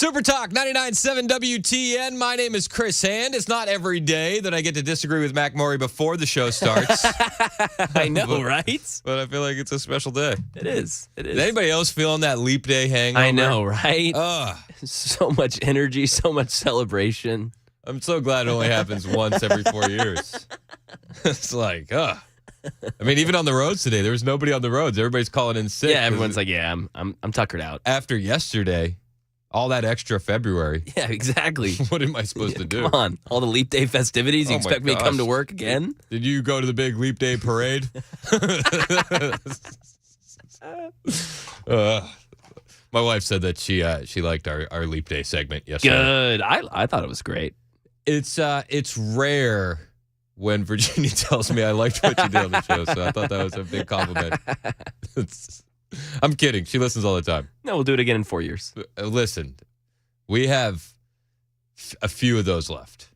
Super Talk 99.7 WTN. My name is Chris Hand. It's not every day that I get to disagree with Mac Murray before the show starts. I know, right? But I feel like it's a special day. It is. Is anybody else feeling that leap day hangover? I know, right? Ugh. So much energy, so much celebration. I'm so glad it only happens once every 4 years. It's like, ugh. I mean, even on the roads today, there was nobody on the roads. Everybody's calling in sick. Yeah, everyone's like, yeah, I'm tuckered out. After yesterday, all that extra February. Yeah, exactly. What am I supposed to do? Come on. All the leap day festivities. You expect me to come to work again? Did you go to the big leap day parade? My wife said that she liked our leap day segment yesterday. Good. I thought it was great. It's rare when Virginia tells me I liked what you did on the show, so I thought that was a big compliment. I'm kidding. She listens all the time. No, we'll do it again in 4 years. Listen, we have a few of those left.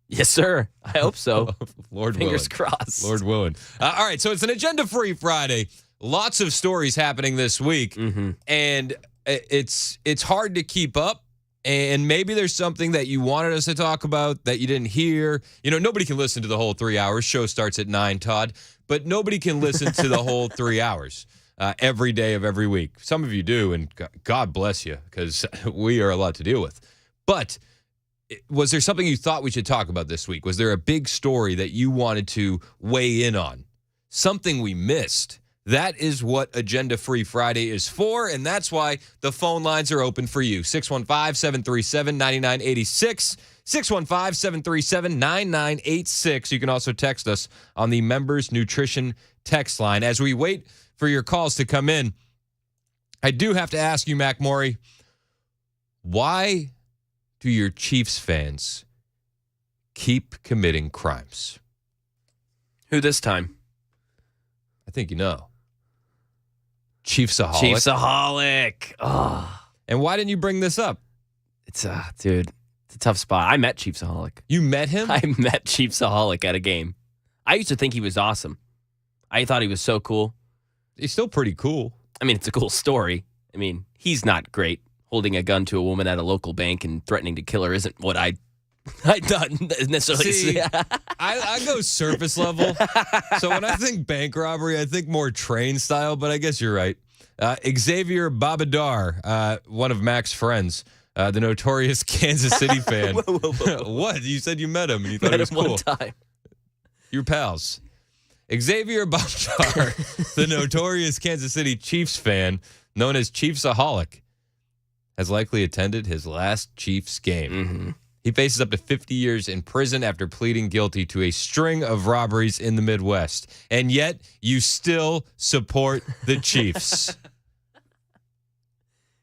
Yes, sir. I hope so. Lord Fingers willing. crossed. Lord willing. All right, so it's an agenda-free Friday. Lots of stories happening this week, and it's hard to keep up. And maybe there's something that you wanted us to talk about that you didn't hear. You know, nobody can listen to the whole 3 hours. Show starts at 9, Todd. But nobody can listen to the whole 3 hours every day of every week. Some of you do, and God bless you, because we are a lot to deal with. But was there something you thought we should talk about this week? Was there a big story that you wanted to weigh in on? Something we missed? That is what Agenda Free Friday is for, and that's why the phone lines are open for you. 615-737-9986, 615-737-9986. You can also text us on the Members Nutrition text line. As we wait for your calls to come in, I do have to ask you, Mac Murray, why do your Chiefs fans keep committing crimes? Who this time? I think you know. Chiefsaholic. Chiefsaholic. Oh. And why didn't you bring this up? It's dude, it's a tough spot. I met Chiefsaholic. You met him? I met Chiefsaholic at a game. I used to think he was awesome. I thought he was so cool. He's still pretty cool. I mean, it's a cool story. I mean, he's not great. Holding a gun to a woman at a local bank and threatening to kill her isn't what I don't necessarily see. I go surface level. So when I think bank robbery, I think more train style, but I guess you're right. Xavier Babadar, one of Mac's friends, the notorious Kansas City fan. Whoa. What? You said you met him and you thought he was cool. One time. You're pals. Xavier Babadar, the notorious Kansas City Chiefs fan, known as Chiefsaholic, has likely attended his last Chiefs game. He faces up to 50 years in prison after pleading guilty to a string of robberies in the Midwest. And yet, you still support the Chiefs.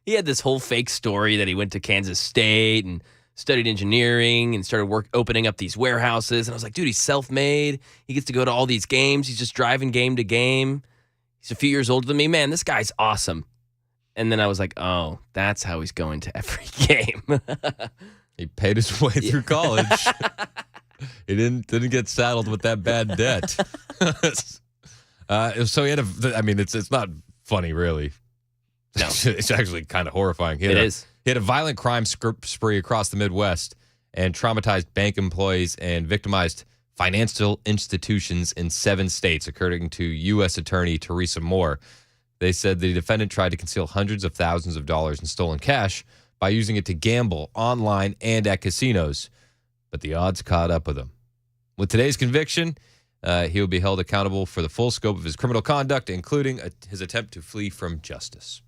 He had this whole fake story that he went to Kansas State and studied engineering and started opening up these warehouses. And I was like, dude, he's self-made. He gets to go to all these games. He's just driving game to game. He's a few years older than me. Man, this guy's awesome. And then I was like, oh, that's how he's going to every game. He paid his way through college. He didn't get saddled with that bad debt. So he had it's not funny, really. No. It's actually kind of horrifying. He had a violent crime spree across the Midwest and traumatized bank employees and victimized financial institutions in 7 states, according to U.S. Attorney Teresa Moore. They said the defendant tried to conceal hundreds of thousands of dollars in stolen cash by using it to gamble online and at casinos, but the odds caught up with him. With today's conviction, he will be held accountable for the full scope of his criminal conduct, including his attempt to flee from justice.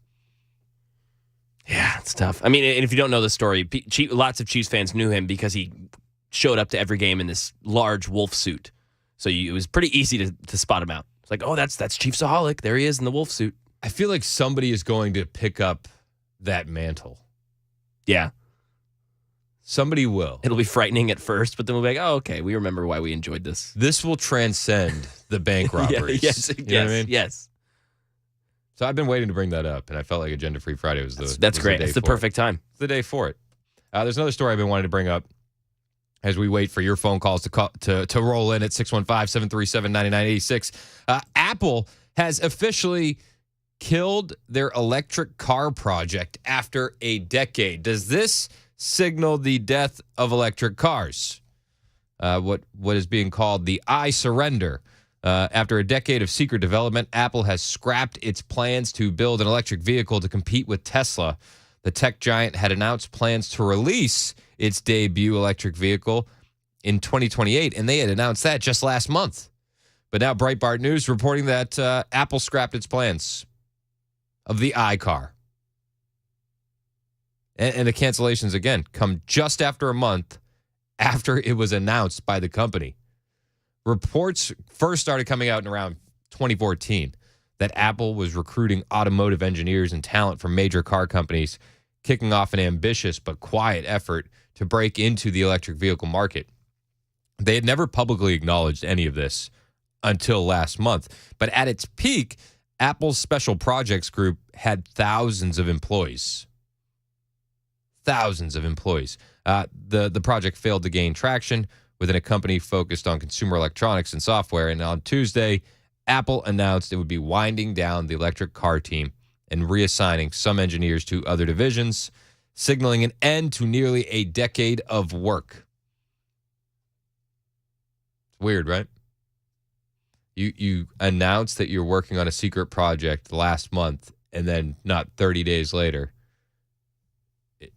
Yeah, it's tough. I mean, and if you don't know the story, lots of Chiefs fans knew him because he showed up to every game in this large wolf suit. So it was pretty easy to spot him out. It's like, oh, that's Chiefsaholic. There he is in the wolf suit. I feel like somebody is going to pick up that mantle. Yeah. Somebody will. It'll be frightening at first, but then we'll be like, oh, okay, we remember why we enjoyed this. This will transcend the bank robberies. Yes. You know what I mean? Yes. So I've been waiting to bring that up, and I felt like Agenda Free Friday was That's great. It's the perfect time. It's the day for it. There's another story I've been wanting to bring up as we wait for your phone calls to roll in at 615-737-9986. Apple has officially killed their electric car project after a decade. Does this signal the death of electric cars? What is being called the I surrender. After a decade of secret development, Apple has scrapped its plans to build an electric vehicle to compete with Tesla. The tech giant had announced plans to release its debut electric vehicle in 2028, and they had announced that just last month. But now Breitbart News reporting that Apple scrapped its plans of the iCar. And the cancellations, again, come just after a month after it was announced by the company. Reports first started coming out in around 2014 that Apple was recruiting automotive engineers and talent from major car companies, kicking off an ambitious but quiet effort to break into the electric vehicle market. They had never publicly acknowledged any of this until last month. But at its peak, Apple's Special Projects Group had thousands of employees. Thousands of employees. The project failed to gain traction within a company focused on consumer electronics and software. And on Tuesday, Apple announced it would be winding down the electric car team and reassigning some engineers to other divisions, signaling an end to nearly a decade of work. It's weird, right? You announced that you're working on a secret project last month, and then not 30 days later,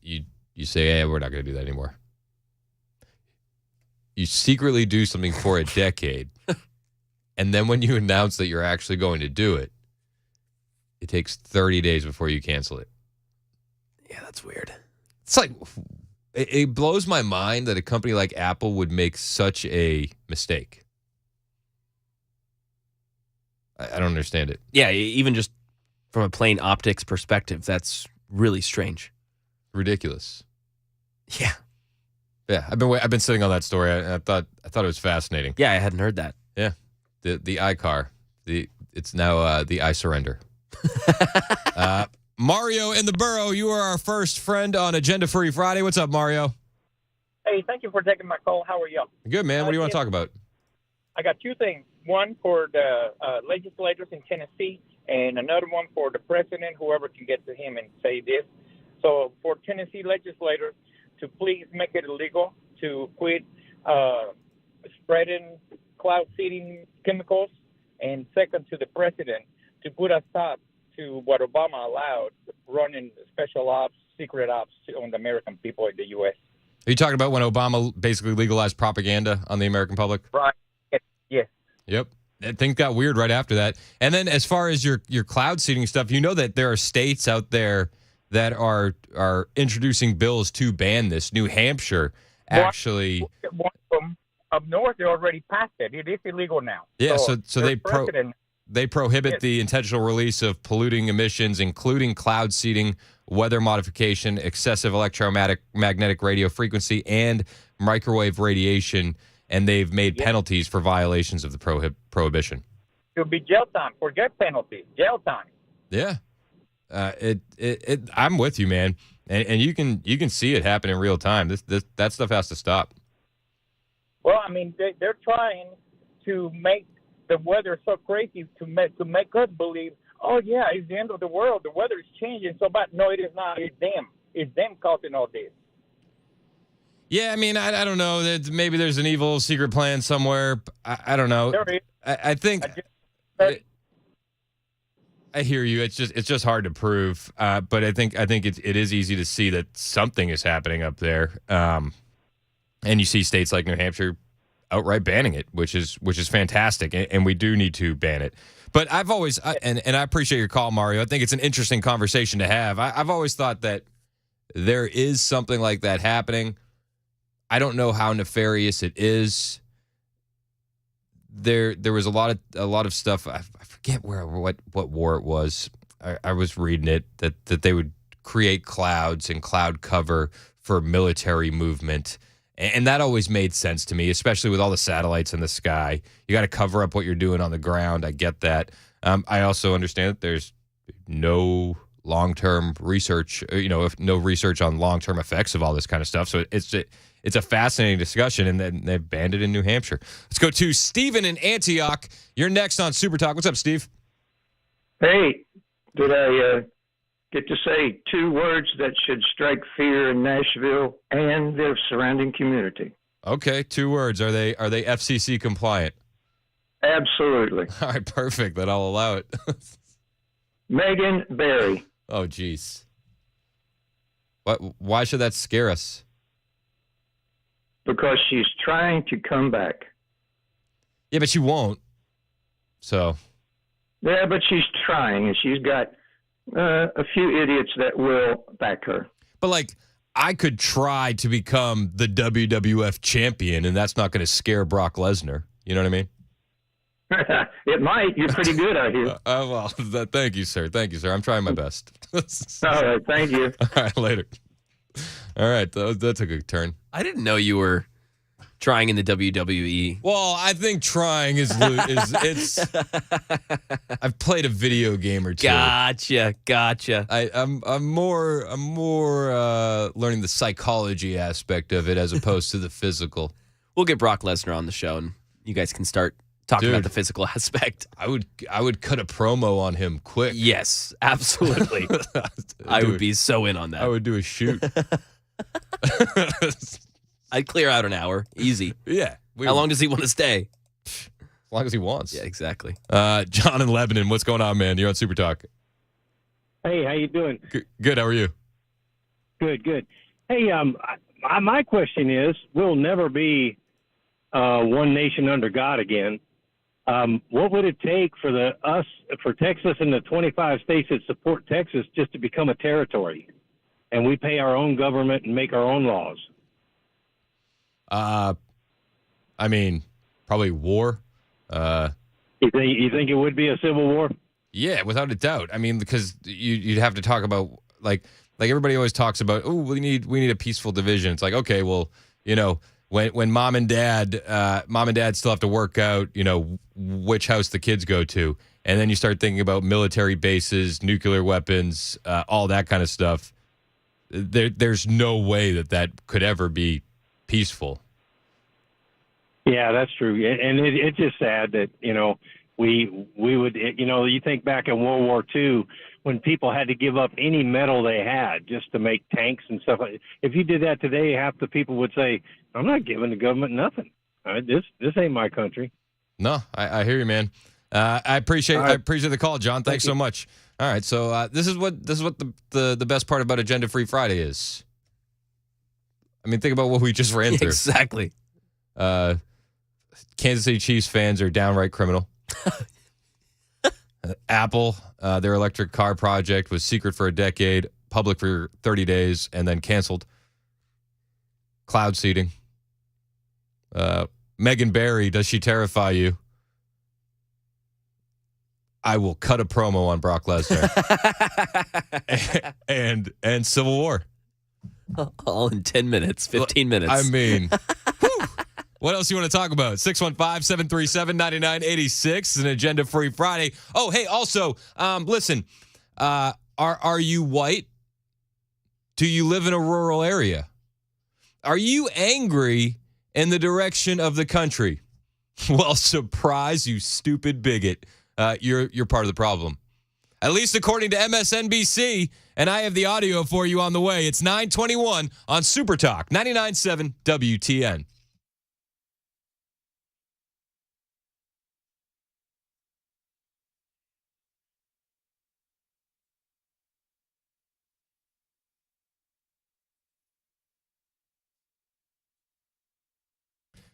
you say, hey, we're not going to do that anymore. You secretly do something for a decade, and then when you announce that you're actually going to do it, it takes 30 days before you cancel it. Yeah, that's weird. It's like, it blows my mind that a company like Apple would make such a mistake. I don't understand it. Yeah, even just from a plain optics perspective, that's really strange. Ridiculous. Yeah. Yeah, I've been sitting on that story. I thought it was fascinating. Yeah, I hadn't heard that. Yeah. The iCar. It's now the I surrender. Mario in the Borough, you are our first friend on Agenda Free Friday. What's up, Mario? Hey, thank you for taking my call. How are you? Good, man. What do you want to talk about? I got two things. One for the legislators in Tennessee, and another one for the president, whoever can get to him and say this. So for Tennessee legislators to please make it illegal to quit spreading cloud seeding chemicals, and second to the president to put a stop to what Obama allowed, running special ops, secret ops on the American people in the U.S. Are you talking about when Obama basically legalized propaganda on the American public? Right. Yes. Yep. Things got weird right after that. And then as far as your cloud seeding stuff, you know that there are states out there that are introducing bills to ban this. New Hampshire actually. One of them up north, they already passed it. It is illegal now. Yeah, so they prohibit Yes. the intentional release of polluting emissions, including cloud seeding, weather modification, excessive electromagnetic radio frequency, and microwave radiation. And they've made penalties for violations of the prohibition. It'll be jail time. Forget penalties. Jail time. Yeah, I'm with you, man, and you can see it happen in real time. That stuff has to stop. Well, I mean, they're trying to make the weather so crazy to make us believe, oh yeah, it's the end of the world. The weather is changing so bad. No, it is not. It's them. It's them causing all this. Yeah, I mean, I don't know. Maybe there's an evil secret plan somewhere. I don't know. There is. I think. I hear you. It's just hard to prove. But I think it is easy to see that something is happening up there. And you see states like New Hampshire outright banning it, which is fantastic, and we do need to ban it. But I've always and I appreciate your call, Mario. I think it's an interesting conversation to have. I've always thought that there is something like that happening. I don't know how nefarious it is. There was a lot of stuff. I forget what war it was. I was reading it that they would create clouds and cloud cover for military movement. And that always made sense to me, especially with all the satellites in the sky. You got to cover up what you're doing on the ground. I get that. I also understand that there's no long-term research, no research on long-term effects of all this kind of stuff. So it's a fascinating discussion, and then they've banned it in New Hampshire. Let's go to Stephen in Antioch. You're next on Super Talk. What's up, Steve? Hey, Did I get to say 2 words that should strike fear in Nashville and their surrounding community? Okay, 2 words. Are they FCC compliant? Absolutely. All right, perfect. Then I'll allow it. Megan Barry. Oh, geez. What? Why should that scare us? Because she's trying to come back. Yeah, but she won't. So. Yeah, but she's trying, and she's got a few idiots that will back her. But, like, I could try to become the WWF champion, and that's not going to scare Brock Lesnar. You know what I mean? It might. You're pretty good out here. Well, thank you, sir. Thank you, sir. I'm trying my best. All right. Thank you. All right, later. All right, that took a turn. I didn't know you were trying in the WWE. Well, I think trying is it's. I've played a video game or two. Gotcha. I'm more learning the psychology aspect of it as opposed to the physical. We'll get Brock Lesnar on the show, and you guys can start talking about the physical aspect. I would cut a promo on him quick. Yes, absolutely. I would be so in on that. I would do a shoot. I'd clear out an hour. Easy. Yeah. How long does he want to stay? As long as he wants. Yeah, exactly. John in Lebanon, what's going on, man? You're on Super Talk. Hey, how you doing? Good. How are you? Good. Hey, my question is, we'll never be one nation under God again. What would it take for Texas and the 25 states that support Texas just to become a territory, and we pay our own government and make our own laws? I mean, probably war. You think it would be a civil war? Yeah, without a doubt. I mean, because you'd have to talk about like everybody always talks about. Oh, we need a peaceful division. It's like, okay, well, you know, when mom and dad still have to work out, you know, which house the kids go to, and then you start thinking about military bases, nuclear weapons, all that kind of stuff. There's no way that could ever be peaceful. Yeah, that's true. And it's just sad that, you know, we would, you know, you think back in World War II when people had to give up any metal they had just to make tanks and stuff. If you did that today, half the people would say, I'm not giving the government nothing. This ain't my country. No, I hear you, man. I appreciate the call, John. Thanks so much. All right, so this is what the best part about Agenda Free Friday is. I mean, think about what we just ran through. Exactly. Kansas City Chiefs fans are downright criminal. Apple, their electric car project was secret for a decade, public for 30 days, and then canceled. Cloud seeding. Megan Barry, does she terrify you? I will cut a promo on Brock Lesnar. and Civil War. All in 10 minutes, 15 minutes. I mean, what else you want to talk about? 615-737-9986 is an Agenda-Free Friday. Oh, hey, also, listen, are you white? Do you live in a rural area? Are you angry in the direction of the country? Well, surprise, you stupid bigot. You're part of the problem. At least according to MSNBC, and I have the audio for you on the way. It's 9:21 on Super Talk, 99.7 WTN.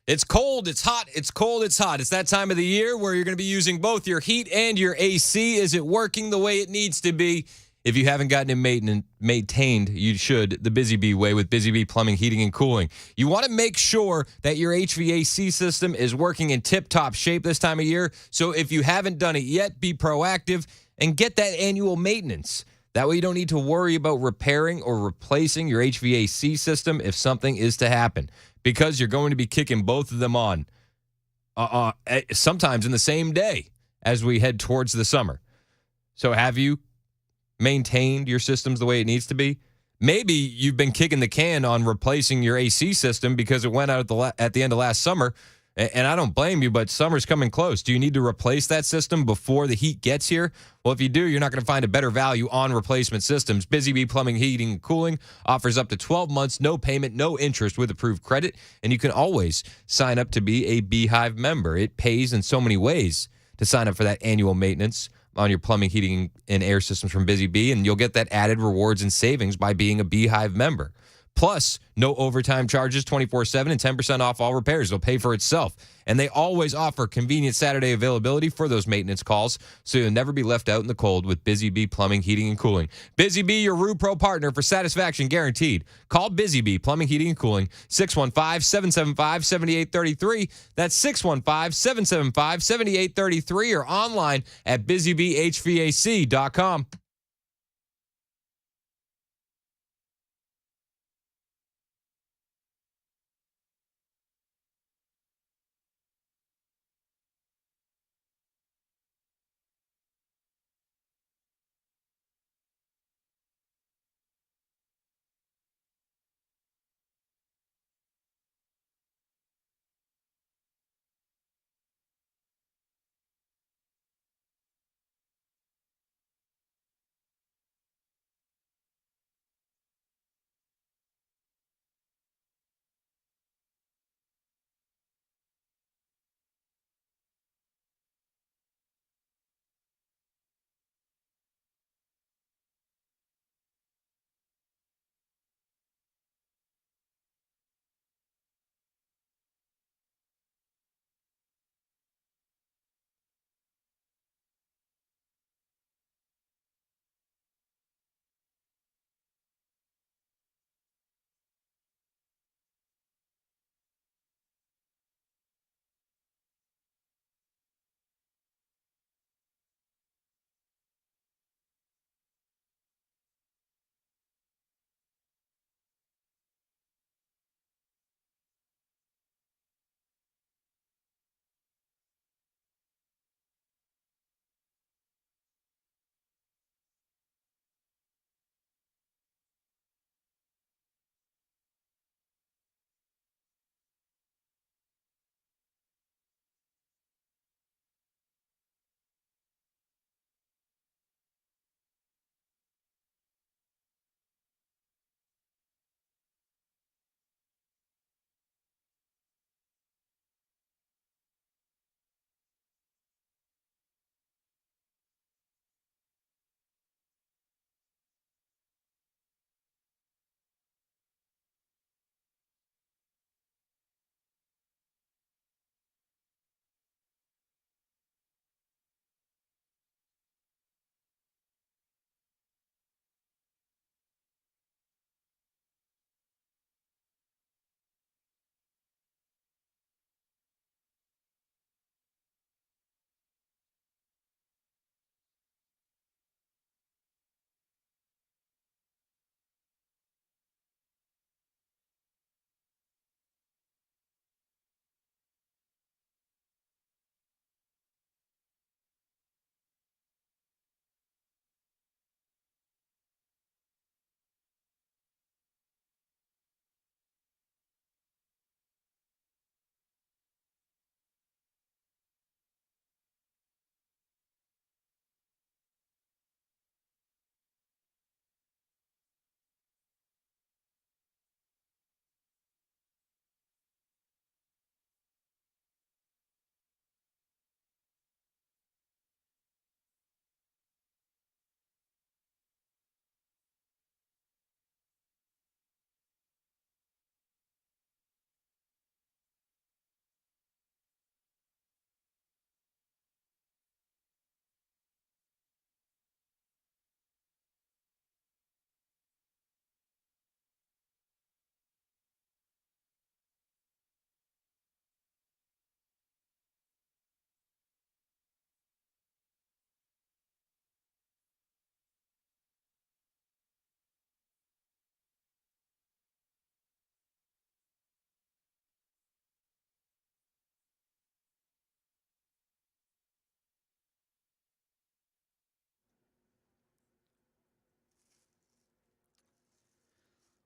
It's cold, it's hot, it's cold, it's hot. It's that time of the year where you're going to be using both your heat and your AC. Is it working the way it needs to be? If you haven't gotten it maintained, you should. The Busy Bee way with Busy Bee Plumbing, Heating, and Cooling. You want to make sure that your HVAC system is working in tip-top shape this time of year. So if you haven't done it yet, be proactive and get that annual maintenance. That way you don't need to worry about repairing or replacing your HVAC system if something is to happen, because you're going to be kicking both of them on sometimes in the same day as we head towards the summer. So have you maintained your systems the way it needs to be? Maybe you've been kicking the can on replacing your AC system because it went out at the end of last summer And I don't blame you, but summer's coming close. Do you need to replace that system before the heat gets here? Well, if you do, you're not going to find a better value on replacement systems. Busy Bee Plumbing, Heating, and Cooling offers up to 12 months, no payment, no interest with approved credit. And you can always sign up to be a Beehive member. It pays in so many ways to sign up for that annual maintenance on your plumbing, heating, and air systems from Busy Bee. And you'll get that added rewards and savings by being a Beehive member. Plus, no overtime charges 24/7 and 10% off all repairs. It'll pay for itself. And they always offer convenient Saturday availability for those maintenance calls, so you'll never be left out in the cold with Busy Bee Plumbing, Heating, and Cooling. Busy Bee, your RuPro partner for satisfaction guaranteed. Call Busy Bee Plumbing, Heating, and Cooling, 615-775-7833. That's 615-775-7833 or online at busybeehvac.com.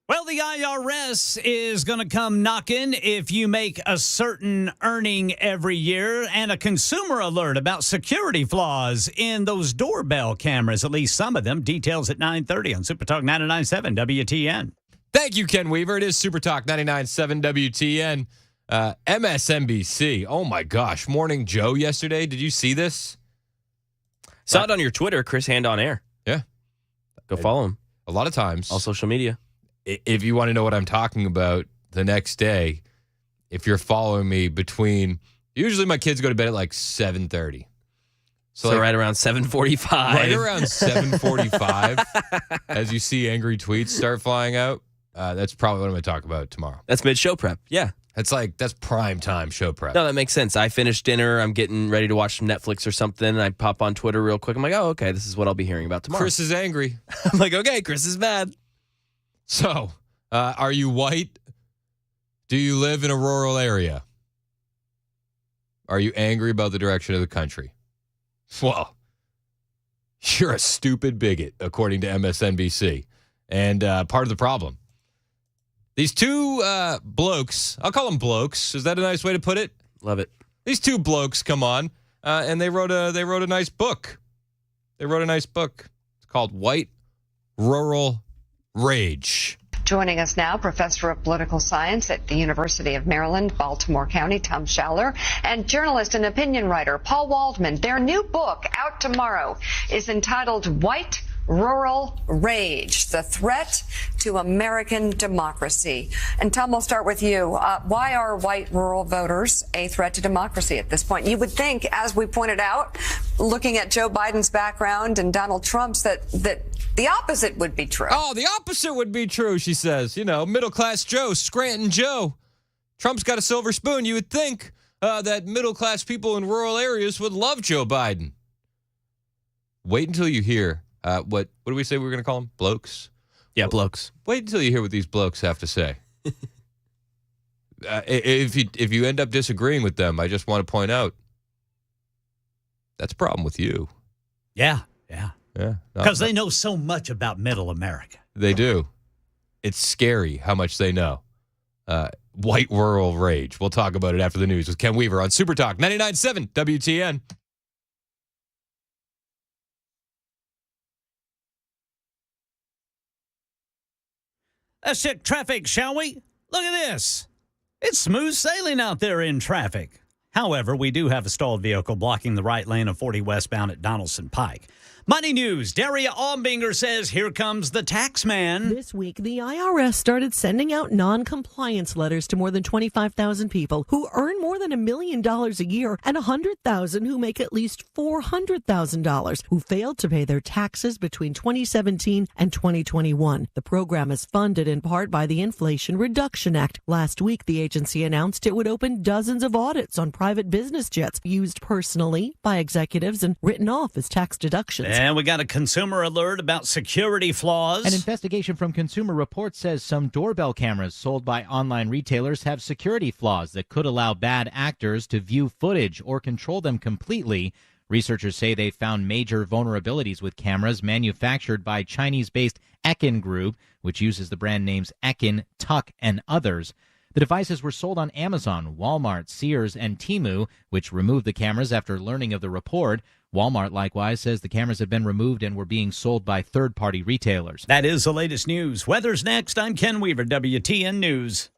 Well, the IRS is going to come knocking if you make a certain earning every year, and a consumer alert about security flaws in those doorbell cameras, at least some of them. Details at 9:30 on Super Talk 99.7 WTN. Thank you, Ken Weaver. It is Super Talk 99.7 WTN. MSNBC. Oh, my gosh. Morning Joe yesterday. Did you see this? Saw it on your Twitter, Chris Hand on Air. Yeah. Go follow him. A lot of times. All social media. If you want to know what I'm talking about the next day, if you're following me between, usually my kids go to bed at like 7:30. So like, right around 7:45. Right around 7:45, as you see angry tweets start flying out. That's probably what I'm going to talk about tomorrow. That's mid-show prep. Yeah. That's prime time show prep. No, that makes sense. I finished dinner. I'm getting ready to watch some Netflix or something. And I pop on Twitter real quick. I'm like, oh, okay, this is what I'll be hearing about tomorrow. Chris is angry. I'm like, okay, Chris is mad. So, are you white? Do you live in a rural area? Are you angry about the direction of the country? Well, you're a stupid bigot, according to MSNBC. And part of the problem. These two blokes, I'll call them blokes. Is that a nice way to put it? Love it. These two blokes come on, and they wrote a nice book. They wrote a nice book. It's called White Rural Rage. Joining us now, Professor of Political Science at the University of Maryland, Baltimore County, Tom Schaller, and journalist and opinion writer Paul Waldman. Their new book, out tomorrow, is entitled White Rural Rage, the Threat to American Democracy. And Tom, we'll start with you. Why are white rural voters a threat to democracy at this point? You would think, as we pointed out, looking at Joe Biden's background and Donald Trump's, that the opposite would be true. Oh, the opposite would be true, she says. You know, middle-class Joe, Scranton Joe. Trump's got a silver spoon. You would think that middle-class people in rural areas would love Joe Biden. Wait until you hear what do we say we were going to call them? Blokes? Yeah, blokes. Wait until you hear what these blokes have to say. If you end up disagreeing with them, I just want to point out that's a problem with you. Yeah. Because No. they know so much about middle America. They do. It's scary how much they know. White rural rage. We'll talk about it after the news with Ken Weaver on Super Talk 99.7 WTN. Let's check traffic, shall we? Look at this. It's smooth sailing out there in traffic. However, we do have a stalled vehicle blocking the right lane of 40 westbound at Donaldson Pike. Money News, Daria Albinger says, here comes the tax man. This week, the IRS started sending out non-compliance letters to more than 25,000 people who earn more than $1 million a year and 100,000 who make at least $400,000 who failed to pay their taxes between 2017 and 2021. The program is funded in part by the Inflation Reduction Act. Last week, the agency announced it would open dozens of audits on private business jets used personally by executives and written off as tax deductions. And we got a consumer alert about security flaws. An investigation from Consumer Reports says some doorbell cameras sold by online retailers have security flaws that could allow bad actors to view footage or control them completely. Researchers say they found major vulnerabilities with cameras manufactured by Chinese-based Ekin Group, which uses the brand names Ekin, Tuck, and others. The devices were sold on Amazon, Walmart, Sears, and Temu, which removed the cameras after learning of the report. Walmart likewise says the cameras have been removed and were being sold by third-party retailers. That is the latest news. Weather's next. I'm Ken Weaver, WTN News.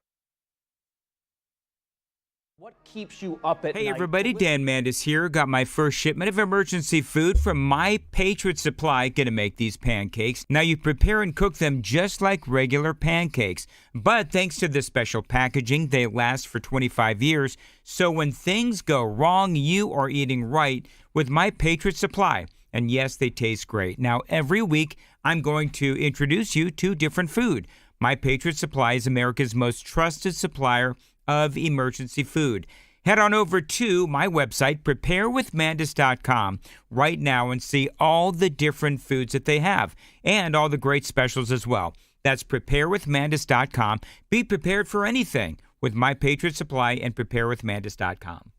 What keeps you up at night? Hey everybody, Dan Mandis here. Got my first shipment of emergency food from My Patriot Supply. Gonna make these pancakes. Now you prepare and cook them just like regular pancakes. But thanks to the special packaging, they last for 25 years. So when things go wrong, you are eating right with My Patriot Supply. And yes, they taste great. Now every week, I'm going to introduce you to different food. My Patriot Supply is America's most trusted supplier of emergency food. Head on over to my website, preparewithmandis.com, right now and see all the different foods that they have and all the great specials as well. That's preparewithmandis.com. Be prepared for anything with My Patriot Supply and preparewithmandis.com.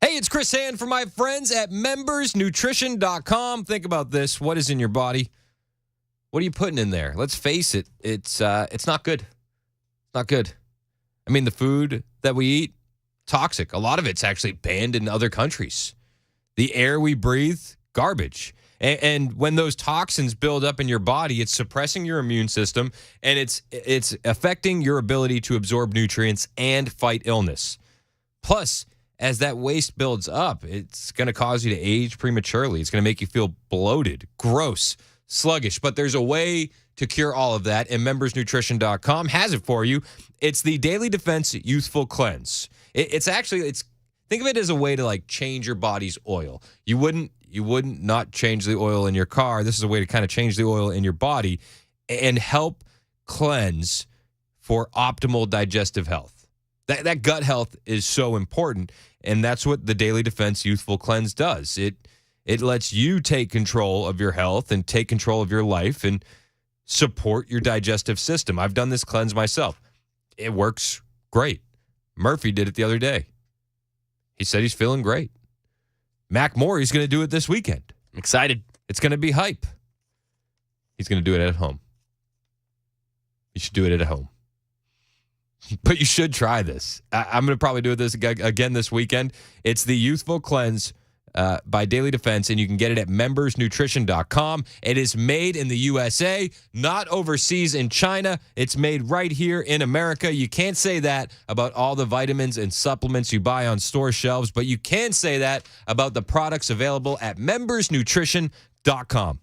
Hey, it's Chris Hand from my friends at membersnutrition.com. Think about this. What is in your body? What are you putting in there? Let's face it, it's not good. It's not good. I mean, the food that we eat, toxic. A lot of it's actually banned in other countries. The air we breathe, garbage. And when those toxins build up in your body, it's suppressing your immune system, and it's affecting your ability to absorb nutrients and fight illness. Plus, as that waste builds up, it's going to cause you to age prematurely. It's going to make you feel bloated, gross, sluggish. But there's a way to cure all of that, and membersnutrition.com has it for you. It's the Daily Defense Youthful Cleanse. It's think of it as a way to like change your body's oil. You wouldn't not change the oil in your car. This is a way to kind of change the oil in your body and help cleanse for optimal digestive health. That gut health is so important, and that's what the Daily Defense Youthful Cleanse does. It lets you take control of your health and take control of your life and support your digestive system. I've done this cleanse myself. It works great. Murphy did it the other day. He said he's feeling great. Mac Morey's going to do it this weekend. I'm excited. It's going to be hype. He's going to do it at home. You should do it at home. But you should try this. I'm going to probably do this again this weekend. It's the Youthful Cleanse by Daily Defense, and you can get it at membersnutrition.com. It is made in the USA, not overseas in China. It's made right here in America. You can't say that about all the vitamins and supplements you buy on store shelves, but you can say that about the products available at membersnutrition.com.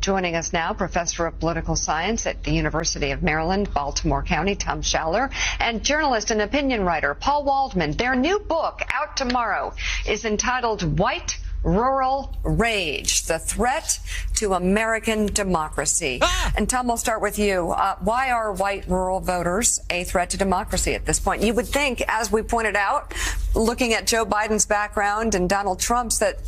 Joining us now, professor of political science at the University of Maryland, Baltimore County, Tom Schaller, and journalist and opinion writer Paul Waldman. Their new book, out tomorrow, is entitled White Rural Rage, the Threat to American Democracy. And Tom, we'll start with you. Why are white rural voters a threat to democracy at this point? You would think, as we pointed out, looking at Joe Biden's background and Donald Trump's, that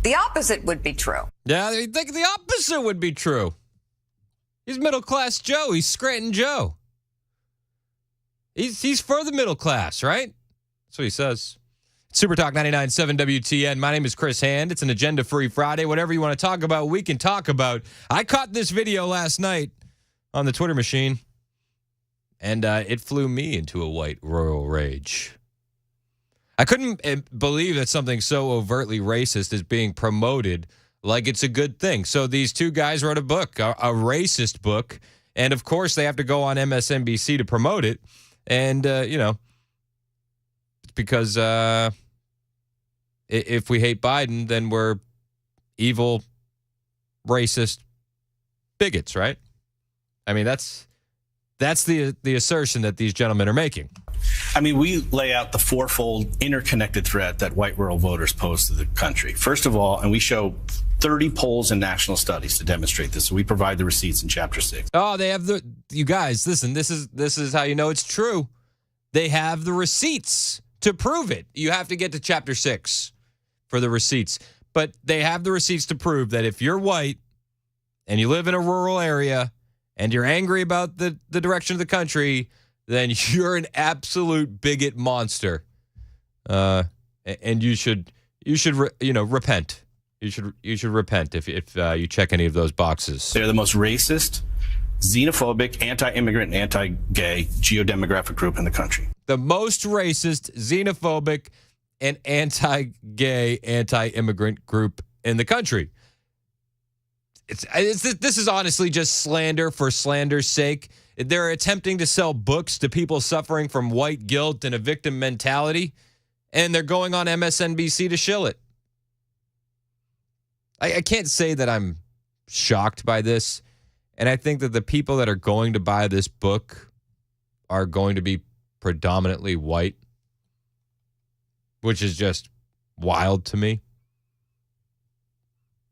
the opposite would be true. Yeah, I think the opposite would be true. He's middle-class Joe. He's Scranton Joe. He's for the middle class, right? That's what he says. Super Talk 99.7 WTN. My name is Chris Hand. It's an agenda-free Friday. Whatever you want to talk about, we can talk about. I caught this video last night on the Twitter machine, and it flew me into a white rural rage. I couldn't believe that something so overtly racist is being promoted like it's a good thing. So these two guys wrote a book, a racist book, and of course they have to go on MSNBC to promote it. And, it's because if we hate Biden, then we're evil, racist bigots, right? I mean, that's the assertion that these gentlemen are making. I mean, we lay out the fourfold interconnected threat that white rural voters pose to the country. First of all, and we show 30 polls and national studies to demonstrate this. So we provide the receipts in Chapter 6. Oh, they have you guys, listen, this is how you know it's true. They have the receipts to prove it. You have to get to Chapter 6 for the receipts. But they have the receipts to prove that if you're white and you live in a rural area and you're angry about the direction of the country, then you're an absolute bigot monster. And you should repent. You should repent if you check any of those boxes. They're the most racist, xenophobic, anti-immigrant, and anti-gay geodemographic group in the country. The most racist, xenophobic, and anti-gay, anti-immigrant group in the country. This is honestly just slander for slander's sake. They're attempting to sell books to people suffering from white guilt and a victim mentality, and they're going on MSNBC to shill it. I can't say that I'm shocked by this, and I think that the people that are going to buy this book are going to be predominantly white, which is just wild to me.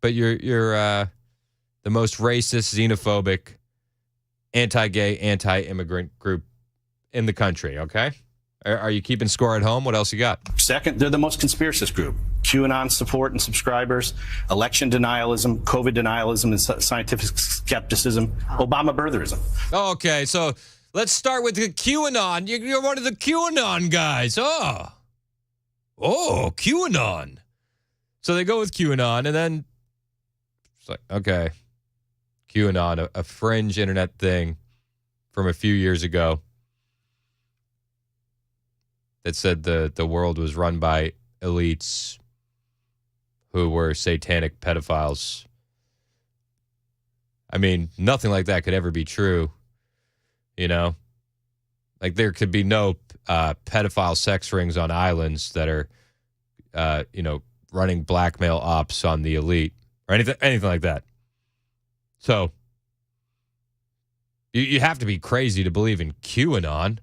But you're the most racist, xenophobic, anti-gay, anti-immigrant group in the country, okay? Are you keeping score at home? What else you got? Second, they're the most conspiracist group. QAnon support and subscribers, election denialism, COVID denialism, and scientific skepticism, Obama birtherism. Okay, so let's start with the QAnon. You're one of the QAnon guys. Oh, QAnon. So they go with QAnon, and then it's like, okay, QAnon, a fringe internet thing from a few years ago that said the world was run by elites who were satanic pedophiles. I mean, nothing like that could ever be true, you know? Like, there could be no pedophile sex rings on islands that are, running blackmail ops on the elite or anything like that. So you have to be crazy to believe in QAnon.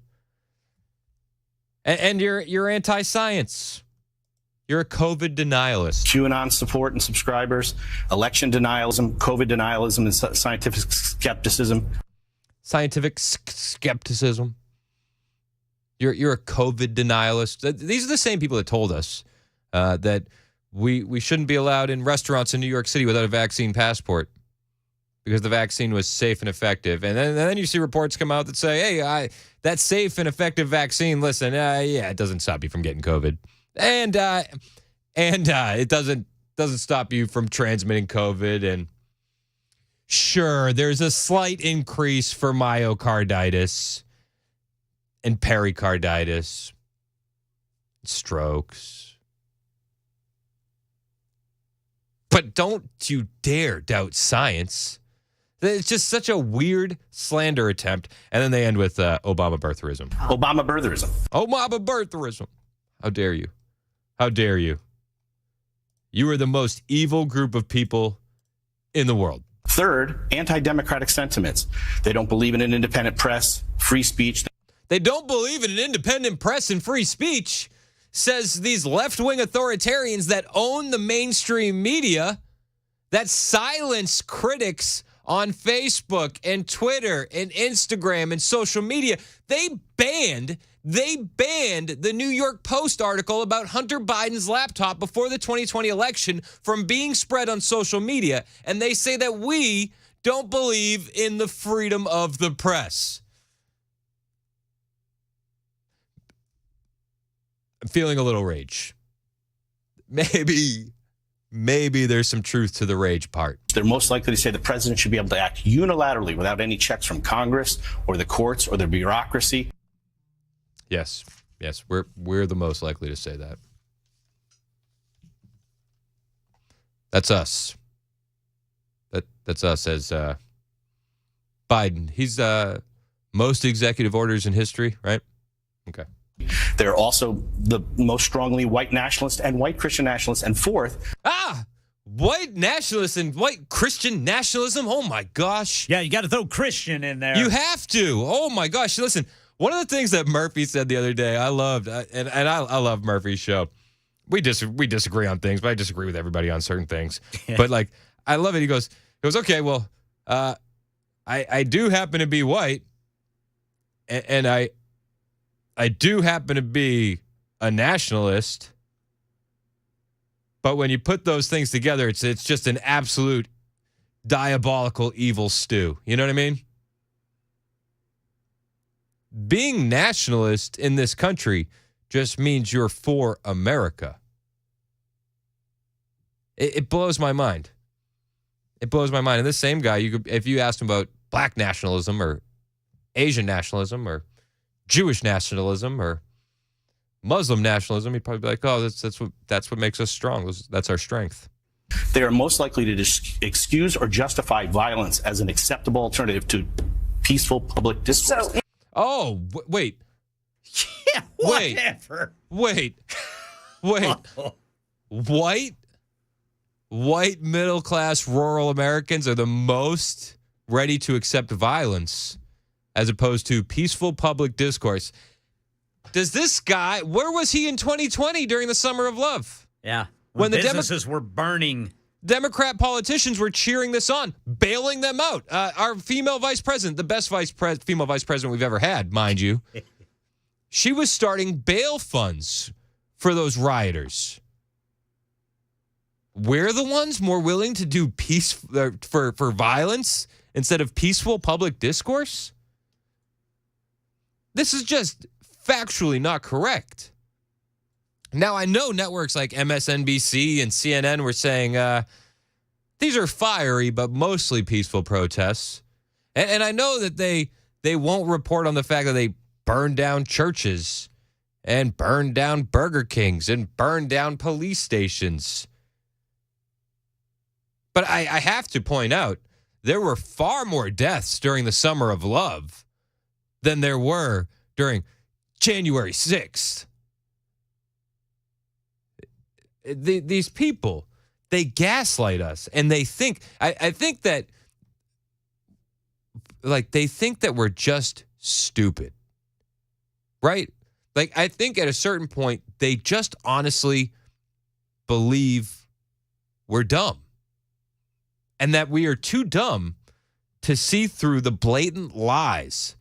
And you're anti-science. You're a COVID denialist. QAnon support and subscribers, election denialism, COVID denialism, and scientific skepticism. Scientific skepticism. You're a COVID denialist. These are the same people that told us that we shouldn't be allowed in restaurants in New York City without a vaccine passport because the vaccine was safe and effective. And then you see reports come out that say, hey, that safe and effective vaccine, listen, it doesn't stop you from getting COVID. And it doesn't stop you from transmitting COVID. And sure, there's a slight increase for myocarditis and pericarditis, strokes. But don't you dare doubt science. It's just such a weird slander attempt. And then they end with Obama birtherism. Obama birtherism. Obama birtherism. How dare you? How dare you? You are the most evil group of people in the world. Third, anti-democratic sentiments. They don't believe in an independent press, free speech. They don't believe in an independent press and free speech, says these left-wing authoritarians that own the mainstream media, that silence critics on Facebook and Twitter and Instagram and social media. They banned the New York Post article about Hunter Biden's laptop before the 2020 election from being spread on social media. And they say that we don't believe in the freedom of the press. I'm feeling a little rage. Maybe there's some truth to the rage part. They're most likely to say the president should be able to act unilaterally without any checks from Congress or the courts or the bureaucracy. Yes, we're the most likely to say that. That's us. That's us as Biden. He's most executive orders in history, right? Okay. They're also the most strongly white nationalist and white Christian nationalists. And fourth, white nationalists and white Christian nationalism. Oh my gosh. Yeah, you got to throw Christian in there. You have to. Oh my gosh. Listen, one of the things that Murphy said the other day, I loved, and I love Murphy's show. We disagree on things, but I disagree with everybody on certain things. But like, I love it. He goes, okay, well, I do happen to be white, and I do happen to be a nationalist, but when you put those things together, it's just an absolute diabolical evil stew. You know what I mean? Being nationalist in this country just means you're for America. It blows my mind. It blows my mind. And this same guy, if you asked him about black nationalism or Asian nationalism or Jewish nationalism or Muslim nationalism, he'd probably be like, "Oh, that's what makes us strong. That's our strength." they are most likely to excuse or justify violence as an acceptable alternative to peaceful public discourse. Wait. Yeah, whatever. Wait. White middle-class rural Americans are the most ready to accept violence as opposed to peaceful public discourse. Does this guy, where was he in 2020 during the Summer of Love? Yeah. When the businesses were burning. Democrat politicians were cheering this on, bailing them out. Our female vice president, the best female vice president we've ever had, mind you, she was starting bail funds for those rioters. We're the ones more willing to do peace for violence instead of peaceful public discourse? This is just factually not correct. Now, I know networks like MSNBC and CNN were saying these are fiery but mostly peaceful protests. And I know that they won't report on the fact that they burned down churches and burned down Burger Kings and burned down police stations. But I have to point out, there were far more deaths during the Summer of Love than there were during January 6th. These people, they gaslight us, and they think, I think that, like, they think that we're just stupid, right? Like, I think at a certain point, they just honestly believe we're dumb. And that we are too dumb to see through the blatant lies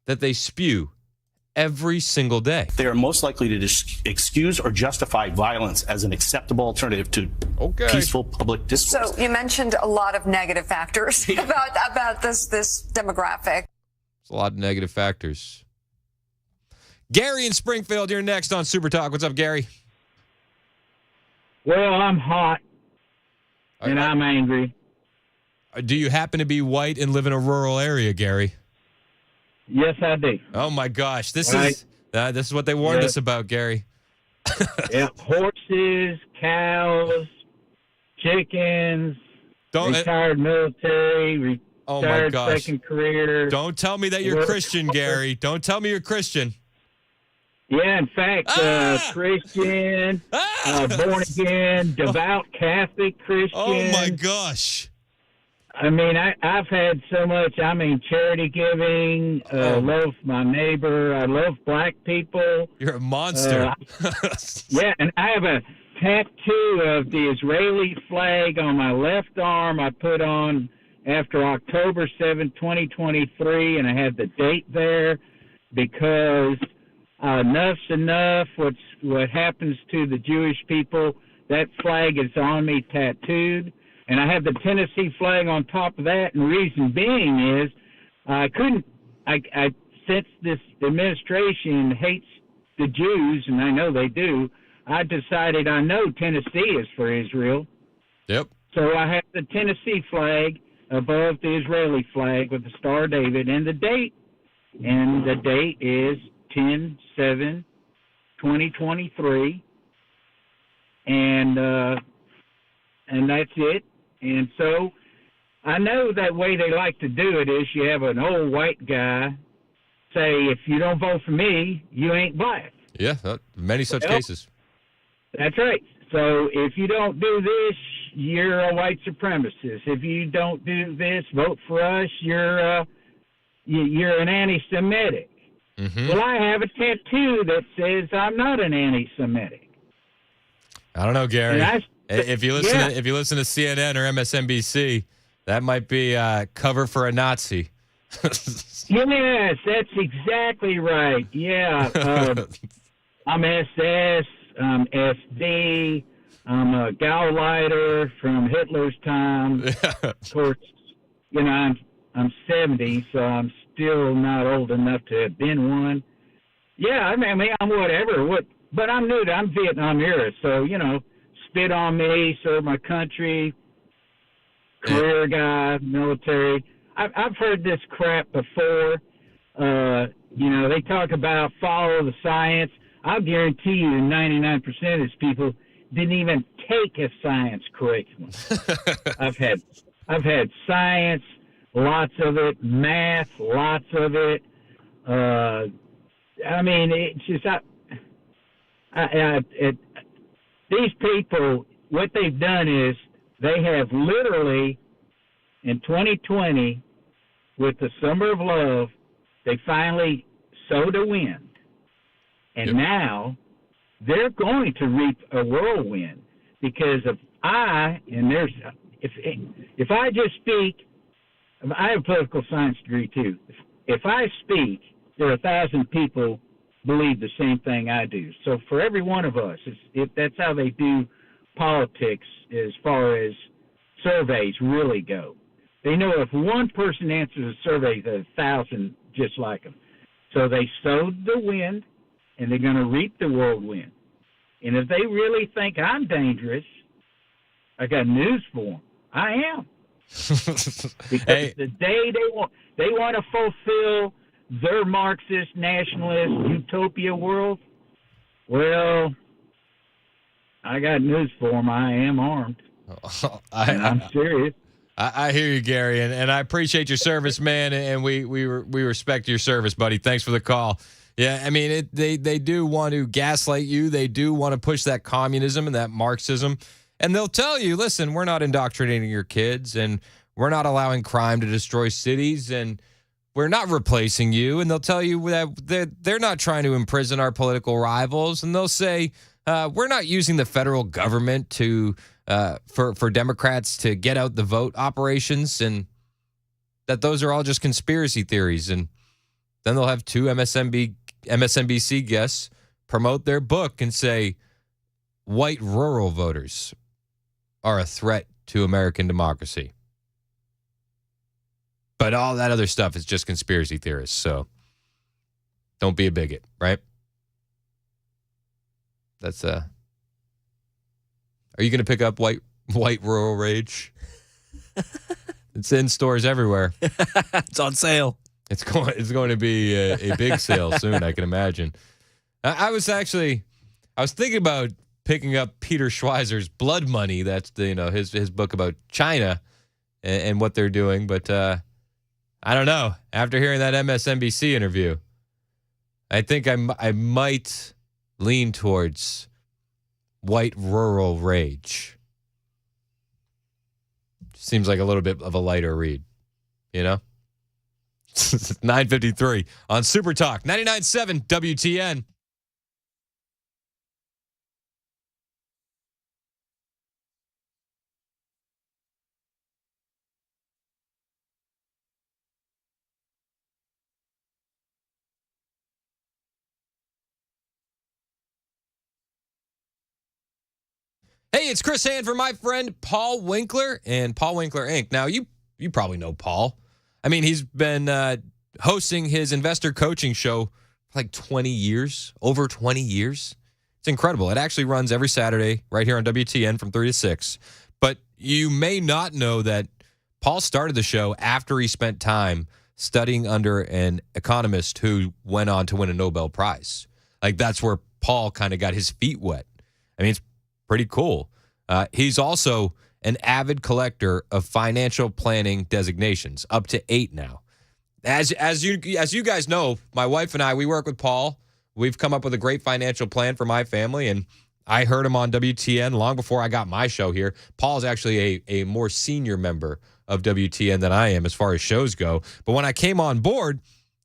that they spew every single day. They are most likely to excuse or justify violence as an acceptable alternative to peaceful public discourse. So you mentioned a lot of negative factors about this demographic. There's a lot of negative factors. Gary in Springfield, you're next on Super Talk. What's up, Gary? Well, I'm hot. And I'm angry. Do you happen to be white and live in a rural area, Gary? Yes, I do. Oh my gosh, this is what they warned us about, Gary. Yeah, horses, cows, chickens, retired military, retired second career. Don't tell me that you're Christian, Gary. Don't tell me you're Christian. Yeah, in fact, Christian, born again, devout Catholic Christian. Oh my gosh! I mean, I've had so much. I mean, charity giving. Love my neighbor. I love black people. You're a monster. Yeah, and I have a tattoo of the Israeli flag on my left arm. I put on after October 7, 2023, and I had the date there because enough's enough. What happens to the Jewish people? That flag is on me tattooed. And I have the Tennessee flag on top of that. And the reason being is since this administration hates the Jews, and I know they do, I decided I know Tennessee is for Israel. Yep. So I have the Tennessee flag above the Israeli flag with the Star of David and the date. And the date is 10/7/2023. And that's it. And so I know that way they like to do it is you have an old white guy say, if you don't vote for me, you ain't black. Yeah, many such cases. That's right. So if you don't do this, you're a white supremacist. If you don't do this, vote for us, you're an anti-Semitic. Mm-hmm. Well, I have a tattoo that says I'm not an anti-Semitic. I don't know, Gary. If you listen, Yeah. if you listen to CNN or MSNBC, that might be cover for a Nazi. Yes, that's exactly right. Yeah, I'm SS, I'm SD, I'm a Gauleiter from Hitler's time. Of course, I'm 70, so I'm still not old enough to have been one. Yeah, I mean, I'm whatever. But I'm new. I'm Vietnam era, so spit on me, serve my country, career guy, military. I've heard this crap before. They talk about follow the science. I'll guarantee you 99% of these people didn't even take a science curriculum. I've had science, lots of it, math, lots of it. I mean, it's just these people, what they've done is they have literally, in 2020, with the Summer of Love, they finally sowed a wind. And now they're going to reap a whirlwind because if I just speak, I have a political science degree too. If I speak, there are 1,000 people believe the same thing I do. So for every one of us, that's how they do politics as far as surveys really go. They know if one person answers a survey, there's 1,000 just like them. So they sowed the wind, and they're going to reap the whirlwind. And if they really think I'm dangerous, I got news for them. I am. Because the day they want to fulfill their Marxist, nationalist, utopia world, well, I got news for them. I am armed. I'm serious. I hear you, Gary, and I appreciate your service, man, and we respect your service, buddy. Thanks for the call. Yeah, I mean, they do want to gaslight you. They do want to push that communism and that Marxism, and they'll tell you, listen, we're not indoctrinating your kids, and we're not allowing crime to destroy cities, and we're not replacing you. And they'll tell you that they're not trying to imprison our political rivals, and they'll say we're not using the federal government to for Democrats to get out the vote operations, and that those are all just conspiracy theories. And then they'll have two MSNBC guests promote their book and say white rural voters are a threat to American democracy. But all that other stuff is just conspiracy theorists. So don't be a bigot, right? That's Are you going to pick up white rural rage? It's in stores everywhere. It's on sale. It's going to be a big sale soon, I can imagine. I was thinking about picking up Peter Schweizer's Blood Money. That's his book about China and what they're doing. But I don't know. After hearing that MSNBC interview, I think I might lean towards white rural rage. seems like a little bit of a lighter read, you know? 9:53 on Super Talk 99.7 WTN. Hey, it's Chris Hand for my friend Paul Winkler and Paul Winkler Inc. Now, you probably know Paul. I mean, he's been hosting his investor coaching show for like 20 years, over 20 years. It's incredible. It actually runs every Saturday right here on WTN from 3 to 6. But you may not know that Paul started the show after he spent time studying under an economist who went on to win a Nobel Prize. Like, that's where Paul kind of got his feet wet. I mean, it's pretty cool. He's also an avid collector of financial planning designations, up to 8 now. As you guys know, my wife and I, we work with Paul. We've come up with a great financial plan for my family, and I heard him on WTN long before I got my show here. Paul's actually a more senior member of WTN than I am as far as shows go. But when I came on board,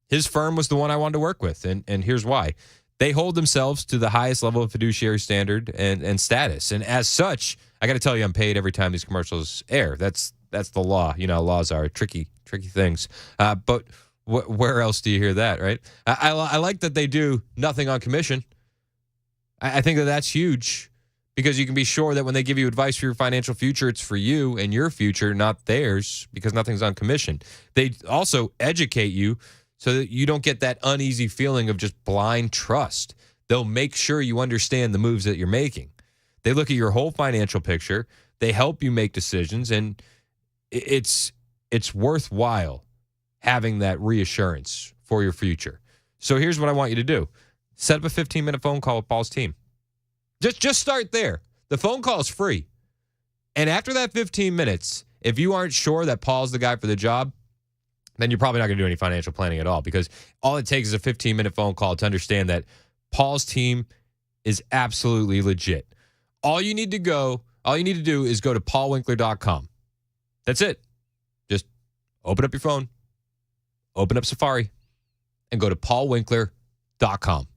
his firm was the one I wanted to work with, and here's why. They hold themselves to the highest level of fiduciary standard and status. And as such, I got to tell you, I'm paid every time these commercials air. That's the law. You know, laws are tricky things. But where else do you hear that, right? I like that they do nothing on commission. I think that's huge because you can be sure that when they give you advice for your financial future, it's for you and your future, not theirs, because nothing's on commission. They also educate you so that you don't get that uneasy feeling of just blind trust. They'll make sure you understand the moves that you're making. They look at your whole financial picture. They help you make decisions, and it's worthwhile having that reassurance for your future. So here's what I want you to do. Set up a 15-minute phone call with Paul's team. Just start there. The phone call is free. And after that 15 minutes, if you aren't sure that Paul's the guy for the job, then you're probably not going to do any financial planning at all, because all it takes is a 15-minute phone call to understand that Paul's team is absolutely legit. All you need to do is go to paulwinkler.com. That's it. Just open up your phone, open up Safari, and go to paulwinkler.com.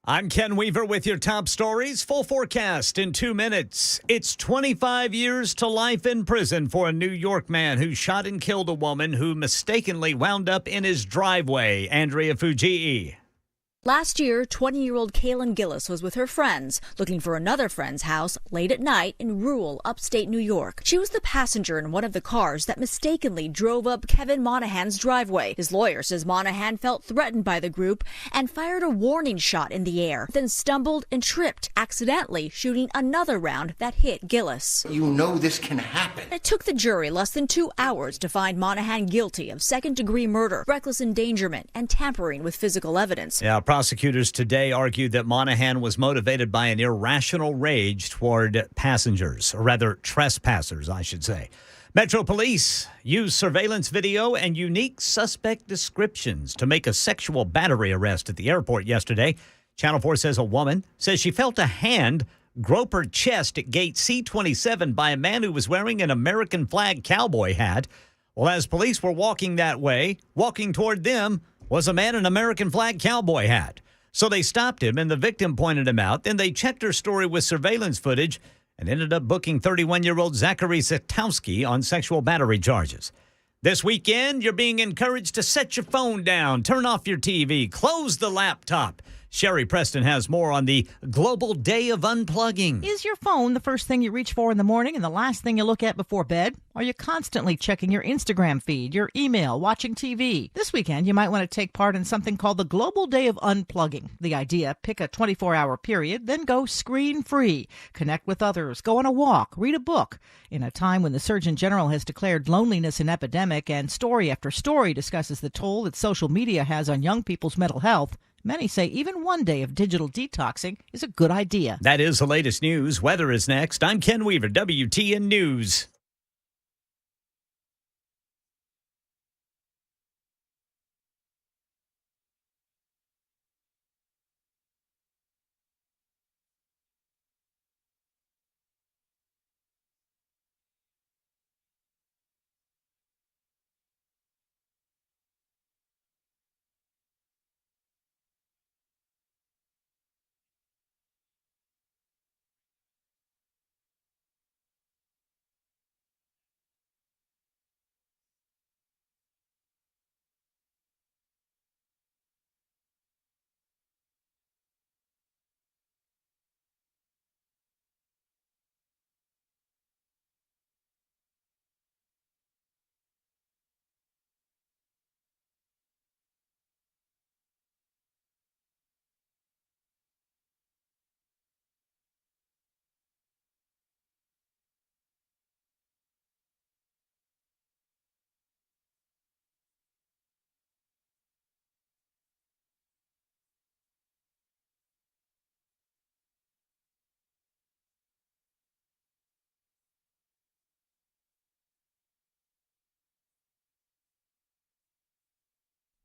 I'm Ken Weaver with your top stories. Full forecast in 2 minutes. It's 25 years to life in prison for a New York man who shot and killed a woman who mistakenly wound up in his driveway. Andrea Fujii. Last year, 20-year-old Kaylin Gillis was with her friends looking for another friend's house late at night in rural upstate New York. She was the passenger in one of the cars that mistakenly drove up Kevin Monahan's driveway. His lawyer says Monahan felt threatened by the group and fired a warning shot in the air, then stumbled and tripped, accidentally shooting another round that hit Gillis. You know this can happen. It took the jury less than 2 hours to find Monahan guilty of second-degree murder, reckless endangerment, and tampering with physical evidence. Yeah, prosecutors today argued that Monahan was motivated by an irrational rage toward passengers, or rather trespassers, I should say. Metro Police used surveillance video and unique suspect descriptions to make a sexual battery arrest at the airport yesterday. Channel 4 says a woman says she felt a hand grope her chest at gate C-27 by a man who was wearing an American flag cowboy hat. Well, as police were walking that way, walking toward them was a man in an American flag cowboy hat. So they stopped him, and the victim pointed him out. Then they checked her story with surveillance footage and ended up booking 31-year-old Zachary Zetowski on sexual battery charges. This weekend, you're being encouraged to set your phone down, turn off your TV, close the laptop. Sherry Preston has more on the Global Day of Unplugging. Is your phone the first thing you reach for in the morning and the last thing you look at before bed? Are you constantly checking your Instagram feed, your email, watching TV? This weekend, you might want to take part in something called the Global Day of Unplugging. The idea, pick a 24-hour period, then go screen-free. Connect with others, go on a walk, read a book. In a time when the Surgeon General has declared loneliness an epidemic and story after story discusses the toll that social media has on young people's mental health, many say even one day of digital detoxing is a good idea. That is the latest news. Weather is next. I'm Ken Weaver, WTN News.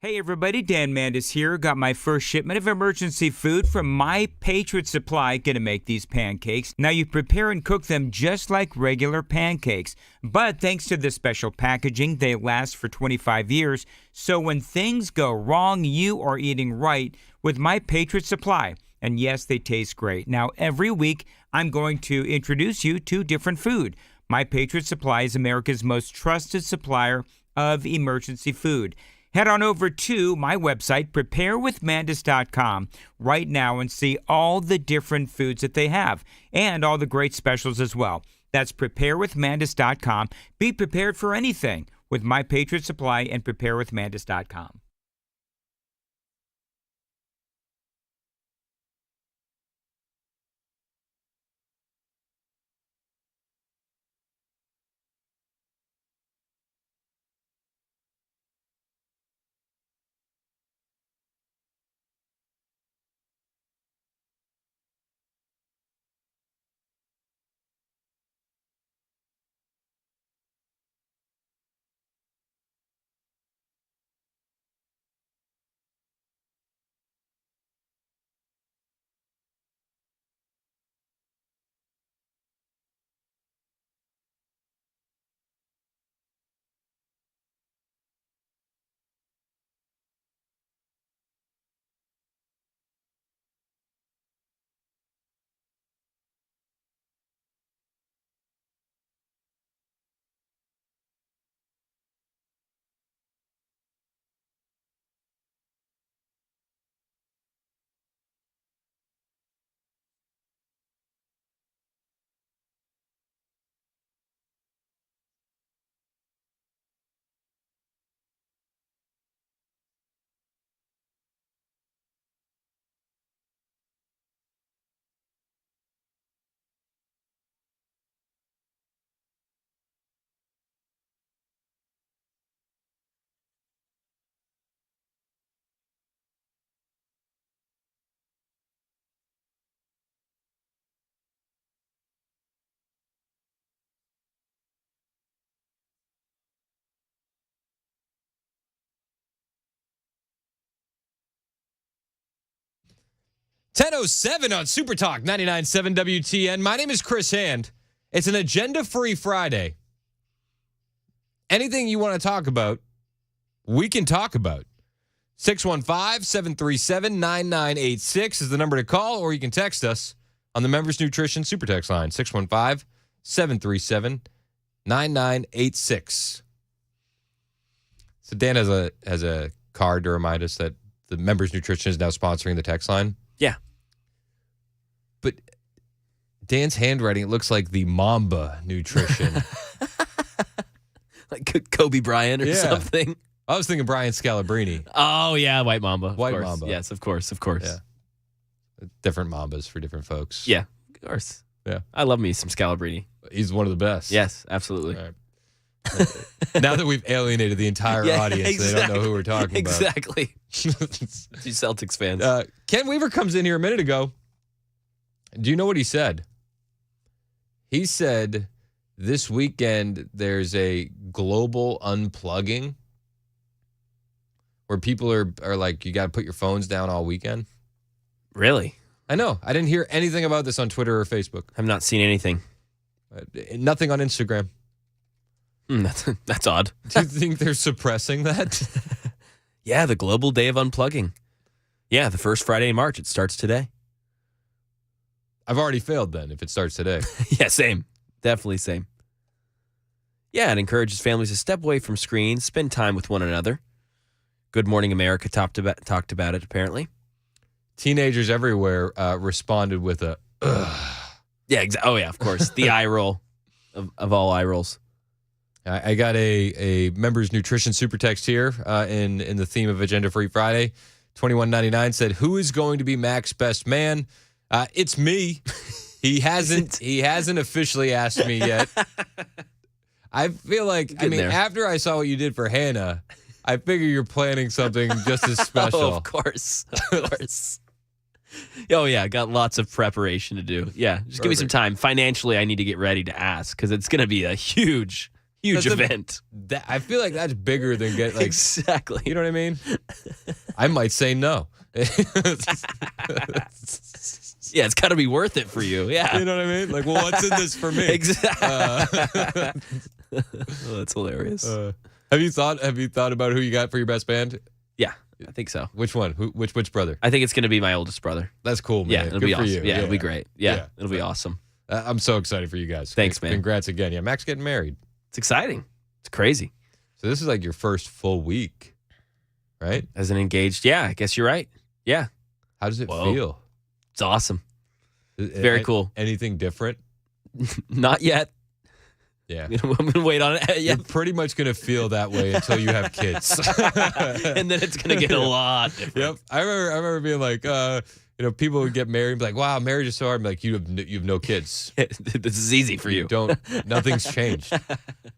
Hey everybody, Dan Mandis here. Got my first shipment of emergency food from My Patriot Supply. Gonna make these pancakes. Now you prepare and cook them just like regular pancakes. But thanks to this special packaging, they last for 25 years. So when things go wrong, you are eating right with My Patriot Supply. And yes, they taste great. Now every week, I'm going to introduce you to different food. My Patriot Supply is America's most trusted supplier of emergency food. Head on over to my website, preparewithmandis.com, right now and see all the different foods that they have and all the great specials as well. That's preparewithmandis.com. Be prepared for anything with My Patriot Supply and preparewithmandis.com. 10:07 on Super Talk 99.7 WTN. My name is Chris Hand. It's an agenda-free Friday. Anything you want to talk about, we can talk about. 615-737-9986 is the number to call, or you can text us on the Members Nutrition Super Text line, 615-737-9986. So Dan has a card to remind us that the Members Nutrition is now sponsoring the text line. Yeah. But Dan's handwriting, it looks like the Mamba Nutrition. Like Kobe Bryant or something. I was thinking Brian Scalabrine. Oh, yeah, White Mamba. White Mamba. Yes, of course. Yeah. Different Mambas for different folks. Yeah, of course. Yeah. I love me some Scalabrine. He's one of the best. Yes, absolutely. All right. Now that we've alienated the entire audience, they don't know who we're talking about. Exactly. Two Celtics fans. Ken Weaver comes in here a minute ago. Do you know what he said? He said this weekend there's a global unplugging where people are like, you got to put your phones down all weekend. Really? I know. I didn't hear anything about this on Twitter or Facebook. I've not seen anything. Nothing on Instagram. That's odd. Do you think they're suppressing that? Yeah, the Global Day of Unplugging. Yeah, the first Friday in March. It starts today. I've already failed then if it starts today. Yeah, same. Definitely same. Yeah, it encourages families to step away from screens, spend time with one another. Good Morning America talked about it, apparently. Teenagers everywhere responded with a, ugh. Yeah, oh, yeah, of course. The eye roll of all eye rolls. I got a Members Nutrition super text here in the theme of Agenda Free Friday. 2199 said, "Who is going to be Mac's best man?" It's me. He hasn't officially asked me yet. I feel like, after I saw what you did for Hannah, I figure you're planning something just as special. Oh, of course. Of course. Oh, yeah. Got lots of preparation to do. Yeah. Just give me some time. Financially, I need to get ready to ask because it's going to be a huge event. I feel like that's bigger than exactly. You know what I mean? I might say no. Yeah, it's got to be worth it for you. Yeah. You know what I mean? Like, well, what's in this for me? Exactly. Oh, that's hilarious. Have you thought about who you got for your best band? Yeah, I think so. Which one? Which brother? I think it's going to be my oldest brother. That's cool, man. Yeah, it'll Good be for awesome. you. Yeah, it'll be great. Yeah, it'll be awesome. I'm so excited for you guys. Thanks, man. Congrats again. Yeah, Mac's getting married. It's exciting. It's crazy. So this is like your first full week, right? As an engaged, yeah, I guess you're right. Yeah. How does it feel? It's awesome. Very cool. Anything different? Not yet. Yeah. I'm going to wait on it. Yeah. You're pretty much going to feel that way until you have kids. And then it's going to get a lot different. Yep. I remember being like, people would get married and be like, wow, marriage is so hard. I'm like, you have no kids. This is easy for you. Nothing's changed.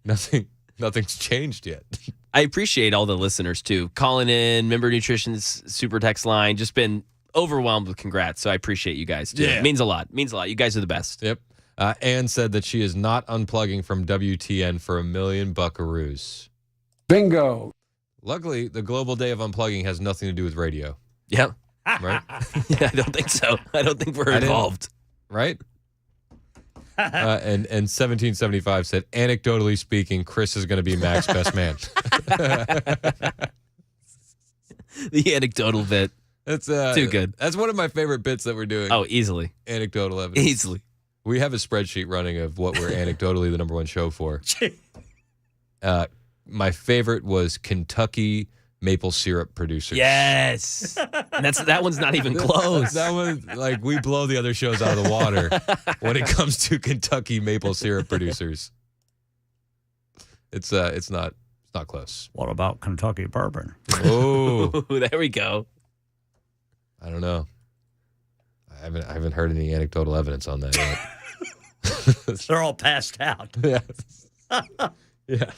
Nothing's changed yet. I appreciate all the listeners too. Calling in, Member Nutrition's super text line, just been overwhelmed with congrats. So I appreciate you guys too. Yeah. It means a lot. You guys are the best. Yep. Anne said that she is not unplugging from WTN for $1 million buckaroos. Bingo. Luckily, the Global Day of Unplugging has nothing to do with radio. Yep. Right? Yeah, I don't think so. I don't think we're involved. Right? And 1775 said, anecdotally speaking, Chris is going to be Mac's best man. The anecdotal bit. That's too good. That's one of my favorite bits that we're doing. Oh, easily. Anecdotal evidence. Easily. We have a spreadsheet running of what we're anecdotally the number one show for. My favorite was Kentucky maple syrup producers. Yes. And that one's not even close. That one, like, we blow the other shows out of the water when it comes to Kentucky maple syrup producers. It's not close. What about Kentucky bourbon? Oh, there we go. I don't know. I haven't heard any anecdotal evidence on that yet. They're all passed out. Yeah. Yeah.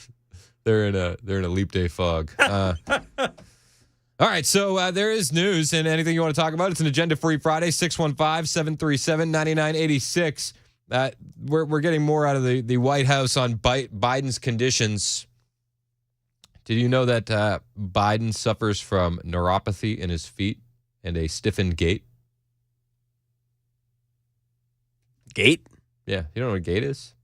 They're in a leap day fog. All right, so there is news, and anything you want to talk about, it's an agenda-free Friday, 615-737-9986. We're getting more out of the White House on Biden's conditions. Did you know that Biden suffers from neuropathy in his feet and a stiffened gait? Gait? Yeah, you don't know what a gait is?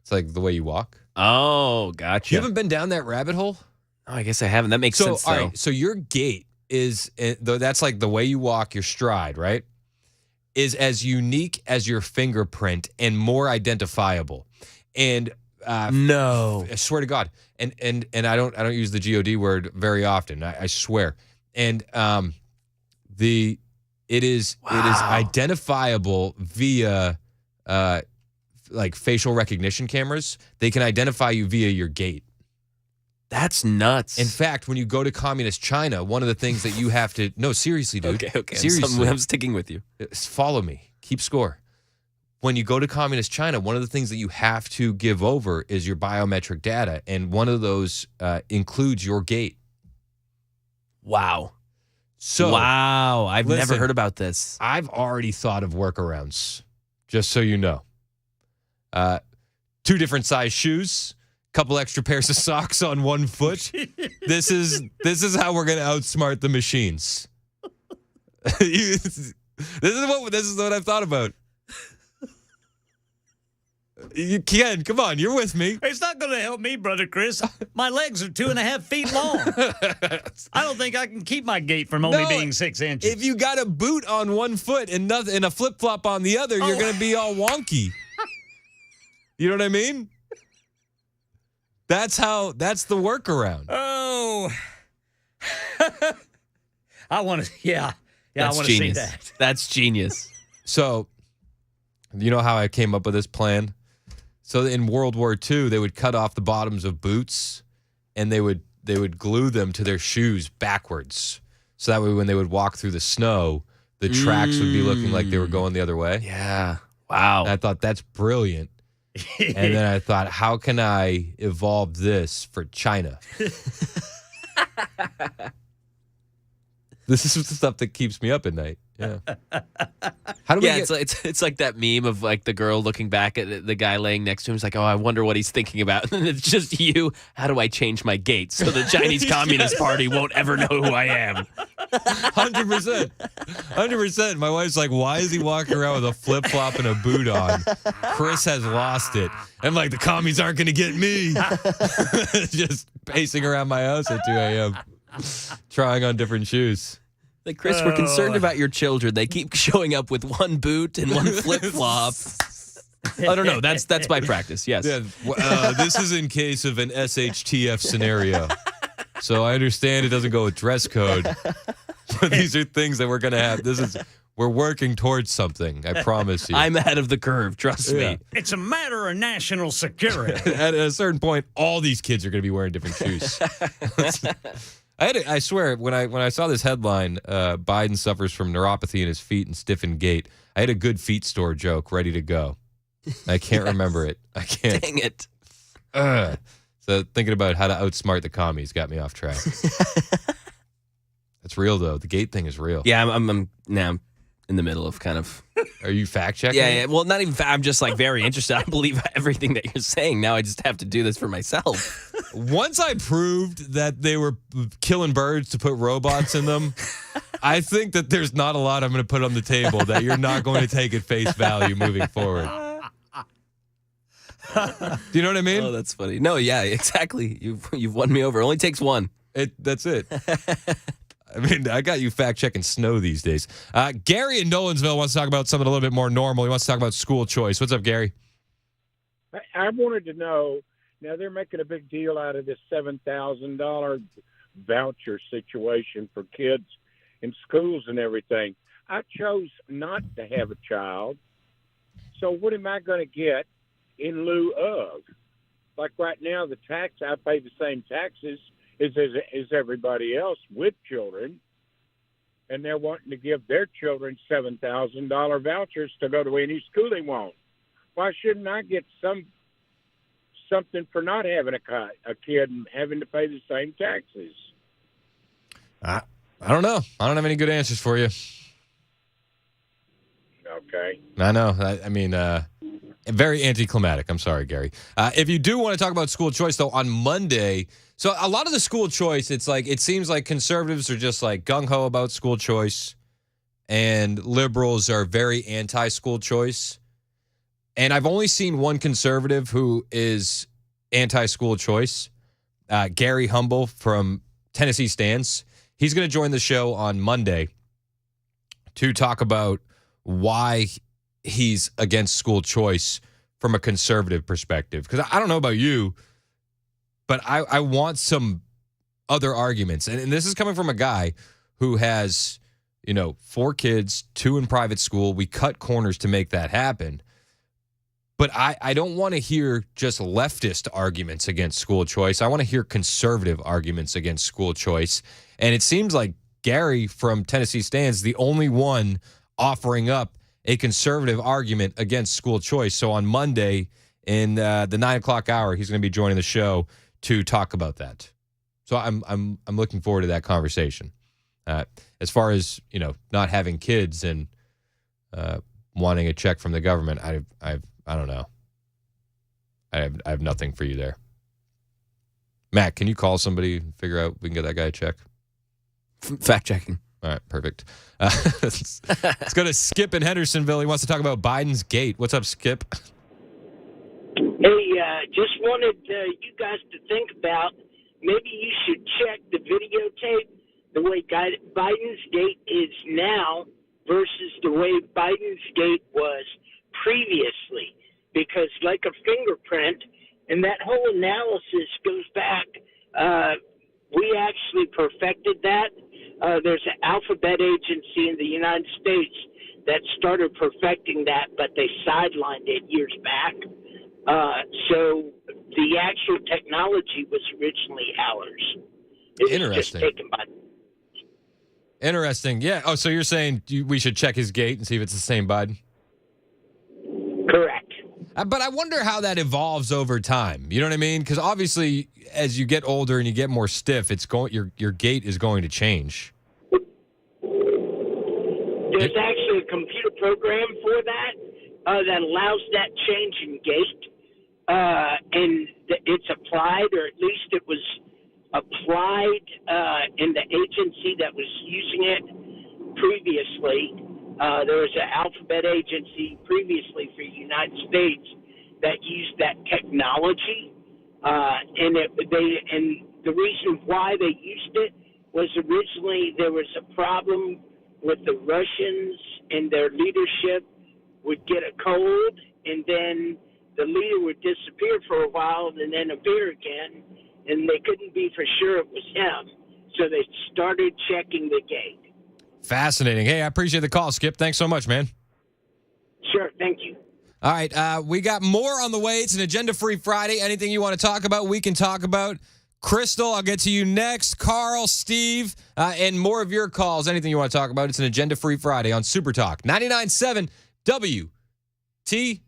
It's like the way you walk. Oh, gotcha. You haven't been down that rabbit hole? Oh, I guess I haven't. That makes sense, though. All right, so your gait is, that's like the way you walk, your stride, right? Is as unique as your fingerprint and more identifiable. And no, I swear to God. And I don't use the God word very often. I swear. And it is identifiable via like facial recognition cameras. They can identify you via your gait. That's nuts. In fact, when you go to communist China, one of the things that you have to seriously, dude. Okay. Seriously. I'm sticking with you. Follow me. Keep score. When you go to communist China, one of the things that you have to give over is your biometric data, and one of those includes your gait. Wow. So I've never heard about this. I've already thought of workarounds, just so you know. 2 different size shoes, couple extra pairs of socks on one foot. This is how we're gonna outsmart the machines. This is what I've thought about. You can, come on, you're with me. It's not going to help me, Brother Chris. My legs are 2.5 feet long. I don't think I can keep my gait from only being 6 inches. If you got a boot on one foot and a flip flop on the other, you're going to be all wonky. You know what I mean? That's the workaround. Oh, I want to. Yeah, I want to see that. That's genius. So, you know how I came up with this plan? So in World War II, they would cut off the bottoms of boots, and they would glue them to their shoes backwards. So that way, when they would walk through the snow, the tracks would be looking like they were going the other way. Yeah. Wow. And I thought that's brilliant. And then I thought, how can I evolve this for China? This is the stuff that keeps me up at night. Yeah. How do we it's like that meme of like the girl looking back at the guy laying next to him. It's like, oh, I wonder what he's thinking about. And it's just you. How do I change my gait so the Chinese Communist Party won't ever know who I am? 100%. 100%. My wife's like, why is he walking around with a flip flop and a boot on? Chris has lost it. I'm like, the commies aren't going to get me. Just pacing around my house at 2 a.m. trying on different shoes. Like, Chris, we're concerned about your children. They keep showing up with one boot and one flip-flop. I don't know. That's my practice, yes. Yeah, this is in case of an SHTF scenario. So I understand it doesn't go with dress code. But these are things that we're going to have. We're working towards something, I promise you. I'm ahead of the curve, trust me. It's a matter of national security. At a certain point, all these kids are going to be wearing different shoes. I swear, when I saw this headline, Biden suffers from neuropathy in his feet and stiffened gait, I had a good feet store joke ready to go. I can't remember it. I can't. Dang it. So thinking about how to outsmart the commies got me off track. That's real, though. The gait thing is real. Yeah, I'm now in the middle of kind of. Are you fact checking? Yeah. Well, not even. I'm just like very interested. I believe everything that you're saying. Now I just have to do this for myself. Once I proved that they were killing birds to put robots in them, I think that there's not a lot I'm going to put on the table that you're not going to take at face value moving forward. Do you know what I mean? Oh, that's funny. No, yeah, exactly. You've won me over. It only takes one. That's it. I mean, I got you fact-checking snow these days. Gary in Nolensville wants to talk about something a little bit more normal. He wants to talk about school choice. What's up, Gary? I wanted to know, now they're making a big deal out of this $7,000 voucher situation for kids in schools and everything. I chose not to have a child, so what am I going to get in lieu of? Like right now, the tax, I pay the same taxes as everybody else with children, and they're wanting to give their children $7,000 vouchers to go to any school they want. Why shouldn't I get something for not having a kid and having to pay the same taxes? I don't know. I don't have any good answers for you. Okay. I know. I mean, very anticlimactic. I'm sorry, Gary. If you do want to talk about school choice, though, on Monday, so a lot of the school choice, it seems like conservatives are just like gung-ho about school choice, and liberals are very anti-school choice. And I've only seen one conservative who is anti-school choice, Gary Humble from Tennessee Stands. He's going to join the show on Monday to talk about why he's against school choice from a conservative perspective. Because I don't know about you, but I want some other arguments. And this is coming from a guy who has, 4 kids, 2 in private school. We cut corners to make that happen. But I don't want to hear just leftist arguments against school choice. I want to hear conservative arguments against school choice. And it seems like Gary from Tennessee Stands the only one offering up a conservative argument against school choice. So on Monday in the 9 o'clock hour, he's going to be joining the show to talk about that. So I'm looking forward to that conversation. As far as not having kids and wanting a check from the government, I don't know. I have nothing for you there. Matt, can you call somebody and figure out we can get that guy a check? Fact checking. All right, perfect. Let's go to Skip in Hendersonville. He wants to talk about Biden's gate. What's up, Skip? Hey, just wanted you guys to think about maybe you should check the videotape the way Biden's gate is now versus the way Biden's gate was previously, because like a fingerprint, and that whole analysis goes back. We actually perfected that. There's an alphabet agency in the United States that started perfecting that, but they sidelined it years back. So the actual technology was originally ours. It was Interesting. just taken by. Interesting. Yeah. Oh, so you're saying we should check his gate and see if it's the same Biden? Correct. But I wonder how that evolves over time. You know what I mean? Because obviously, as you get older and you get more stiff, your gait is going to change. There's actually a computer program for that that allows that change in gait, and it's applied, or at least it was applied in the agency that was using it previously. There was an alphabet agency previously for the United States that used that technology, and the reason why they used it was originally there was a problem with the Russians and their leadership would get a cold, and then the leader would disappear for a while and then appear again, and they couldn't be for sure it was him. So they started checking the gate. Fascinating. Hey, I appreciate the call, Skip. Thanks so much, man. Sure, thank you. All right, we got more on the way. It's an agenda-free Friday. Anything you want to talk about, we can talk about. Crystal, I'll get to you next. Carl, Steve, and more of your calls. Anything you want to talk about, it's an agenda-free Friday on Super Talk 99.7 WT.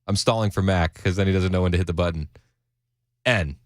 I'm stalling for Mac because then he doesn't know when to hit the button. N.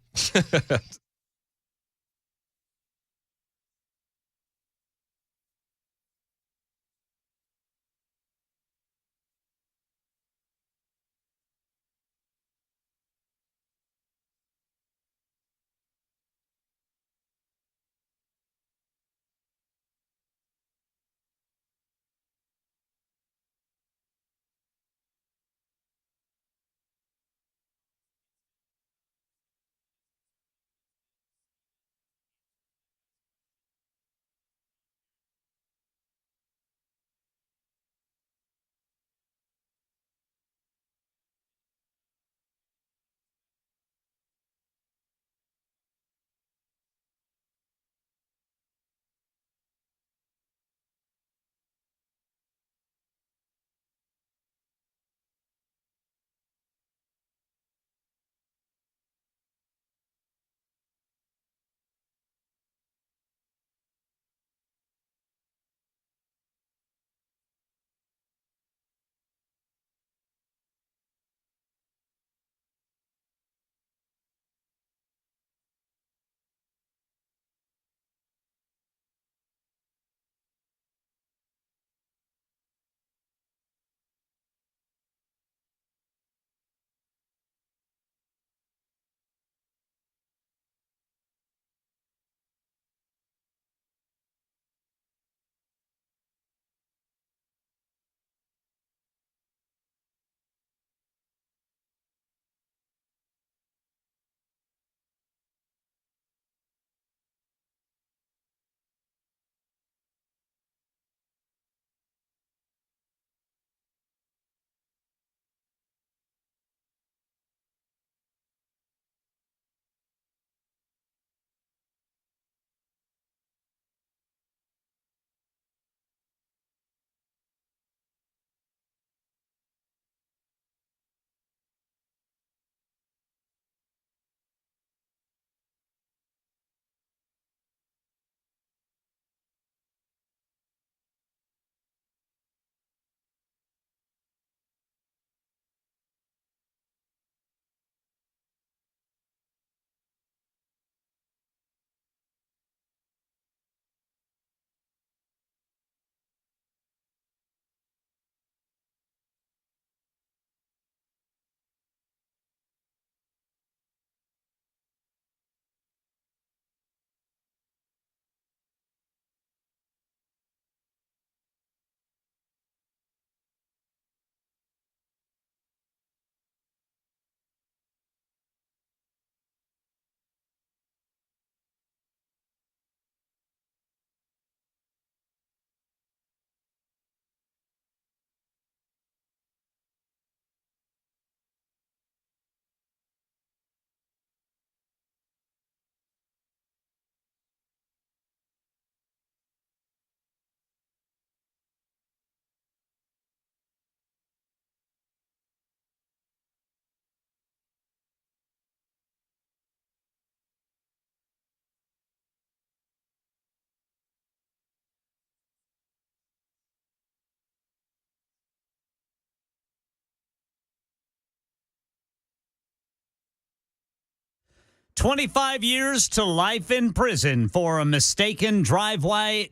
25 years to life in prison for a mistaken driveway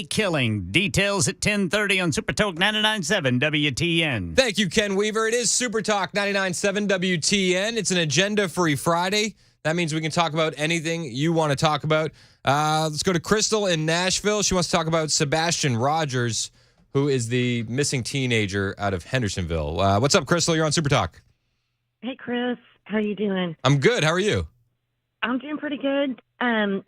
killing. Details at 10:30 on Super Talk 99.7 WTN. Thank you, Ken Weaver. It is Super Talk 99.7 WTN. It's an agenda-free Friday. That means we can talk about anything you want to talk about. Let's go to Crystal in Nashville. She wants to talk about Sebastian Rogers, who is the missing teenager out of Hendersonville. What's up, Crystal? You're on Super Talk. Hey, Chris. How you doing? I'm good. How are you? I'm doing pretty good. I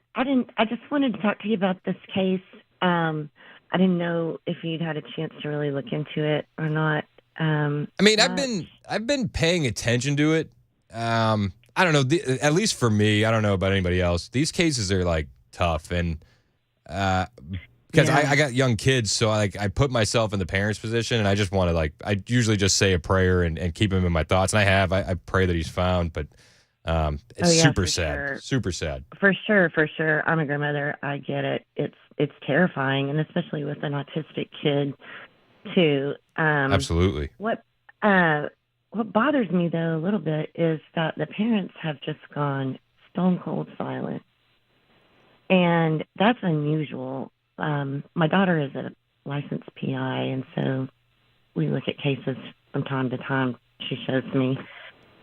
just wanted to talk to you about this case. I didn't know if you'd had a chance to really look into it or not. I've been paying attention to it. I don't know. At least for me, I don't know about anybody else. These cases are like tough, and because I got young kids, so I put myself in the parents' position, and I just want to I usually just say a prayer and keep him in my thoughts, and I pray that he's found, but. It's super sad. Sure. Super sad. For sure. I'm a grandmother. I get it. It's terrifying, and especially with an autistic kid, too. Absolutely. What bothers me though a little bit is that the parents have just gone stone cold silent, and that's unusual. My daughter is a licensed PI, and so we look at cases from time to time. She shows me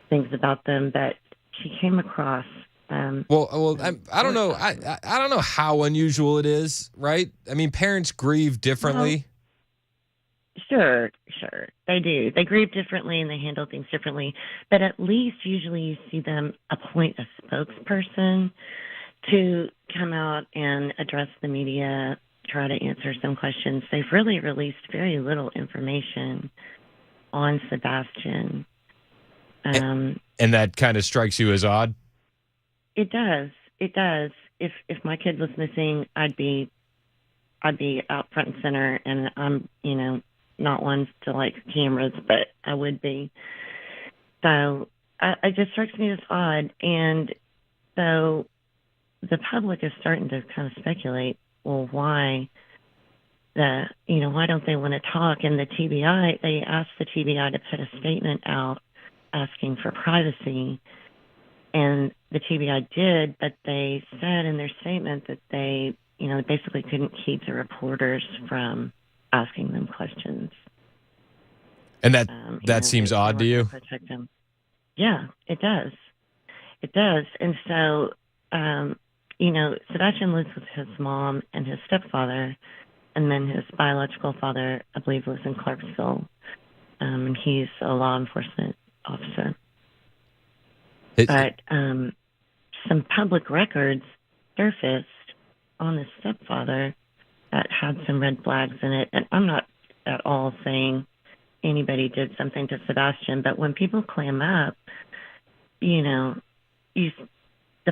things about them that she came across. I don't know. I don't know how unusual it is, right? I mean, parents grieve differently. Sure. They do. They grieve differently and they handle things differently. But at least usually you see them appoint a spokesperson to come out and address the media, try to answer some questions. They've really released very little information on Sebastian. And that kind of strikes you as odd? It does. If my kid was missing, I'd be out front and center, and I'm, not one to like cameras, but I would be. So it just strikes me as odd. And so the public is starting to kind of speculate, well, why don't they want to talk? And the TBI, they asked the TBI to put a statement out asking for privacy, and the TBI did, but they said in their statement that they, basically couldn't keep the reporters from asking them questions. And that seems odd to you? Protect them. Yeah, it does. And so, Sebastian lives with his mom and his stepfather, and then his biological father, I believe, lives in Clarksville, and he's a law enforcement officer. But some public records surfaced on the stepfather that had some red flags in it. And I'm not at all saying anybody did something to Sebastian, but when people clam up, the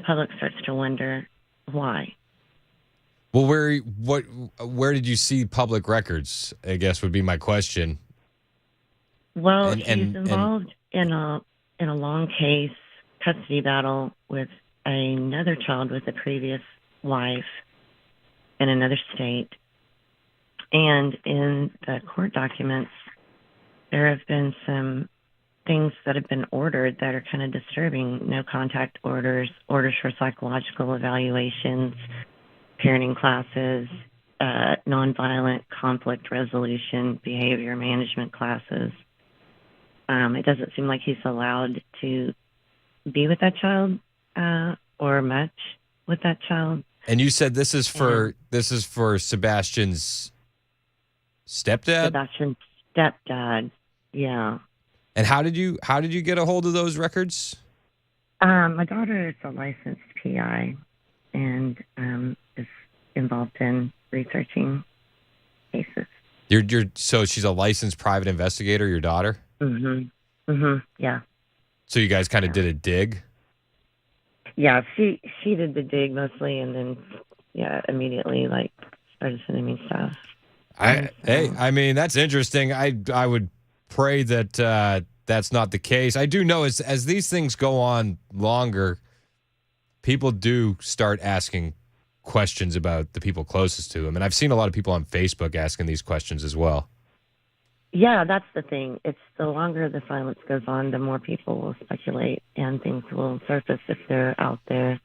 public starts to wonder why. Well, where did you see public records, I guess would be my question. Well, he's involved in a long case custody battle with another child with a previous wife in another state. And in the court documents, there have been some things that have been ordered that are kind of disturbing. No contact orders, orders for psychological evaluations, parenting classes, nonviolent conflict resolution, behavior management classes. It doesn't seem like he's allowed to be with that child or much with that child. And you said this is for Sebastian's stepdad? Sebastian's stepdad, yeah. And how did you get a hold of those records? My daughter is a licensed PI and is involved in researching cases. So she's a licensed private investigator, your daughter? Yeah. So you guys kind of did a dig? Yeah, she did the dig mostly, and then immediately started sending me stuff. That's interesting. I would pray that that's not the case. I do know as these things go on longer, people do start asking questions about the people closest to them, and I've seen a lot of people on Facebook asking these questions as well. Yeah, that's the thing. It's the longer the silence goes on, the more people will speculate and things will surface if they're out there.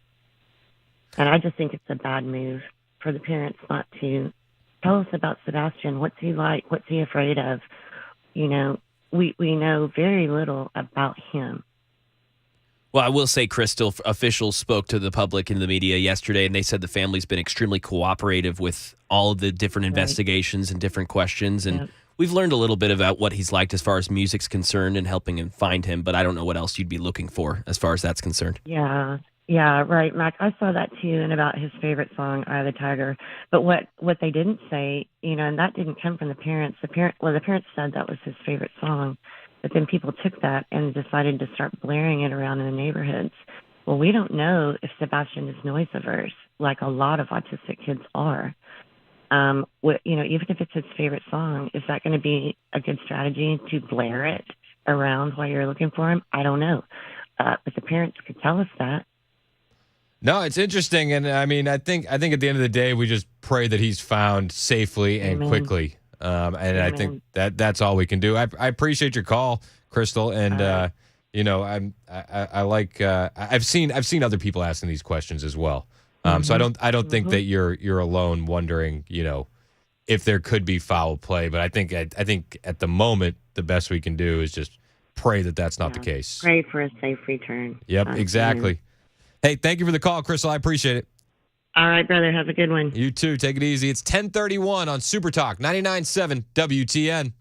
And I just think it's a bad move for the parents not to tell us about Sebastian. What's he like? What's he afraid of? You know, we know very little about him. Well, I will say, Crystal, officials spoke to the public and the media yesterday, and they said the family's been extremely cooperative with all of the different investigations and different questions. And we've learned a little bit about what he's like as far as music's concerned and helping him find him, but I don't know what else you'd be looking for as far as that's concerned. Yeah, right, Mac. I saw that too, and about his favorite song, "Eye of the Tiger." But what they didn't say, you know, and that didn't come from the parents. The parents said that was his favorite song, but then people took that and decided to start blaring it around in the neighborhoods. Well, we don't know if Sebastian is noise averse, like a lot of autistic kids are. You know, even if it's his favorite song, is that going to be a good strategy to blare it around while you're looking for him? I don't know, but the parents could tell us that. No, it's interesting, and I mean, I think at the end of the day, we just pray that he's found safely and quickly, and I think that's all we can do. I appreciate your call, Crystal, and you know, I like I've seen other people asking these questions as well, so I don't think that you're alone wondering, you know, if there could be foul play, but I think at the moment the best we can do is just pray that that's not the case. Pray for a safe return. Yep, exactly. Hey, thank you for the call, Crystal. I appreciate it. All right, brother. Have a good one. You too. Take it easy. It's 10:31 on Super Talk 99.7 WTN.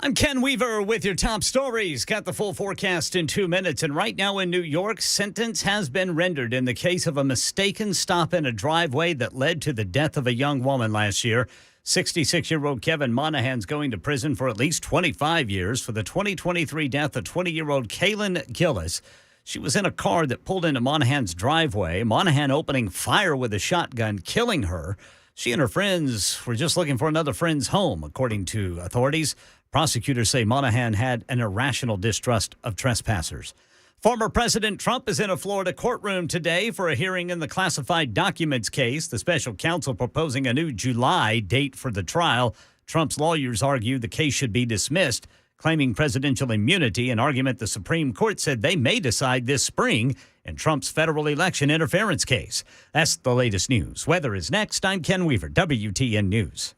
I'm Ken Weaver with your top stories. Got the full forecast in 2 minutes. And right now in New York, sentence has been rendered in the case of a mistaken stop in a driveway that led to the death of a young woman last year. 66-year-old Kevin Monahan's going to prison for at least 25 years for the 2023 death of 20-year-old Kaylin Gillis. She was in a car that pulled into Monahan's driveway. Monahan opening fire with a shotgun, killing her. She and her friends were just looking for another friend's home, according to authorities. Prosecutors say Monahan had an irrational distrust of trespassers. Former President Trump is in a Florida courtroom today for a hearing in the classified documents case. The special counsel proposing a new July date for the trial. Trump's lawyers argue the case should be dismissed, claiming presidential immunity, an argument the Supreme Court said they may decide this spring in Trump's federal election interference case. That's the latest news. Weather is next. I'm Ken Weaver, WTN News.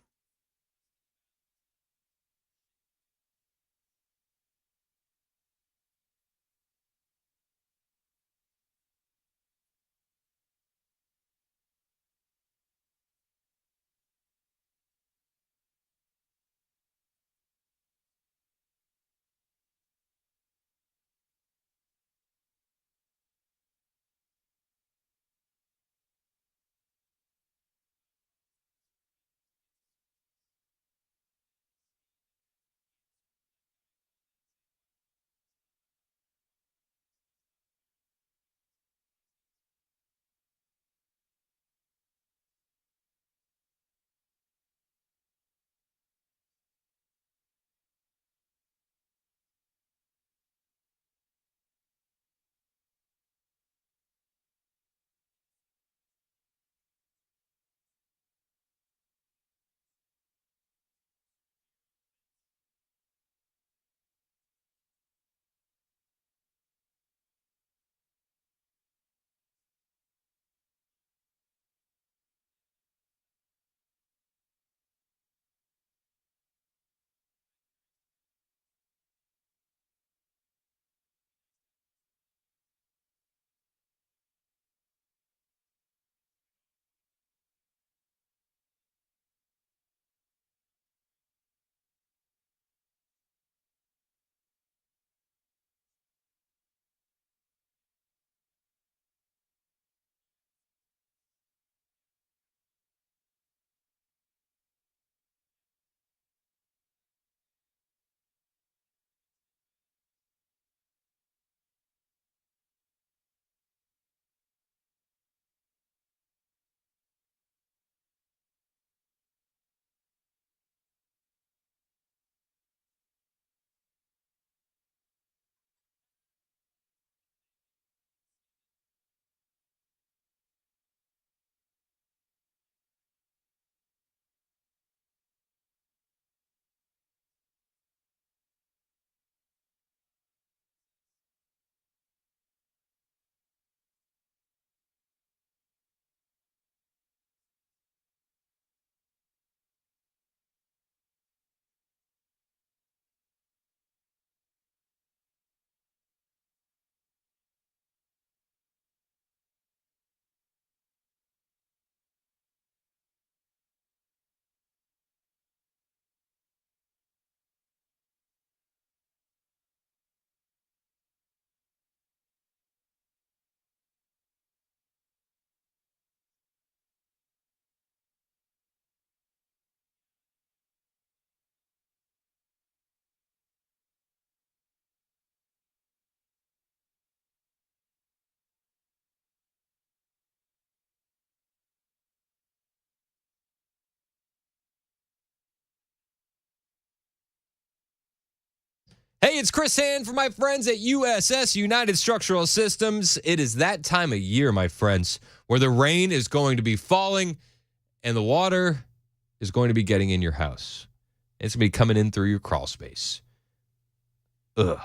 Hey, it's Chris Hand for my friends at USS, United Structural Systems. It is that time of year, my friends, where the rain is going to be falling and the water is going to be getting in your house. It's going to be coming in through your crawl space. Ugh.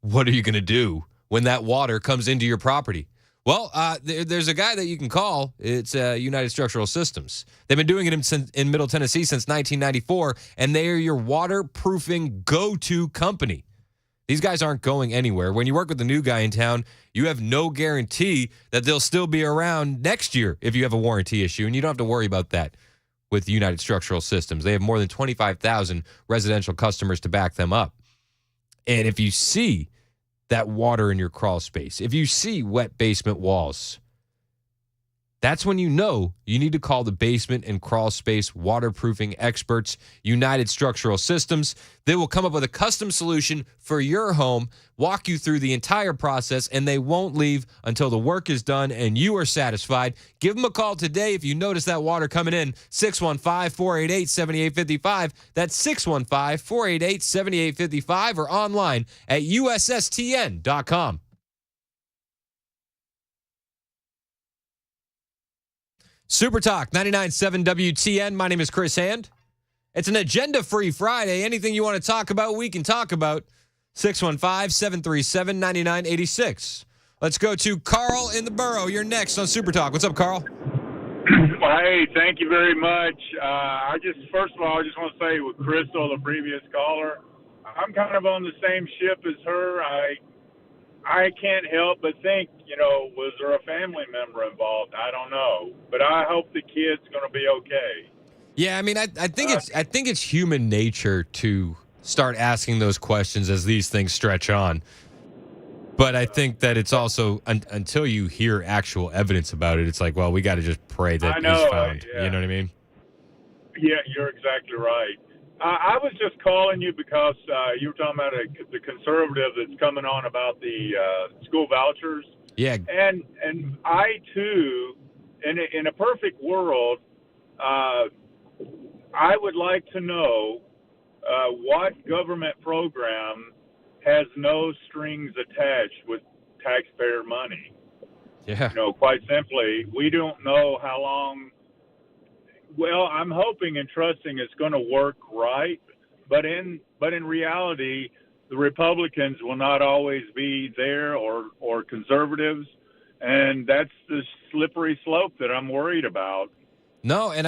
What are you going to do when that water comes into your property? Well, there's a guy that you can call. It's United Structural Systems. They've been doing it in Middle Tennessee since 1994, and they are your waterproofing go-to company. These guys aren't going anywhere. When you work with the new guy in town, you have no guarantee that they'll still be around next year if you have a warranty issue, and you don't have to worry about that with United Structural Systems. They have more than 25,000 residential customers to back them up. And if you see that water in your crawl space, if you see wet basement walls, that's when you know you need to call the basement and crawl space waterproofing experts, United Structural Systems. They will come up with a custom solution for your home, walk you through the entire process, and they won't leave until the work is done and you are satisfied. Give them a call today if you notice that water coming in. 615-488-7855. That's 615-488-7855 or online at USSTN.com. Super Talk 99.7 WTN. My name is Chris Hand. It's an agenda-free Friday. Anything you want to talk about, we can talk about. 615-737-9986. Let's go to Carl in the borough. You're next on Super Talk. What's up, Carl? Well, hey, thank you very much. First of all, I just want to say with Crystal, the previous caller, I'm kind of on the same ship as her. I can't help but think, was there a family member involved? I don't know, but I hope the kid's going to be okay. Yeah, I mean, I think it's human nature to start asking those questions as these things stretch on. But I think that it's also until you hear actual evidence about it, it's like, well, we got to just pray that he's found. Yeah. You know what I mean? Yeah, you're exactly right. I was just calling you because you were talking about the conservative that's coming on about the school vouchers. Yeah. And I, too, in a perfect world, I would like to know what government program has no strings attached with taxpayer money. Yeah. Quite simply, we don't know how long. Well, I'm hoping and trusting it's going to work right, but in reality, the Republicans will not always be there or conservatives, and that's the slippery slope that I'm worried about. No, and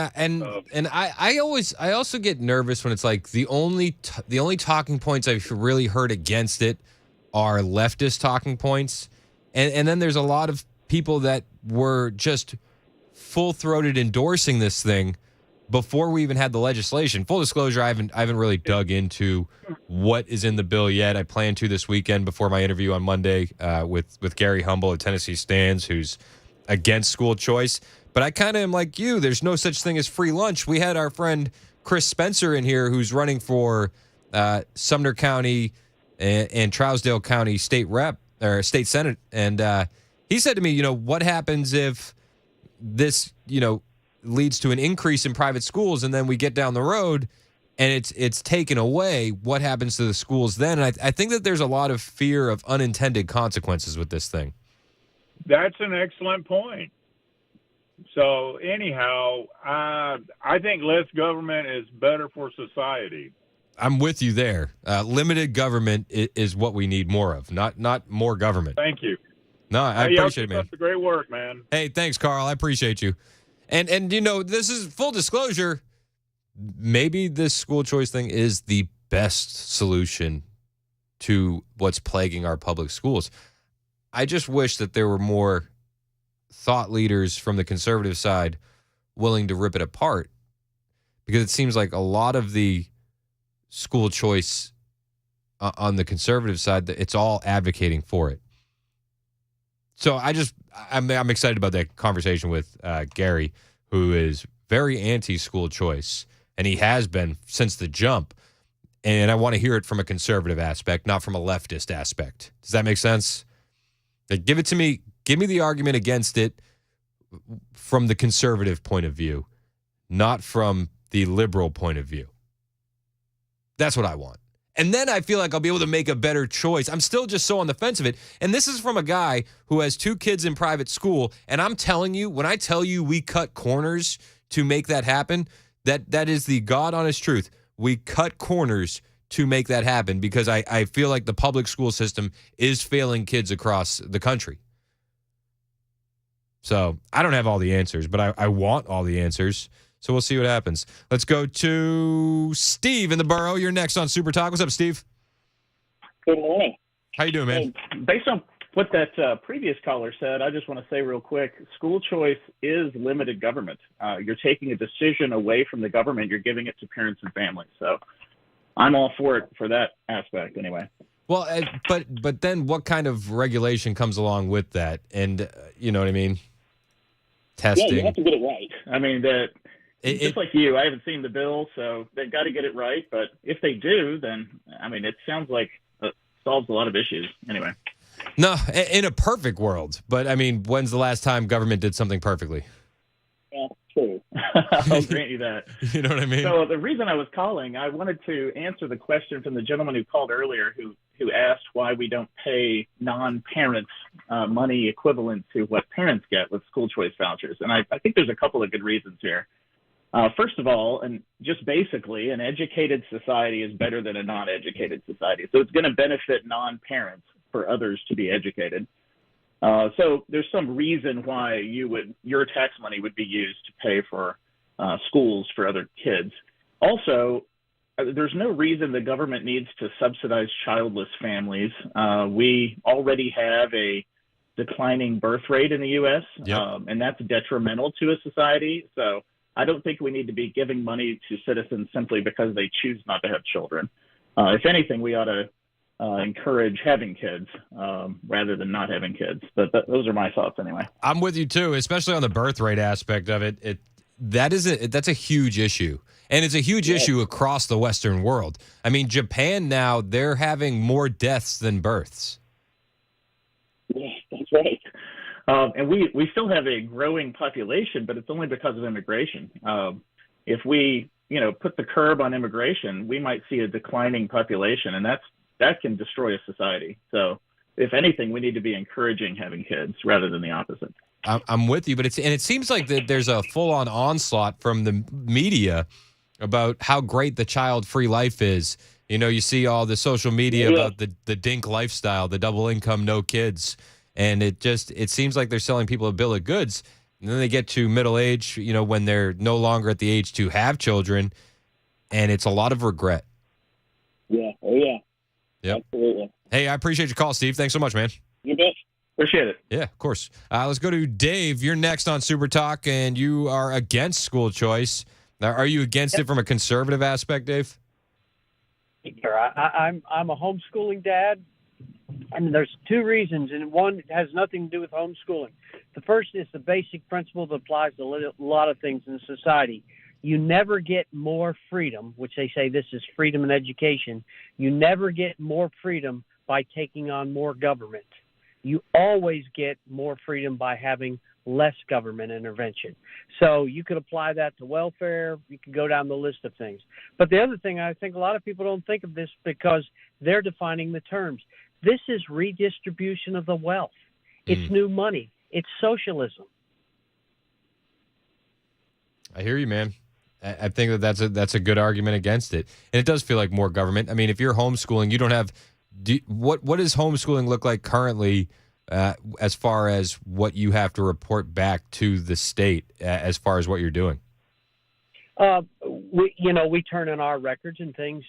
I also get nervous when it's like the only talking points I've really heard against it are leftist talking points, and then there's a lot of people that were just full-throated endorsing this thing before we even had the legislation. Full disclosure, I haven't really dug into what is in the bill yet. I plan to this weekend before my interview on Monday with Gary Humble at Tennessee Stands, who's against school choice. But I kind of am like you. There's no such thing as free lunch. We had our friend Chris Spencer in here who's running for Sumner County and Trousdale County state rep or state senate. And he said to me, what happens if this, leads to an increase in private schools and then we get down the road and it's taken away? What happens to the schools then? And I think that there's a lot of fear of unintended consequences with this thing. That's an excellent point. So anyhow, I think less government is better for society. I'm with you there. Limited government is what we need more of, not more government. Thank you. No, I appreciate it, man. That's great work, man. Hey, thanks, Carl. I appreciate you. And this is full disclosure. Maybe this school choice thing is the best solution to what's plaguing our public schools. I just wish that there were more thought leaders from the conservative side willing to rip it apart, because it seems like a lot of the school choice on the conservative side, that it's all advocating for it. So I'm excited about that conversation with Gary, who is very anti-school choice, and he has been since the jump. And I want to hear it from a conservative aspect, not from a leftist aspect. Does that make sense? Like, give it to me. Give me the argument against it from the conservative point of view, not from the liberal point of view. That's what I want. And then I feel like I'll be able to make a better choice. I'm still just so on the fence of it. And this is from a guy who has 2 kids in private school. And I'm telling you, when I tell you we cut corners to make that happen, that is the God honest truth. We cut corners to make that happen because I feel like the public school system is failing kids across the country. So I don't have all the answers, but I want all the answers. So we'll see what happens. Let's go to Steve in the borough. You're next on Super Talk. What's up, Steve? Good morning. How you doing, man? Based on what that previous caller said, I just want to say real quick, school choice is limited government. You're taking a decision away from the government. You're giving it to parents and families. So I'm all for it for that aspect anyway. Well, but then what kind of regulation comes along with that? And you know what I mean? Testing. Yeah, you have to get it right. I mean, just like you, I haven't seen the bill, so they've got to get it right. But if they do, then, I mean, it sounds like it solves a lot of issues anyway. No, in a perfect world. But, I mean, when's the last time government did something perfectly? Yeah, true. I'll grant you that. You know what I mean? So the reason I was calling, I wanted to answer the question from the gentleman who called earlier who asked why we don't pay non-parents money equivalent to what parents get with school choice vouchers. And I think there's a couple of good reasons here. First of all, and just basically, an educated society is better than a non-educated society. So it's going to benefit non-parents for others to be educated. So there's some reason why your tax money would be used to pay for schools for other kids. Also, there's no reason the government needs to subsidize childless families. We already have a declining birth rate in the U.S., and that's detrimental to a society. So I don't think we need to be giving money to citizens simply because they choose not to have children. If anything, we ought to encourage having kids rather than not having kids. But those are my thoughts anyway. I'm with you too, especially on the birth rate aspect of it. That's a huge issue. And it's a huge issue across the Western world. I mean, Japan now, they're having more deaths than births. Yeah, that's right. And we still have a growing population, but it's only because of immigration. If we, put the curb on immigration, we might see a declining population, and that can destroy a society. So if anything, we need to be encouraging having kids rather than the opposite. I'm with you, but it seems like that there's a full-on onslaught from the media about how great the child-free life is. You see all the social media about the dink lifestyle, the double income, no kids. And it seems like they're selling people a bill of goods. And then they get to middle age, when they're no longer at the age to have children. And it's a lot of regret. Yeah. Oh, yeah. Yep. Absolutely. Hey, I appreciate your call, Steve. Thanks so much, man. You bet. Appreciate it. Yeah, of course. Let's go to Dave. You're next on Super Talk, and you are against school choice. Now, are you against it from a conservative aspect, Dave? Sure. I'm a homeschooling dad, and there's 2 reasons, and one has nothing to do with homeschooling. The first is the basic principle that applies to a lot of things in society. You never get more freedom, which they say this is freedom in education. You never get more freedom by taking on more government. You always get more freedom by having less government intervention. So you could apply that to welfare. You could go down the list of things. But the other thing, I think a lot of people don't think of this because they're defining the terms. This is redistribution of the wealth. It's new money. It's socialism. I hear you, man. I think that's a good argument against it. And it does feel like more government. I mean, if you're homeschooling, you don't have what does homeschooling look like currently as far as what you have to report back to the state as far as what you're doing? We turn in our records and things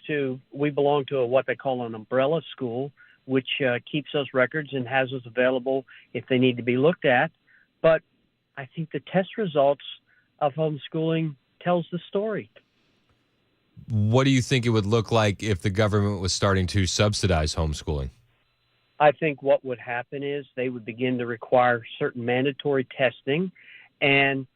we belong to what they call an umbrella school, which keeps those records and has those available if they need to be looked at. But I think the test results of homeschooling tells the story. What do you think it would look like if the government was starting to subsidize homeschooling? I think what would happen is they would begin to require certain mandatory testing, and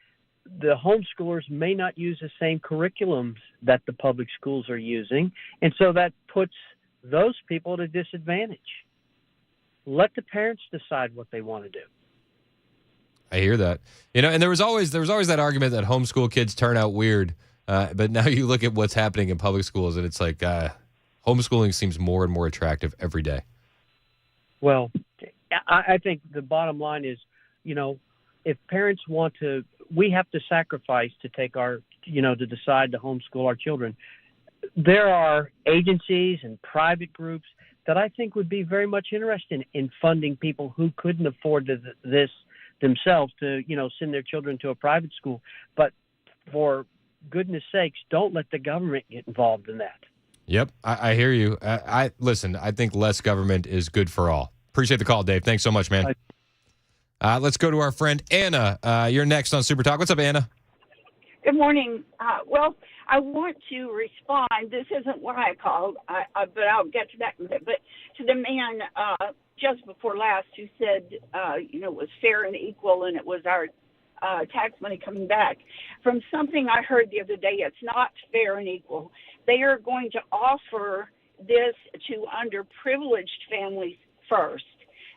the homeschoolers may not use the same curriculums that the public schools are using, and so that puts those people at a disadvantage. Let the parents decide what they want to do. I hear that. And there was always that argument that homeschool kids turn out weird. But now you look at what's happening in public schools, and it's like, homeschooling seems more and more attractive every day. Well, I think the bottom line is, if parents want to, we have to sacrifice to take our, to decide to homeschool our children. There are agencies and private groups that I think would be very much interested in funding people who couldn't afford this themselves to, send their children to a private school. But for goodness sakes, don't let the government get involved in that. Yep, I hear you. Listen, I think less government is good for all. Appreciate the call, Dave. Thanks so much, man. Let's go to our friend Anna. You're next on Super Talk. What's up, Anna? Good morning. Well, I want to respond. This isn't why I called, but I'll get to that in a bit. But to the man just before last who said, it was fair and equal and it was our tax money coming back. From something I heard the other day, it's not fair and equal. They are going to offer this to underprivileged families first.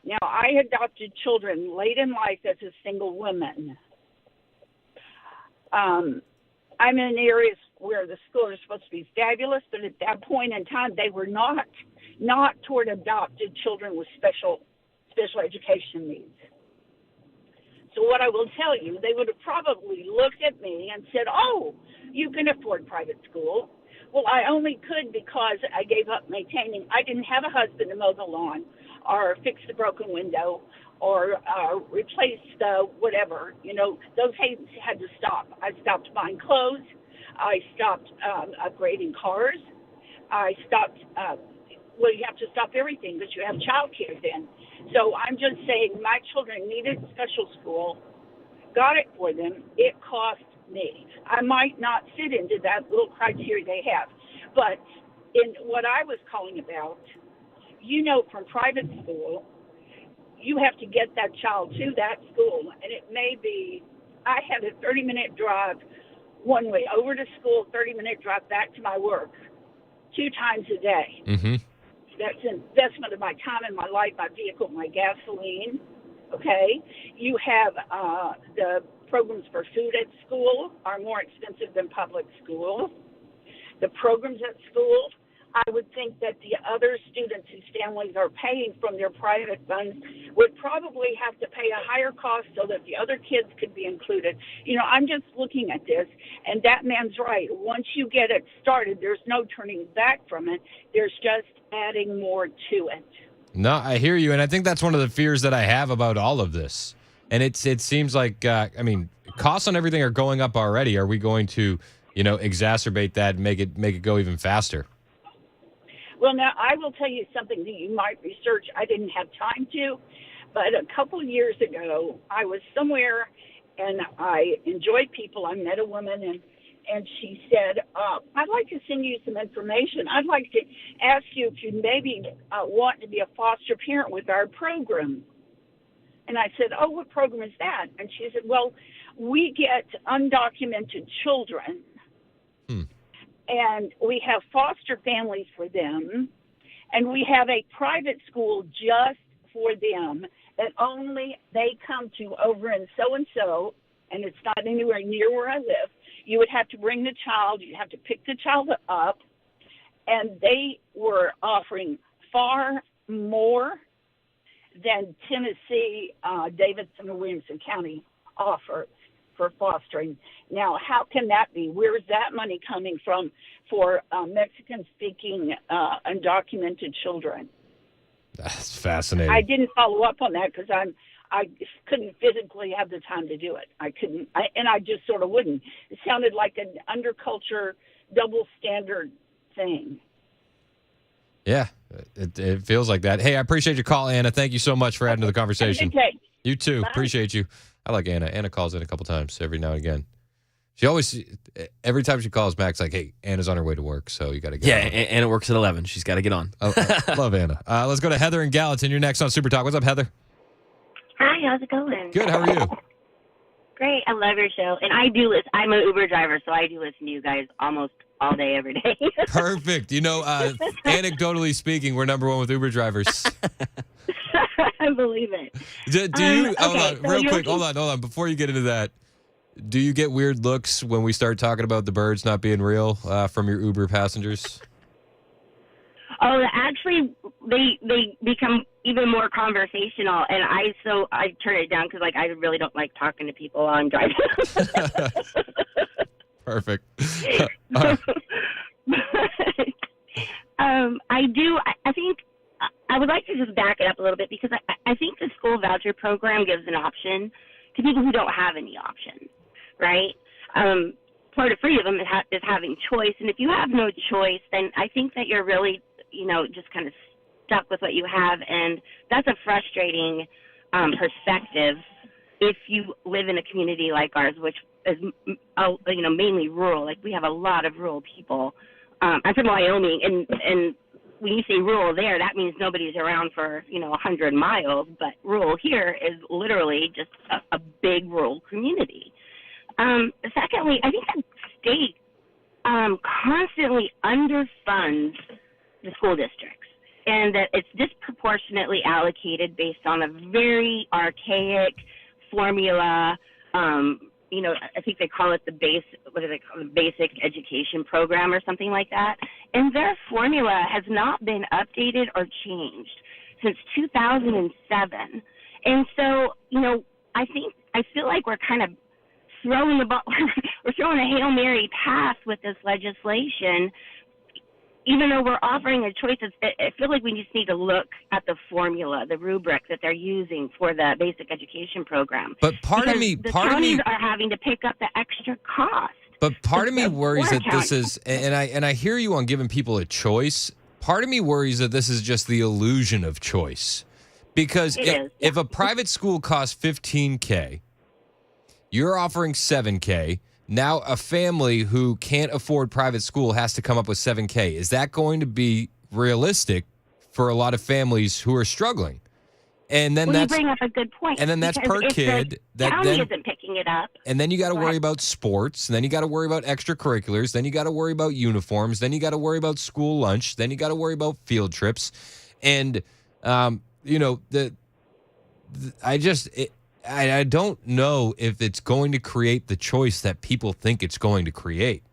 Now, I adopted children late in life as a single woman. I'm in an area where the schools are supposed to be fabulous, but at that point in time, they were not toward adopted children with special education needs. So what I will tell you, they would have probably looked at me and said, oh, you can afford private school. Well, I only could because I gave up maintaining. I didn't have a husband to mow the lawn or fix the broken window or replace the whatever. Those things had to stop. I stopped buying clothes. I stopped upgrading cars. I stopped, you have to stop everything because you have child care then. So I'm just saying my children needed special school, got it for them. It cost me. I might not fit into that little criteria they have. But in what I was calling about, from private school, you have to get that child to that school. And it may be, I had a 30-minute drive one way over to school, 30-minute drive back to my work 2 times a day. Mm-hmm. That's an investment of my time and my life, my vehicle, my gasoline. Okay. You have the programs for food at school are more expensive than public school. The programs at school, I would think that the other students whose families are paying from their private funds would probably have to pay a higher cost so that the other kids could be included. I'm just looking at this, and that man's right. Once you get it started, there's no turning back from it. There's just adding more to it. No, I hear you, and I think that's one of the fears that I have about all of this. And it seems like, costs on everything are going up already. Are we going to, exacerbate that and make it go even faster? Well, now, I will tell you something that you might research. I didn't have time to, but a couple of years ago, I was somewhere, and I enjoyed people. I met a woman, and she said, I'd like to send you some information. I'd like to ask you if you maybe want to be a foster parent with our program. And I said, oh, what program is that? And she said, well, we get undocumented children. And we have foster families for them, and we have a private school just for them that only they come to over in so-and-so, and it's not anywhere near where I live. You would have to bring the child. You'd have to pick the child up, and they were offering far more than Tennessee, Davidson, and Williamson County offer for fostering. Now, how can that be? Where is that money coming from for Mexican-speaking undocumented children? That's fascinating. I didn't follow up on that because I couldn't physically have the time to do it. I couldn't, and I just sort of wouldn't. It sounded like an underculture, double standard thing. Yeah, it feels like that. Hey, I appreciate your call, Anna. Thank you so much for adding to the conversation. Okay. You too. Bye. Appreciate you. I like Anna. Anna calls in a couple times every now and again. Every time she calls, Mac's like, hey, Anna's on her way to work, so you got to get on. Yeah, Anna works at 11. She's got to get on. I love Anna. Let's go to Heather in Gallatin. You're next on Super Talk. What's up, Heather? Hi, how's it going? Good. How are you? Great. I love your show. And I do listen. I'm an Uber driver, so I do listen to you guys almost all day, every day. Perfect. Anecdotally speaking, we're number one with Uber drivers. I believe it. Do you, hold on, real quick, hold on. Before you get into that, do you get weird looks when we start talking about the birds not being real from your Uber passengers? Oh, actually, they become even more conversational, and I turn it down because like I really don't like talking to people while I'm driving. Perfect. I think I would like to just back it up a little bit because I think the school voucher program gives an option to people who don't have any options, right? Part of freedom is having choice, and if you have no choice, then I think that you're really, just kind of stuck with what you have, and that's a frustrating perspective if you live in a community like ours, which is, mainly rural. Like, we have a lot of rural people. I'm from Wyoming, and when you say rural there, that means nobody's around for, 100 miles, but rural here is literally just a big rural community. Secondly, I think the state constantly underfunds the school districts, and that it's disproportionately allocated based on a very archaic formula. I think they call it the basic education program or something like that. And their formula has not been updated or changed since 2007. And so, I feel like we're kind of throwing the ball, we're throwing a Hail Mary pass with this legislation, even though we're offering a choice. I feel like we just need to look at the formula, the rubric that they're using for the basic education program. But the counties are having to pick up the extra cost. But part of me worries that this is, and I hear you on giving people a choice. Part of me worries that this is just the illusion of choice, because if a private school costs $15K, you're offering $7K. Now a family who can't afford private school has to come up with $7K. Is that going to be realistic for a lot of families who are struggling? And then you bring up a good point. And then that's per kid. The county isn't picking it up. And then you got to worry about sports. And then you got to worry about extracurriculars. Then you got to worry about uniforms. Then you got to worry about school lunch. Then you got to worry about field trips. And I don't know if it's going to create the choice that people think it's going to create.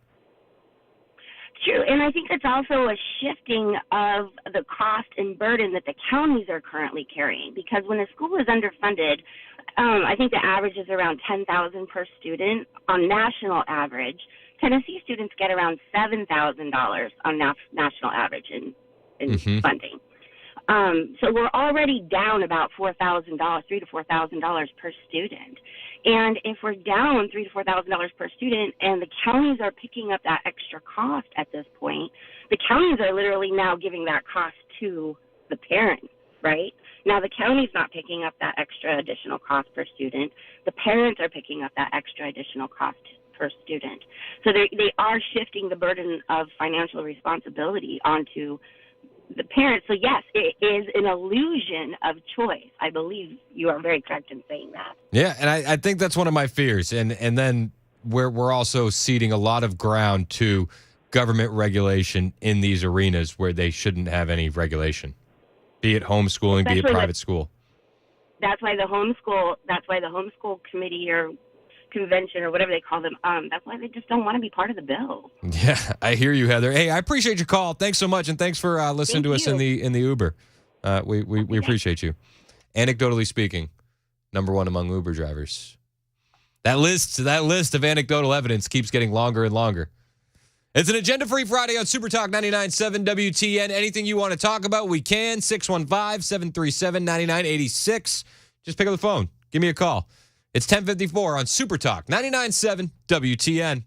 True, and I think it's also a shifting of the cost and burden that the counties are currently carrying, because when a school is underfunded, I think the average is around $10,000 per student on national average. Tennessee students get around $7,000 on national average in funding. So we're already down about $4,000, $3,000 to $4,000 per student. And if we're down $3,000 to $4,000 per student, and the counties are picking up that extra cost at this point, the counties are literally now giving that cost to the parents, right? Now the county's not picking up that extra additional cost per student. The parents are picking up that extra additional cost per student. So they are shifting the burden of financial responsibility onto the parents. So yes, it is an illusion of choice. I believe you are very correct in saying that. Yeah, and I think that's one of my fears. And then we're also ceding a lot of ground to government regulation in these arenas where they shouldn't have any regulation, be it homeschooling, be it private school. That's why the homeschool committee or convention or whatever they call them, that's why they just don't want to be part of the bill. Yeah, I hear you, Heather. Hey, I appreciate your call. Thanks so much, and thanks for listening to us in the Uber. We appreciate you. Anecdotally speaking, number one among Uber drivers. That list of anecdotal evidence keeps getting longer and longer. It's an agenda-free Friday on Super Talk 99.7 WTN. Anything you want to talk about, we can. 615-737-9986. Just pick up the phone. Give me a call. It's 10:54 on Super Talk 99.7 WTN.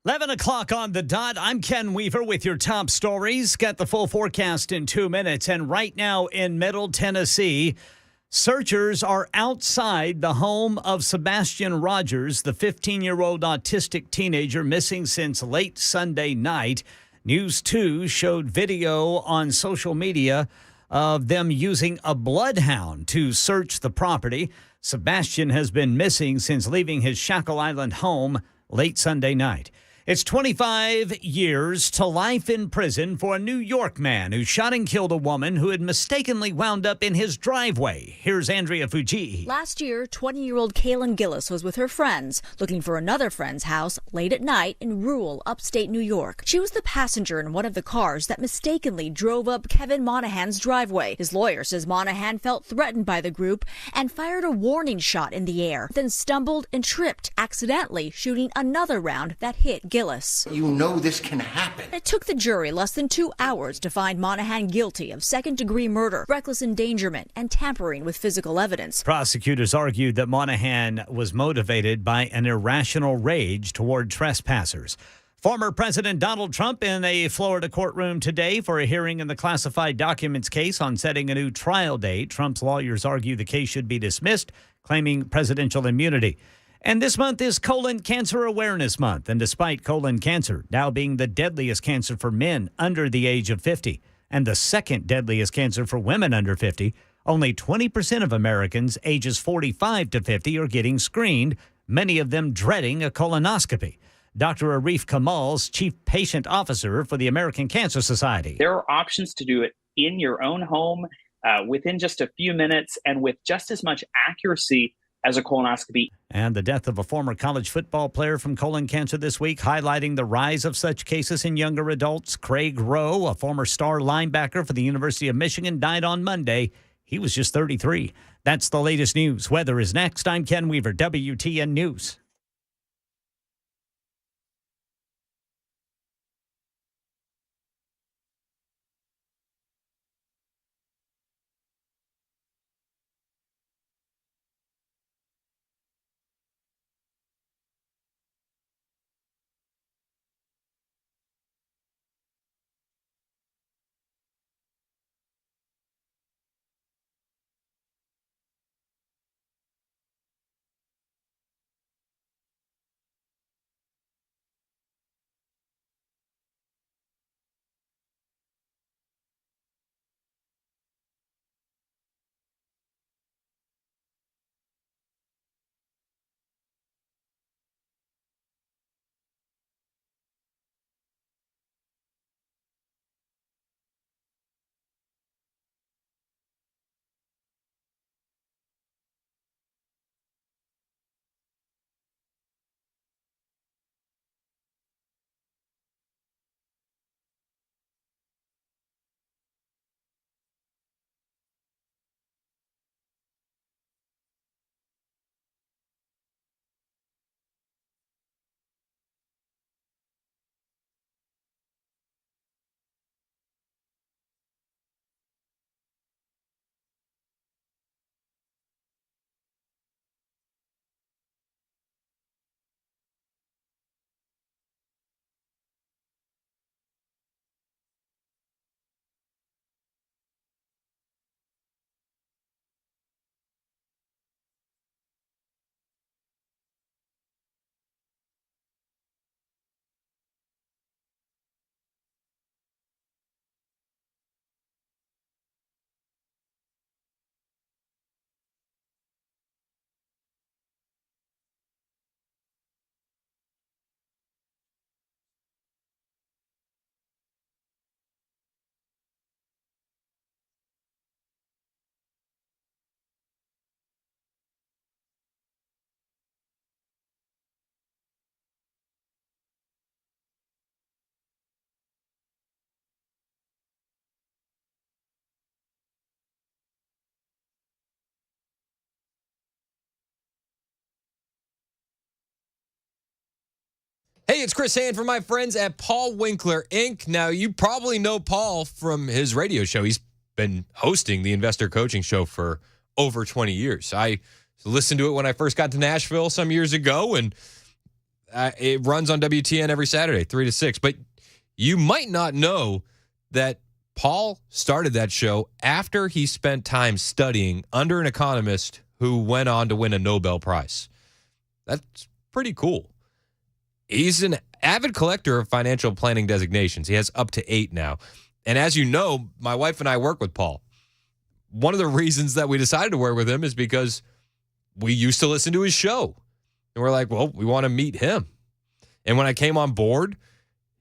11 o'clock on the dot. I'm Ken Weaver with your top stories. Got the full forecast in 2 minutes. And right now in Middle Tennessee, searchers are outside the home of Sebastian Rogers, the 15-year-old autistic teenager missing since late Sunday night. News 2 showed video on social media of them using a bloodhound to search the property. Sebastian has been missing since leaving his Shackle Island home late Sunday night. It's 25 years to life in prison for a New York man who shot and killed a woman who had mistakenly wound up in his driveway. Here's Andrea Fuji. Last year, 20-year-old Kaylin Gillis was with her friends, looking for another friend's house late at night in rural upstate New York. She was the passenger in one of the cars that mistakenly drove up Kevin Monahan's driveway. His lawyer says Monahan felt threatened by the group and fired a warning shot in the air, then stumbled and tripped, accidentally shooting another round that hit Gillis. You know this can happen. It took the jury less than 2 hours to find Monahan guilty of second-degree murder, reckless endangerment, and tampering with physical evidence. Prosecutors argued that Monahan was motivated by an irrational rage toward trespassers. Former President Donald Trump in a Florida courtroom today for a hearing in the classified documents case on setting a new trial date. Trump's lawyers argue the case should be dismissed, claiming presidential immunity. And this month is Colon Cancer Awareness Month. And despite colon cancer now being the deadliest cancer for men under the age of 50 and the second deadliest cancer for women under 50, only 20% of Americans ages 45 to 50 are getting screened, many of them dreading a colonoscopy. Dr. Arif Kamal's chief patient officer for the American Cancer Society. There are options to do it in your own home within just a few minutes and with just as much accuracy as a colonoscopy. And the death of a former college football player from colon cancer this week, highlighting the rise of such cases in younger adults. Craig Rowe, a former star linebacker for the University of Michigan, died on Monday. He was just 33. That's the latest news. Weather is next. I'm Ken Weaver, WTN News. Hey, it's Chris Hand from my friends at Paul Winkler Inc. Now, you probably know Paul from his radio show. He's been hosting the Investor Coaching Show for over 20 years. I listened to it when I first got to Nashville some years ago, and it runs on WTN every Saturday, 3 to 6. But you might not know that Paul started that show after he spent time studying under an economist who went on to win a Nobel Prize. That's pretty cool. He's an avid collector of financial planning designations. He has up to 8 now. And as you know, my wife and I work with Paul. One of the reasons that we decided to work with him is because we used to listen to his show. And we're like, well, we want to meet him. And when I came on board,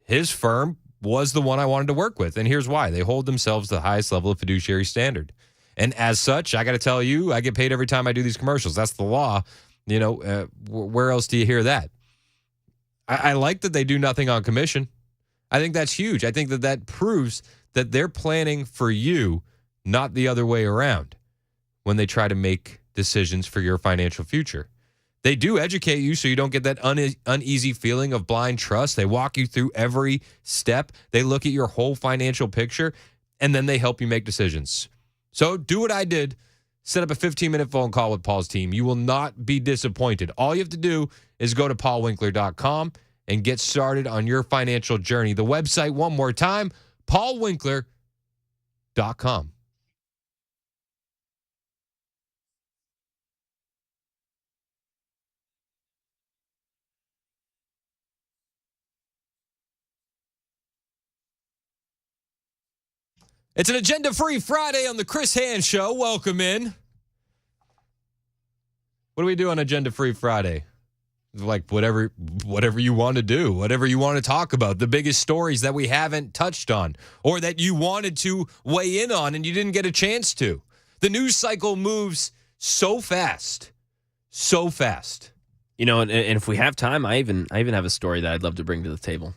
his firm was the one I wanted to work with. And here's why. They hold themselves to the highest level of fiduciary standard. And as such, I got to tell you, I get paid every time I do these commercials. That's the law. You know, where else do you hear that? I like that they do nothing on commission. I think that's huge. I think that proves that they're planning for you, not the other way around, when they try to make decisions for your financial future. They do educate you so you don't get that uneasy feeling of blind trust. They walk you through every step. They look at your whole financial picture, and then they help you make decisions. So do what I did. Set up a 15-minute phone call with Paul's team. You will not be disappointed. All you have to do is go to paulwinkler.com and get started on your financial journey. The website, one more time, paulwinkler.com. It's an agenda-free Friday on the Chris Hand Show. Welcome in. What do we do on Agenda-Free Friday? Like whatever you want to do, whatever you want to talk about, the biggest stories that we haven't touched on or that you wanted to weigh in on and you didn't get a chance to. The news cycle moves so fast. So fast. You know, and if we have time, I even have a story that I'd love to bring to the table.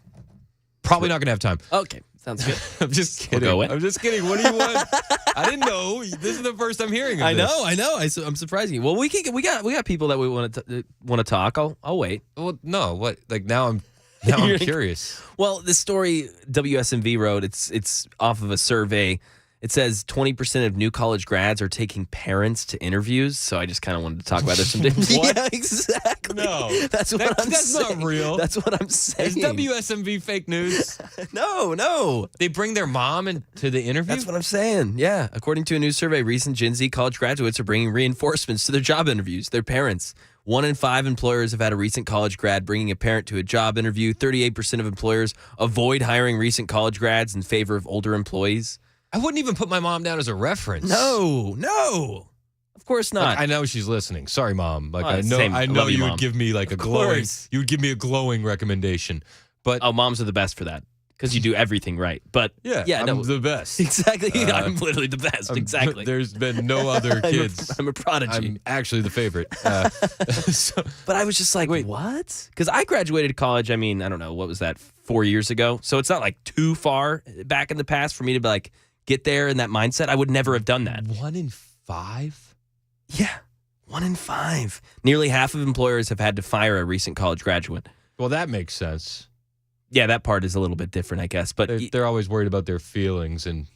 Probably not going to have time. Okay. Sounds good. I'm just kidding. I'm just kidding. What do you want? I didn't know. This is the first I'm hearing of this. I know. I'm surprising you. Well, we got people that we want to talk. I'll wait. Well, no. What? Like now I'm curious. Well, this story WSMV wrote. It's off of a survey. It says 20% of new college grads are taking parents to interviews. So I just kind of wanted to talk about this. What? Yeah, exactly. No, that's not real. That's what I'm saying. Is WSMV fake news? No. They bring their mom into the interview? That's what I'm saying. Yeah. According to a new survey, recent Gen Z college graduates are bringing reinforcements to their job interviews. Their parents. 1 in 5 employers have had a recent college grad bringing a parent to a job interview. 38% of employers avoid hiring recent college grads in favor of older employees. I wouldn't even put my mom down as a reference. No. Of course not. Like, I know she's listening. Sorry, Mom. Like I know love you Mom. would give me like a glowing. You would give me a glowing recommendation. But moms are the best for that because you do everything right. But I'm the best. Exactly. I'm literally the best. Exactly. There's been no other kids. I'm a prodigy. I'm actually the favorite. But I was just like, wait, what? Because I graduated college. I mean, I don't know, what was that, 4 years ago? So it's not like too far back in the past for me to be like, get there in that mindset. I would never have done that. 1 in 5? Yeah, 1 in 5. Nearly half of employers have had to fire a recent college graduate. Well, that makes sense. Yeah, that part is a little bit different, I guess. But they're always worried about their feelings and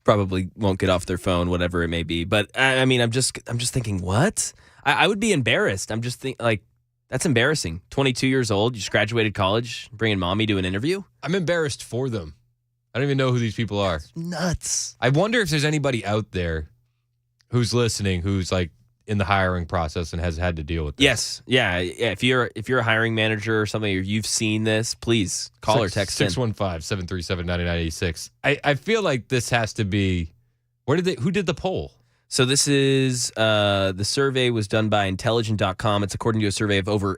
probably won't get off their phone, whatever it may be. But I mean, I'm just thinking, what? I would be embarrassed. I'm just thinking, like, that's embarrassing. 22 years old, you just graduated college, bringing mommy to an interview. I'm embarrassed for them. I don't even know who these people are. That's nuts. I wonder if there's anybody out there who's listening who's like in the hiring process and has had to deal with this. Yes. Yeah. If you're a hiring manager or something, or you've seen this, please call or text 615-737-9986. I feel like this has to be, who did the poll? So this is, the survey was done by intelligent.com. It's according to a survey of over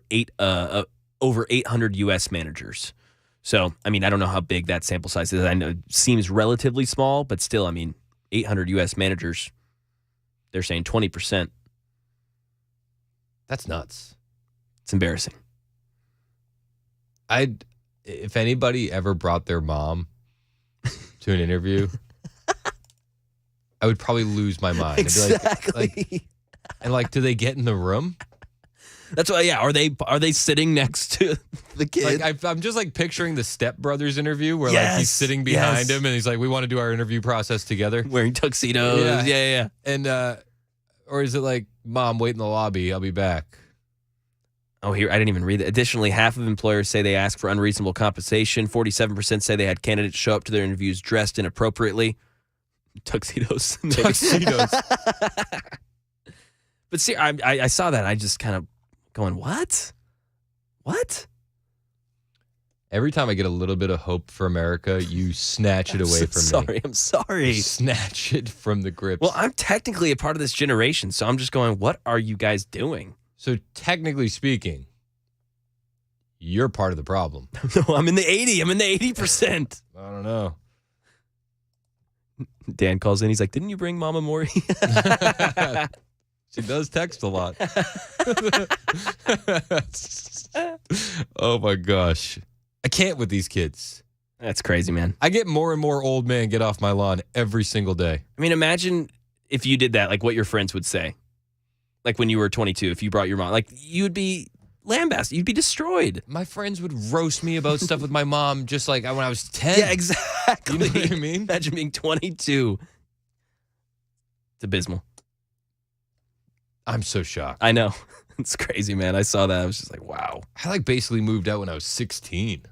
800 U.S. managers. So, I mean, I don't know how big that sample size is. I know it seems relatively small, but still, I mean, 800 U.S. managers, they're saying 20%. That's nuts. It's embarrassing. If anybody ever brought their mom to an interview, I would probably lose my mind. Exactly. Do they get in the room? That's why, yeah. Are they sitting next to the kid? Like I'm just like picturing the Step Brothers interview where like he's sitting behind him and he's like, "We want to do our interview process together," wearing tuxedos. Yeah. And or is it like, "Mom, wait in the lobby. I'll be back." Oh, here, I didn't even read that. Additionally, half of employers say they ask for unreasonable compensation. 47% say they had candidates show up to their interviews dressed inappropriately. Tuxedos. Tuxedos. But see, I saw that and I just kind of going, what? What? Every time I get a little bit of hope for America, you snatch it away from me. I'm sorry. You snatch it from the grips. Well, I'm technically a part of this generation, so I'm just going, what are you guys doing? So technically speaking, you're part of the problem. No, I'm in the 80. I'm in the 80%. I don't know. Dan calls in. He's like, didn't you bring Mama Maury? She does text a lot. Oh, my gosh. I can't with these kids. That's crazy, man. I get more and more old man get off my lawn every single day. I mean, imagine if you did that, like what your friends would say. Like when you were 22, if you brought your mom, like you'd be lambasted. You'd be destroyed. My friends would roast me about stuff with my mom just like when I was 10. Yeah, exactly. You know what I mean? Imagine being 22. It's abysmal. I'm so shocked. I know. It's crazy, man. I saw that. I was just like, wow. I like basically moved out when I was 16.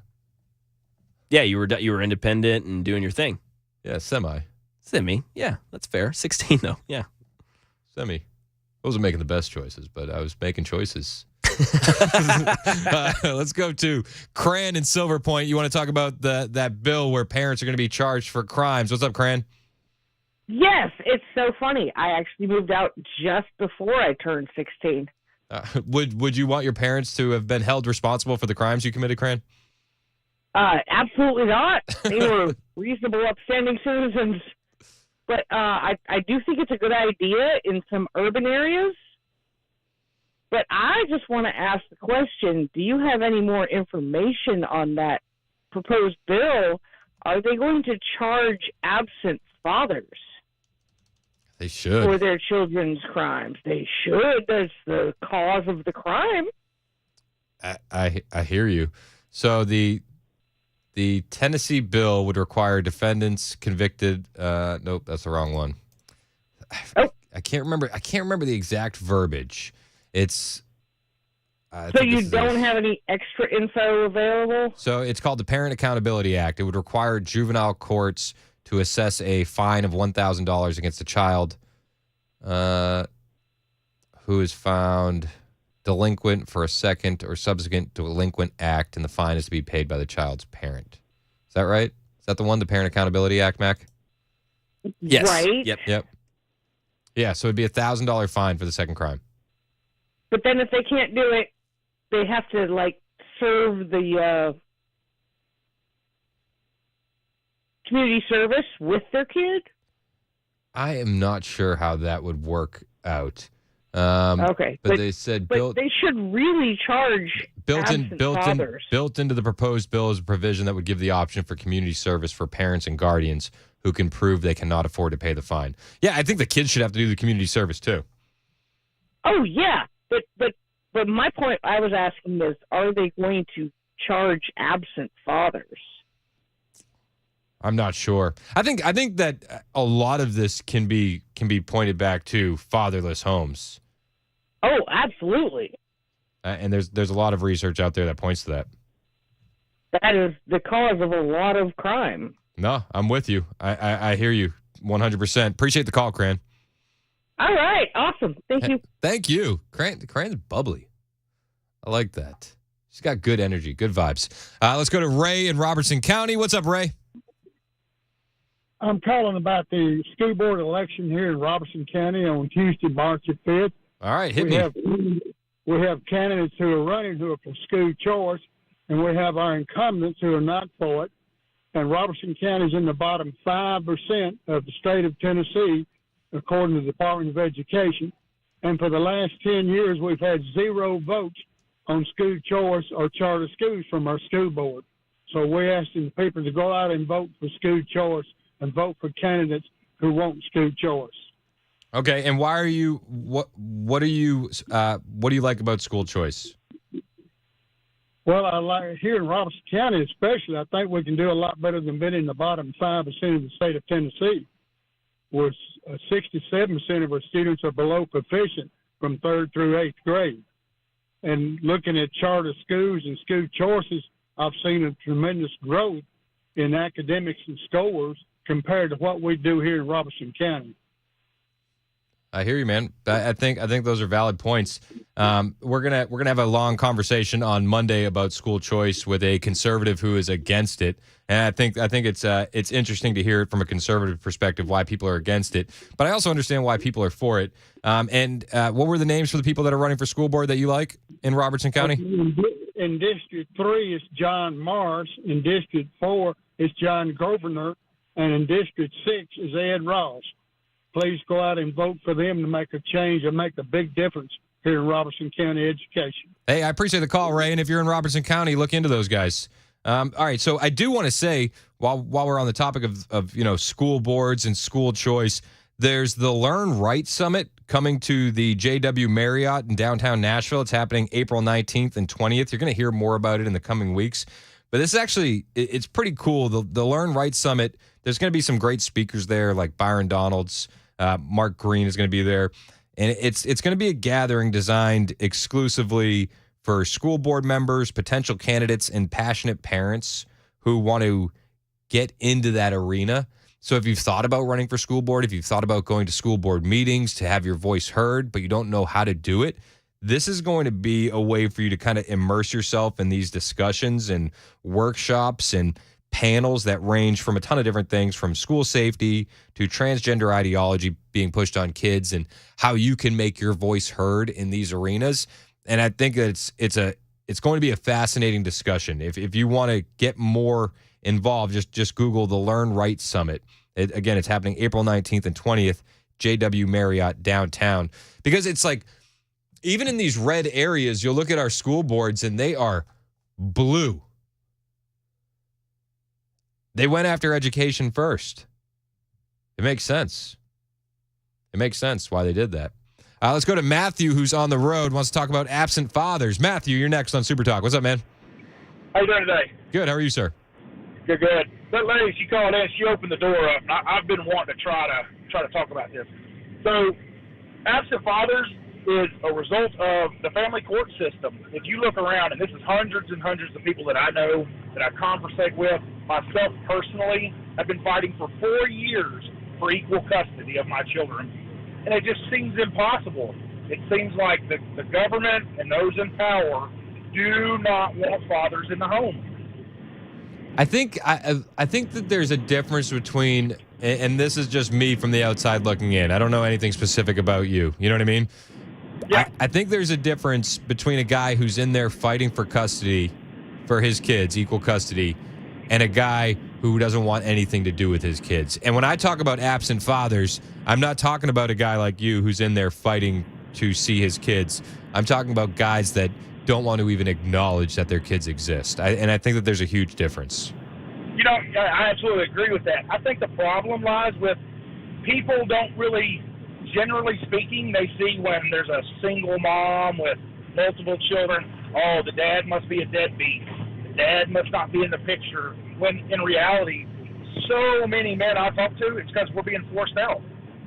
Yeah, you were independent and doing your thing. Yeah, semi. Yeah, that's fair. 16 though. Yeah. Semi. I wasn't making the best choices, but I was making choices. Let's go to Cran in Silver Point. You want to talk about that bill where parents are going to be charged for crimes. What's up, Cran? Yes, it's so funny. I actually moved out just before I turned 16. Would you want your parents to have been held responsible for the crimes you committed, Cran? Absolutely not. They were reasonable, upstanding citizens. But I do think it's a good idea in some urban areas. But I just want to ask the question, do you have any more information on that proposed bill? Are they going to charge absent fathers? They should. For their children's crimes? They should. That's the cause of the crime. I hear you. So the Tennessee bill would require defendants convicted. Nope, that's the wrong one. I can't remember. I can't remember the exact verbiage. It's. So you don't have any extra info available? So it's called the Parent Accountability Act. It would require juvenile courts to assess a fine of $1,000 against a child who is found delinquent for a second or subsequent delinquent act, and the fine is to be paid by the child's parent. Is that right? Is that the one, the Parent Accountability Act, Mac? Yes. Right. Yep. Yeah, so it'd be $1,000 fine for the second crime. But then if they can't do it, they have to, serve the community service with their kid? I am not sure how that would work out. Okay. But they said they should really charge built fathers. into the proposed bill is a provision that would give the option for community service for parents and guardians who can prove they cannot afford to pay the fine. Yeah, I think the kids should have to do the community service too. Oh yeah, but my point I was asking is, are they going to charge absent fathers? I'm not sure. I think that a lot of this can be pointed back to fatherless homes. Oh, absolutely. And there's a lot of research out there that points to that. That is the cause of a lot of crime. No, I'm with you. I hear you 100%. Appreciate the call, Cran. All right. Awesome. Thank you. Thank you. Cran's bubbly. I like that. She's got good energy, good vibes. Let's go to Ray in Robertson County. What's up, Ray? I'm calling about the school board election here in Robertson County on Tuesday, March the 5th. All right, hit me. We have candidates who are running who are for school choice, and we have our incumbents who are not for it. And Robertson County is in the bottom 5% of the state of Tennessee, according to the Department of Education. And for the last 10 years, we've had 0 votes on school choice or charter schools from our school board. So we're asking the people to go out and vote for school choice and vote for candidates who want school choice. Okay, and why are you what do you like about school choice? Well, I like here in Robertson County especially, I think we can do a lot better than being in the bottom 5% of the state of Tennessee, where 67% of our students are below proficient from 3rd through 8th grade. And looking at charter schools and school choices, I've seen a tremendous growth in academics and scores compared to what we do here in Robertson County. I hear you, man. I think those are valid points. We're gonna have a long conversation on Monday about school choice with a conservative who is against it, and I think it's interesting to hear it from a conservative perspective why people are against it. But I also understand why people are for it. And what were the names for the people that are running for school board that you like in Robertson County? In District 3, it's John Morris. In District 4, it's John Governor. And in District 6 is Ed Ross. Please go out and vote for them to make a change and make a big difference here in Robertson County education. Hey, I appreciate the call, Ray. And if you're in Robertson County, look into those guys. All right, so I do want to say, while we're on the topic of school boards and school choice, there's the Learn Right Summit coming to the JW Marriott in downtown Nashville. It's happening April 19th and 20th. You're going to hear more about it in the coming weeks. But this is actually, it's pretty cool. The Learn Right Summit, there's going to be some great speakers there like Byron Donalds. Mark Green is going to be there. And it's going to be a gathering designed exclusively for school board members, potential candidates, and passionate parents who want to get into that arena. So if you've thought about running for school board, if you've thought about going to school board meetings to have your voice heard, but you don't know how to do it, this is going to be a way for you to kind of immerse yourself in these discussions and workshops and panels that range from a ton of different things, from school safety to transgender ideology being pushed on kids and how you can make your voice heard in these arenas. And I think that it's going to be a fascinating discussion. If you want to get more involved, just Google the Learn Right Summit. Again, it's happening April 19th and 20th, JW Marriott downtown. Because it's like, even in these red areas, you'll look at our school boards and they are blue. They went after education first. It makes sense. It makes sense why they did that. Let's go to Matthew, who's on the road, wants to talk about absent fathers. Matthew, you're next on Super Talk. What's up, man? How you doing today? Good. How are you, sir? Good. That lady, she called in. She opened the door up. I've been wanting to try to talk about this. So, absent fathers is a result of the family court system. If you look around, and this is hundreds and hundreds of people that I know, that I conversate with, myself personally, I've been fighting for 4 years for equal custody of my children. And it just seems impossible. It seems like the government and those in power do not want fathers in the home. I think that there's a difference between, and this is just me from the outside looking in. I don't know anything specific about you. You know what I mean? Yeah. I think there's a difference between a guy who's in there fighting for custody for his kids, equal custody, and a guy who doesn't want anything to do with his kids. And when I talk about absent fathers, I'm not talking about a guy like you who's in there fighting to see his kids. I'm talking about guys that don't want to even acknowledge that their kids exist. And I think that there's a huge difference. You know, I absolutely agree with that. I think the problem lies with people don't really, generally speaking, they see when there's a single mom with multiple children, oh, the dad must be a deadbeat. The dad must not be in the picture. When in reality, so many men I talk to, it's because we're being forced out.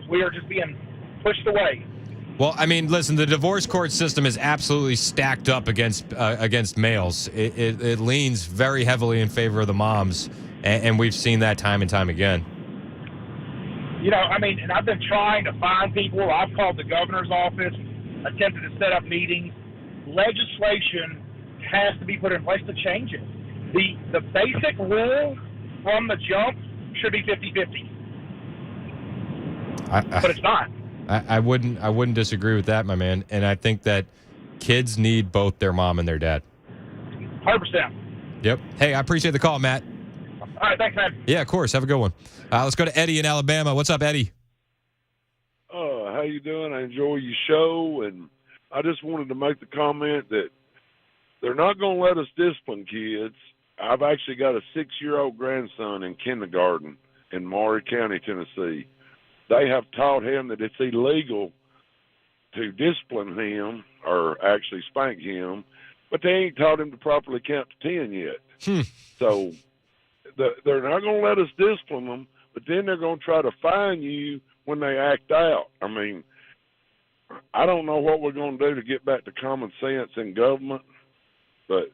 We are just being pushed away. Well, I mean, listen, the divorce court system is absolutely stacked up against males. It leans very heavily in favor of the moms, and we've seen that time and time again. You know, I mean, and I've been trying to find people. I've called the governor's office, attempted to set up meetings. Legislation has to be put in place to change it. The basic rule from the jump should be 50-50. But it's not. I wouldn't disagree with that, my man. And I think that kids need both their mom and their dad. 100%. Yep. Hey, I appreciate the call, Matt. All right, thanks, man. Yeah, of course. Have a good one. Let's go to Eddie in Alabama. What's up, Eddie? How you doing? I enjoy your show, and I just wanted to make the comment that they're not going to let us discipline kids. I've actually got a 6-year-old grandson in kindergarten in Maury County, Tennessee. They have taught him that it's illegal to discipline him or actually spank him, but they ain't taught him to properly count to 10 yet. So they're not going to let us discipline them, but then they're going to try to fine you when they act out. I mean, I don't know what we're going to do to get back to common sense in government, but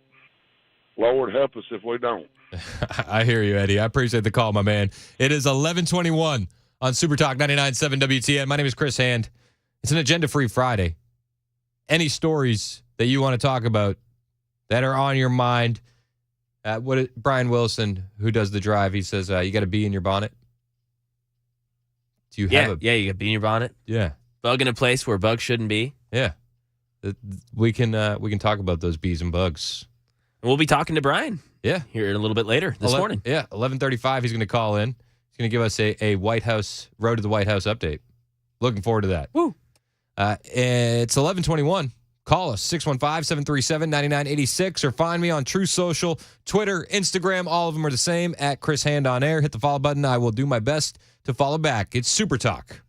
Lord help us if we don't. I hear you, Eddie. I appreciate the call, my man. It is 11:21 on Super Talk 99.7 WTN. My name is Chris Hand. It's an agenda-free Friday. Any stories that you want to talk about that are on your mind? Brian Wilson, who does the drive, he says, you got a bee in your bonnet. Do you have you got a bee in your bonnet? Yeah. Bug in a place where bugs shouldn't be? Yeah. We can talk about those bees and bugs. And we'll be talking to Brian. Yeah. Here a little bit later this morning. Yeah, 11:35, he's going to call in. He's going to give us a White House, Road to the White House update. Looking forward to that. Woo. It's 11:21. Call us, 615-737-9986, or find me on True Social, Twitter, Instagram. All of them are the same, at Chris Hand on Air. Hit the follow button. I will do my best to follow back. It's Super Talk.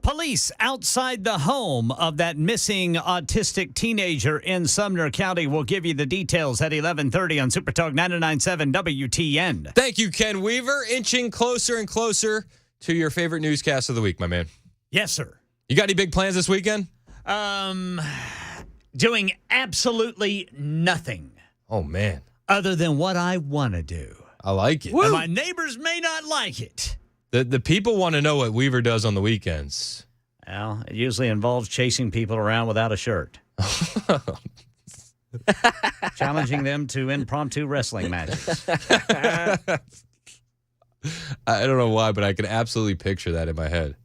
Police outside the home of that missing autistic teenager in Sumner County. Will give you the details at 11:30 on Super Talk 99.7 WTN. Thank you, Ken Weaver. Inching closer and closer to your favorite newscast of the week, my man. Yes, sir. You got any big plans this weekend? Doing absolutely nothing. Oh, man. Other than what I want to do. I like it. And my neighbors may not like it. The people want to know what Weaver does on the weekends. Well, it usually involves chasing people around without a shirt. Challenging them to impromptu wrestling matches. I don't know why, but I can absolutely picture that in my head.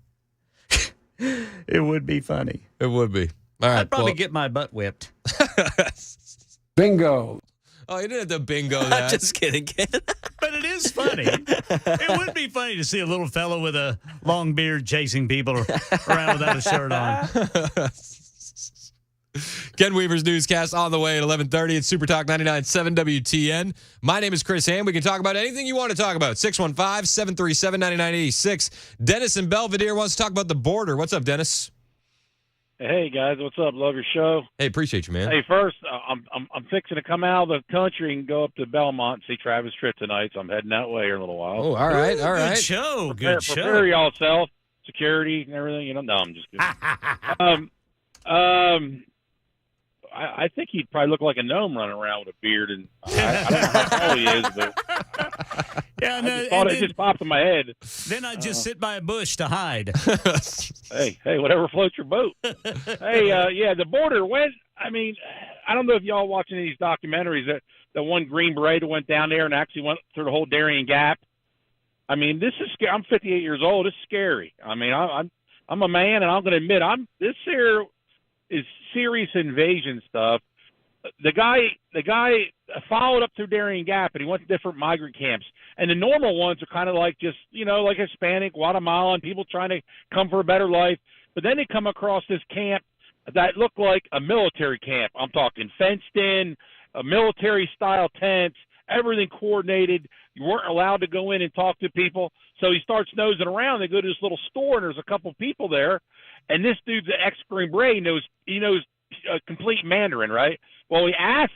It would be funny. It would be. All right. I'd probably get my butt whipped. Bingo. Oh, you didn't have to bingo that. Just kidding, kid. But it is funny. It would be funny to see a little fellow with a long beard chasing people around without a shirt on. Ken Weaver's newscast on the way at 11:30 at Super Talk 99.7 WTN. My name is Chris Ham. We can talk about anything you want to talk about. 615-737-9986. Dennis in Belvedere wants to talk about the border. What's up, Dennis? Hey guys, what's up? Love your show. Hey, appreciate you, man. Hey, first, I'm fixing to come out of the country and go up to Belmont and see Travis Tritt tonight, so I'm heading that way here in a little while. Oh, all right, all right. Good show. Prepare y'all self, security and everything. You know, no, I'm just kidding. I think he'd probably look like a gnome running around with a beard, and I don't know how tall he is, but yeah, no, it just popped in my head. Then I'd just sit by a bush to hide. Hey, whatever floats your boat. Hey, yeah, the border. I don't know if y'all watching these documentaries. The one Green Beret that went down there and actually went through the whole Darien Gap. I mean, this is scary. I'm 58 years old. It's scary. I mean, I'm a man, and I'm going to admit this here is serious invasion stuff. The guy followed up through Darien Gap, and he went to different migrant camps. And the normal ones are kind of like just, like Hispanic, Guatemalan, people trying to come for a better life. But then they come across this camp that looked like a military camp. I'm talking fenced in, military-style tents, everything coordinated. You weren't allowed to go in and talk to people. So he starts nosing around. They go to this little store, and there's a couple people there. And this dude's an ex-Green Beret. He knows complete Mandarin, right? Well, he asked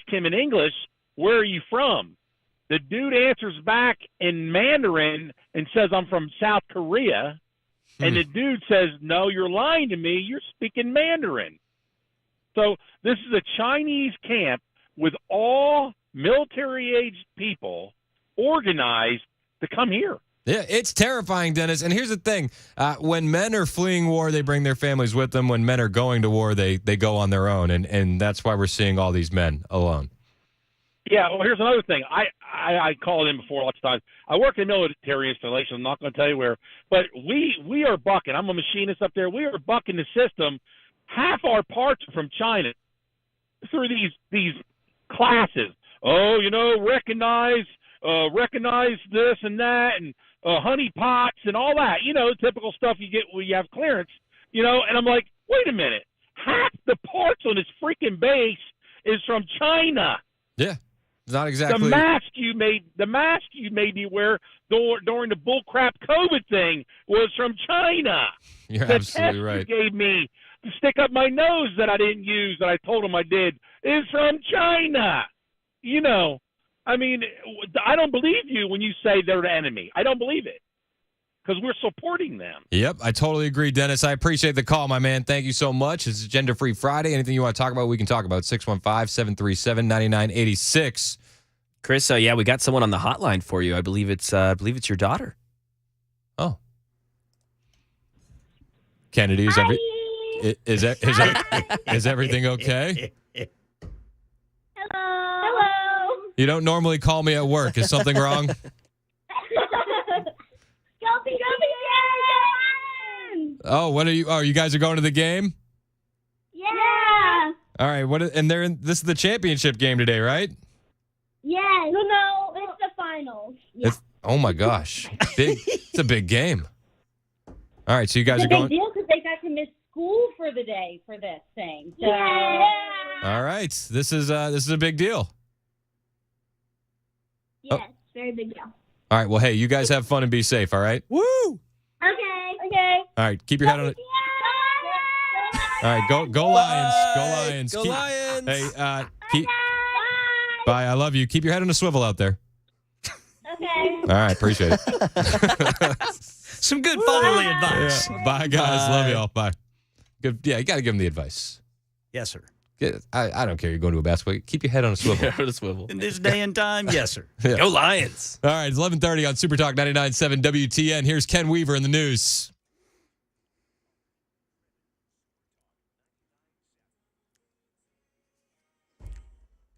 him in English, "Where are you from?" The dude answers back in Mandarin and says, "I'm from South Korea." And the dude says, "No, you're lying to me. You're speaking Mandarin." So this is a Chinese camp with all military-aged people organized to come here. Yeah, it's terrifying, Dennis. And here's the thing. When men are fleeing war, they bring their families with them. When men are going to war, they go on their own. And that's why we're seeing all these men alone. Yeah, well, here's another thing. I called in before lots of times. I work in military installation. I'm not going to tell you where. But we are bucking. I'm a machinist up there. We are bucking the system. Half our parts are from China through these classes. Oh, recognize this and that and honey pots and all that, typical stuff you get when you have clearance, and I'm like, wait a minute, half the parts on this freaking base is from China. Yeah, not exactly. The mask you made me wear during the bullcrap COVID thing was from China. You're the absolutely test right. You gave me to stick up my nose that I didn't use that I told him I did is from China. I mean, I don't believe you when you say they're the enemy. I don't believe it because we're supporting them. Yep, I totally agree, Dennis. I appreciate the call, my man. Thank you so much. It's Gender Free Friday. Anything you want to talk about, we can talk about. 615-737-9986. Chris, yeah, we got someone on the hotline for you. I believe it's your daughter. Oh. Kennedy, is everything okay? You don't normally call me at work. Is something wrong? Oh, what are you? Oh, you guys are going to the game? Yeah. All right. This is the championship game today, right? Yes. No, it's the finals. Yeah. Oh my gosh, it's a big game. All right, so you guys it's are going. It's a big deal because they got to miss school for the day for this thing. So. Yeah. All right, this is a big deal. Yes, very big deal. All right. Well, hey, you guys have fun and be safe. All right. Woo! Okay. All right. Keep your head on it. All right. Go Lions. Go Lions. Go Lions. Hey. Bye. I love you. Keep your head on a swivel out there. Okay. All right. Appreciate it. Some good fatherly advice. Yeah. Bye, guys. Love y'all. Bye. Good. Yeah, you got to give them the advice. Yes, sir. I don't care. You're going to a basketball. Keep your head on a swivel. On a swivel. In this day and time, yes, sir. Yeah. Go Lions. All right, it's 11:30 on Super Talk 99.7 WTN. Here's Ken Weaver in the news.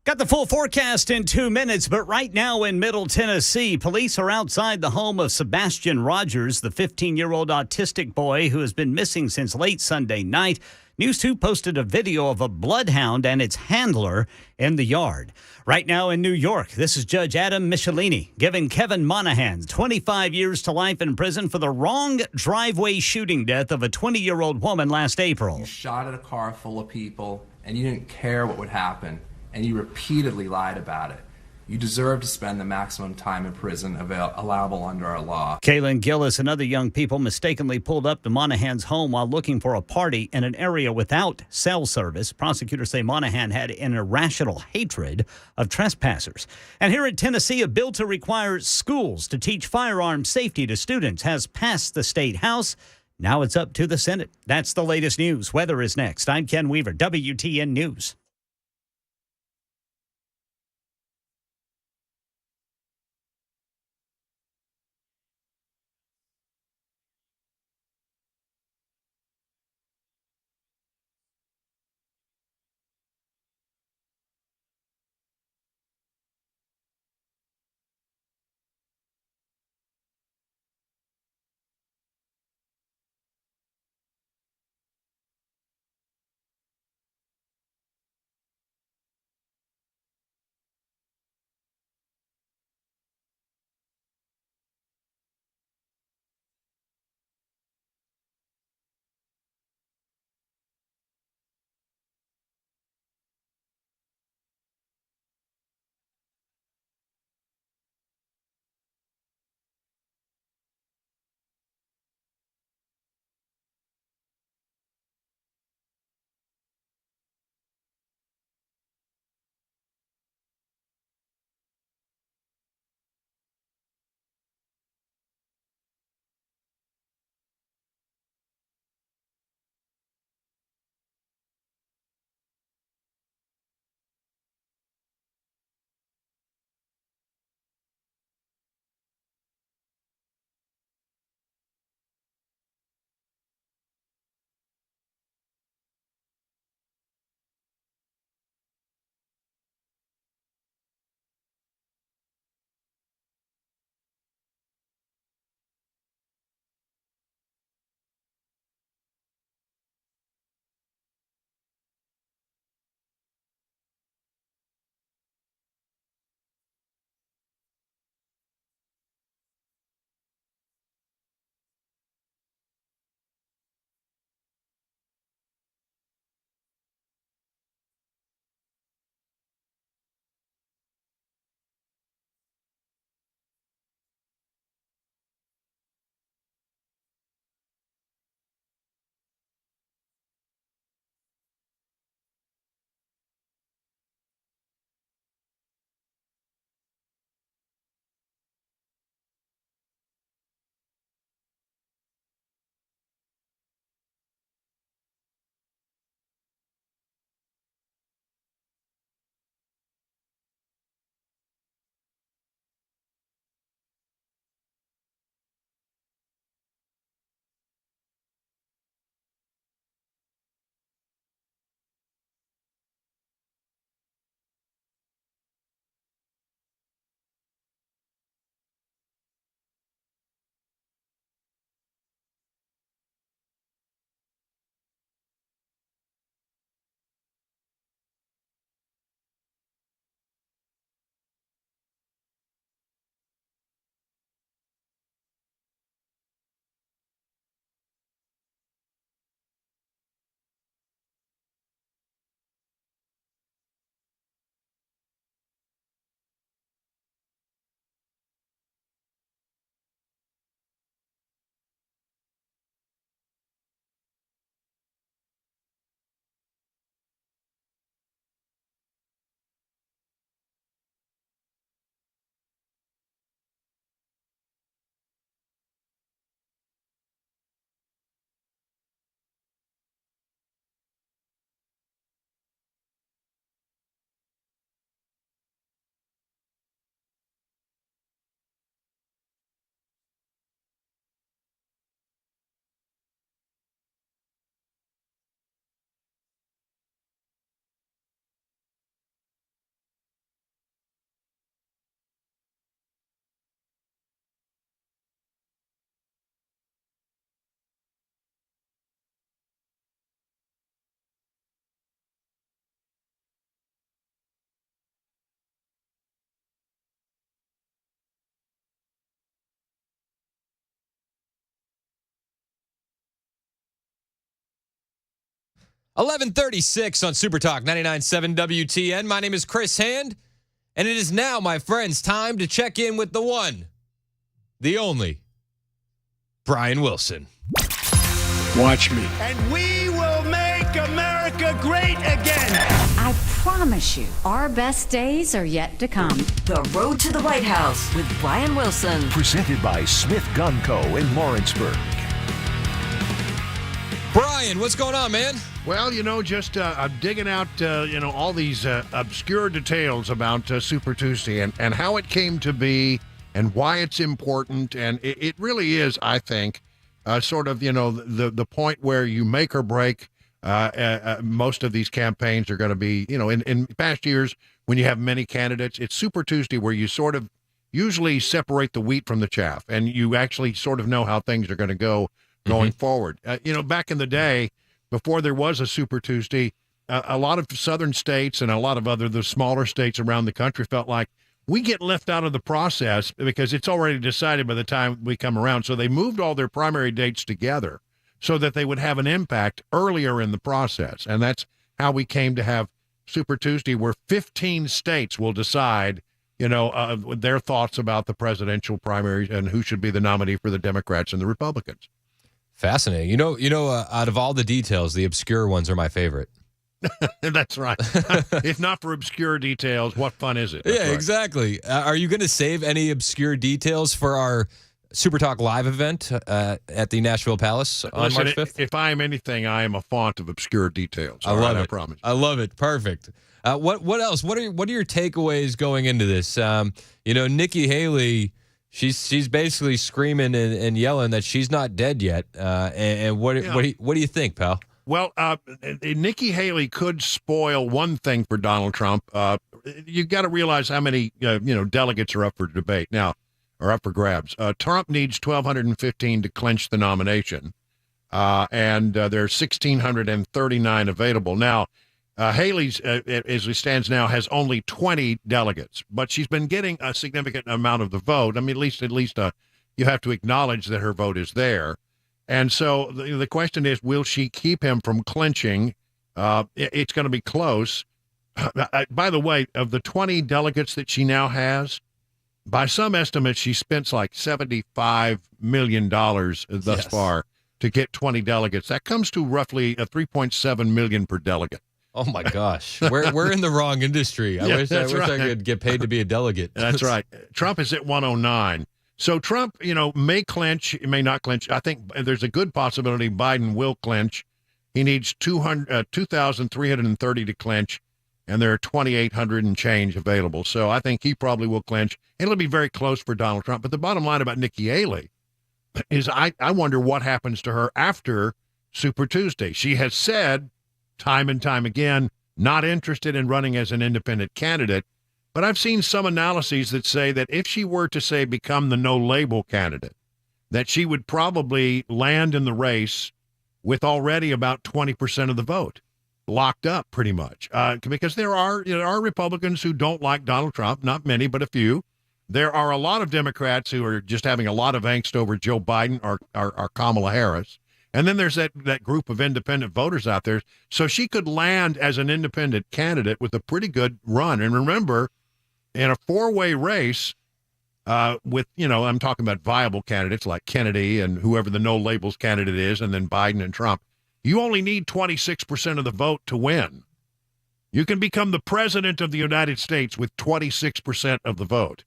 Got the full forecast in 2 minutes, but right now in Middle Tennessee, police are outside the home of Sebastian Rogers, the 15-year-old autistic boy who has been missing since late Sunday night. News 2 posted a video of a bloodhound and its handler in the yard. Right now in New York, this is Judge Adam Michelini giving Kevin Monahan 25 years to life in prison for the wrong driveway shooting death of a 20-year-old woman last April. You shot at a car full of people, and you didn't care what would happen, and you repeatedly lied about it. You deserve to spend the maximum time in prison allowable under our law. Kaylin Gillis and other young people mistakenly pulled up to Monahan's home while looking for a party in an area without cell service. Prosecutors say Monahan had an irrational hatred of trespassers. And here in Tennessee, a bill to require schools to teach firearm safety to students has passed the state house. Now it's up to the Senate. That's the latest news. Weather is next. I'm Ken Weaver, WTN News. 11:36 on Super Talk 99.7 WTN. My name is Chris Hand, and it is now, my friends, time to check in with the one, the only, Brian Wilson. Watch me. And we will make America great again. I promise you, our best days are yet to come. The Road to the White House with Brian Wilson. Presented by Smith Gun Co. in Lawrenceburg. Brian, what's going on, man? Well, just I'm digging out, all these obscure details about Super Tuesday and how it came to be and why it's important. And it really is, I think, sort of, the point where you make or break. Most of these campaigns are going to be, in past years when you have many candidates, it's Super Tuesday where you sort of usually separate the wheat from the chaff and you actually sort of know how things are going to go going forward. Back in the day, before there was a Super Tuesday, a lot of southern states and a lot of the smaller states around the country felt like we get left out of the process because it's already decided by the time we come around. So they moved all their primary dates together so that they would have an impact earlier in the process. And that's how we came to have Super Tuesday, where 15 states will decide, their thoughts about the presidential primaries and who should be the nominee for the Democrats and the Republicans. Fascinating. Out of all the details, the obscure ones are my favorite. That's right. If not for obscure details, what fun is it? That's right. Exactly. Are you going to save any obscure details for our Super Talk Live event at the Nashville Palace on March 5th? If I am anything, I am a font of obscure details. I love it. I promise. I love it. Perfect. What else? What are your takeaways going into this? Nikki Haley, she's basically screaming and yelling that she's not dead yet. And what do you think, pal? Well, Nikki Haley could spoil one thing for Donald Trump. You've got to realize how many delegates are up for debate now. Are up for grabs. Trump needs 1,215 to clinch the nomination, and there's 1,639 available. Now, Haley's, as it stands now, has only 20 delegates, but she's been getting a significant amount of the vote. I mean, at least you have to acknowledge that her vote is there. And so the question is, will she keep him from clinching? It's going to be close. By the way, of the 20 delegates that she now has, by some estimates, she spent like $75 million thus far to get 20 delegates. That comes to roughly $3.7 million per delegate. Oh my gosh, we're in the wrong industry. I wish I could get paid to be a delegate. That's right. Trump is at 109. So Trump, may clinch, may not clinch. I think there's a good possibility Biden will clinch. He needs 2,330 to clinch, and there are 2,800 and change available. So I think he probably will clinch. It'll be very close for Donald Trump. But the bottom line about Nikki Haley is I wonder what happens to her after Super Tuesday. She has said time and time again, not interested in running as an independent candidate. But I've seen some analyses that say that if she were to, say, become the no-label candidate, that she would probably land in the race with already about 20% of the vote locked up pretty much. Because there are Republicans who don't like Donald Trump, not many, but a few. There are a lot of Democrats who are just having a lot of angst over Joe Biden or Kamala Harris. And then there's that group of independent voters out there. So she could land as an independent candidate with a pretty good run. And remember, in a four-way race with, I'm talking about viable candidates like Kennedy and whoever the no-labels candidate is, and then Biden and Trump, you only need 26% of the vote to win. You can become the president of the United States with 26% of the vote.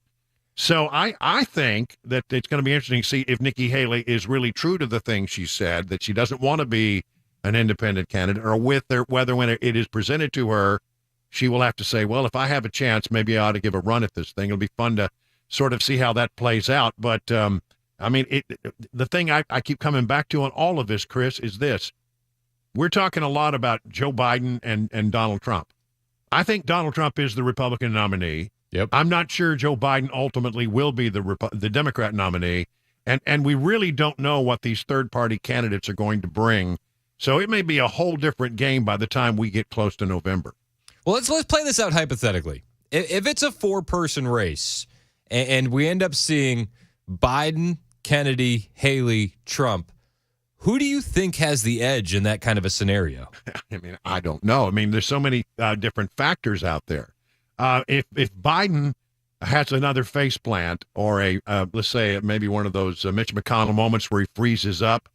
So I think that it's going to be interesting to see if Nikki Haley is really true to the thing she said, that she doesn't want to be an independent candidate, or whether when it is presented to her, she will have to say, well, if I have a chance, maybe I ought to give a run at this thing. It'll be fun to sort of see how that plays out. But, the thing I keep coming back to on all of this, Chris, is this. We're talking a lot about Joe Biden and Donald Trump. I think Donald Trump is the Republican nominee. Yep. I'm not sure Joe Biden ultimately will be the Democrat nominee. And we really don't know what these third-party candidates are going to bring. So it may be a whole different game by the time we get close to November. Well, let's play this out hypothetically. If it's a four-person race and we end up seeing Biden, Kennedy, Haley, Trump, Who do you think has the edge in that kind of a scenario? I mean, I don't know. I mean, there's so many different factors out there. If Biden has another face plant or let's say maybe one of those Mitch McConnell moments where he freezes up,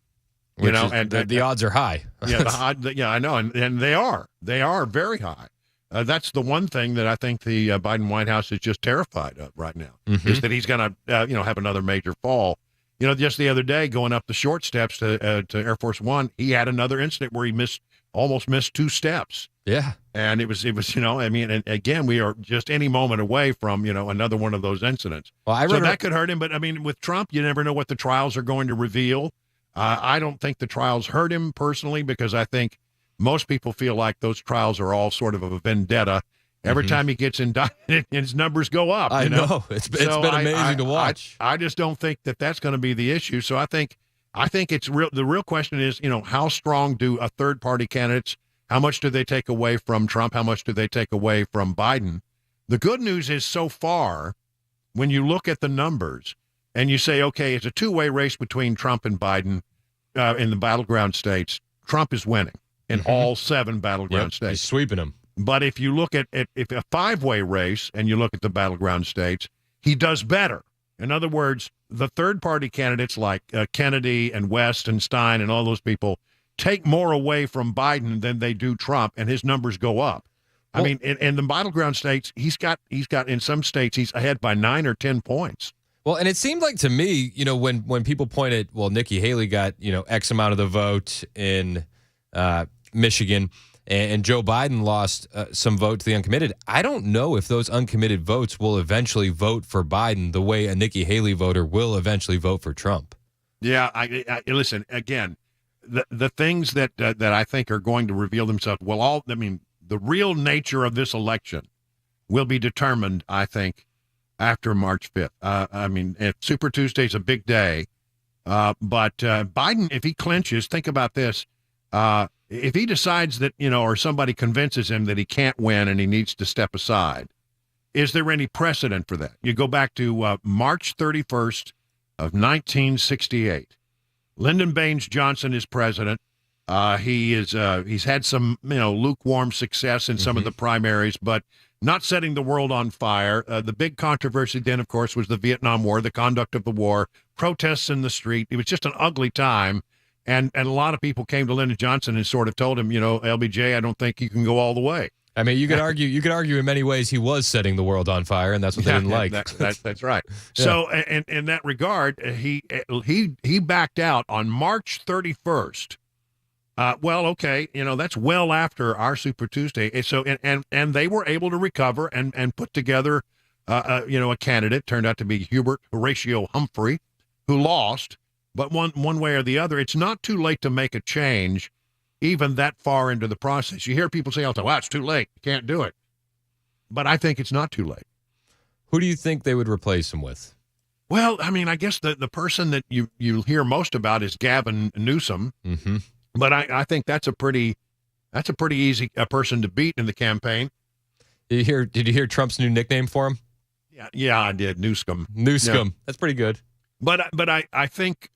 and the odds are high. Yeah, I know, and they are very high. That's the one thing that I think the Biden White House is just terrified of right now, is that he's going to have another major fall. Just the other day going up the short steps to Air Force One, he had another incident where he almost missed 2 steps. Yeah. And it was, and again, we are just any moment away from, another one of those incidents. Well, so that could hurt him. But with Trump, you never know what the trials are going to reveal. I don't think the trials hurt him personally, because I think most people feel like those trials are all sort of a vendetta. Every time he gets indicted, his numbers go up. I know. It's been amazing to watch. I just don't think that that's going to be the issue. So I think it's real. The real question is, how strong do a third party candidates, how much do they take away from Trump? How much do they take away from Biden? The good news is, so far, when you look at the numbers and you say, okay, it's a 2-way race between Trump and Biden in the battleground states, Trump is winning in all 7 battleground states. He's sweeping them. But if you look at if a 5-way race and you look at the battleground states, he does better. In other words, the third-party candidates like Kennedy and West and Stein and all those people take more away from Biden than they do Trump, and his numbers go up. Well, I mean, in the battleground states, he's got in some states he's ahead by 9 or 10 points. Well, and it seemed like to me, when people pointed, well, Nikki Haley got X amount of the vote in Michigan, and Joe Biden lost some vote to the uncommitted. I don't know if those uncommitted votes will eventually vote for Biden the way a Nikki Haley voter will eventually vote for Trump. Yeah, I listen, again, the things that I think are going to reveal themselves the real nature of this election will be determined, I think, after March 5th. Super Tuesday is a big day, but Biden, if he clinches, think about this. If he decides that, or somebody convinces him that he can't win and he needs to step aside, is there any precedent for that? You go back to March 31st of 1968. Lyndon Baines Johnson is president. He's had some, lukewarm success in some of the primaries, but not setting the world on fire. The big controversy then, of course, was the Vietnam War, the conduct of the war, protests in the street. It was just an ugly time. And a lot of people came to Lyndon Johnson and sort of told him, LBJ, I don't think you can go all the way. I mean, you could argue in many ways he was setting the world on fire, and that's what they didn't like. That's right. Yeah. So, in that regard, he backed out on March 31st. That's well after our Super Tuesday. So, and they were able to recover and put together, a candidate. Turned out to be Horatio Humphrey, who lost. But one way or the other, it's not too late to make a change, even that far into the process. You hear people say, "Wow, it's too late. You can't do it." But I think it's not too late. Who do you think they would replace him with? Well, I guess the person that you hear most about is Gavin Newsom. Mm-hmm. But I think that's a pretty easy person to beat in the campaign. Did you hear Trump's new nickname for him? Yeah, I did. Newscom. Yeah. That's pretty good. But I think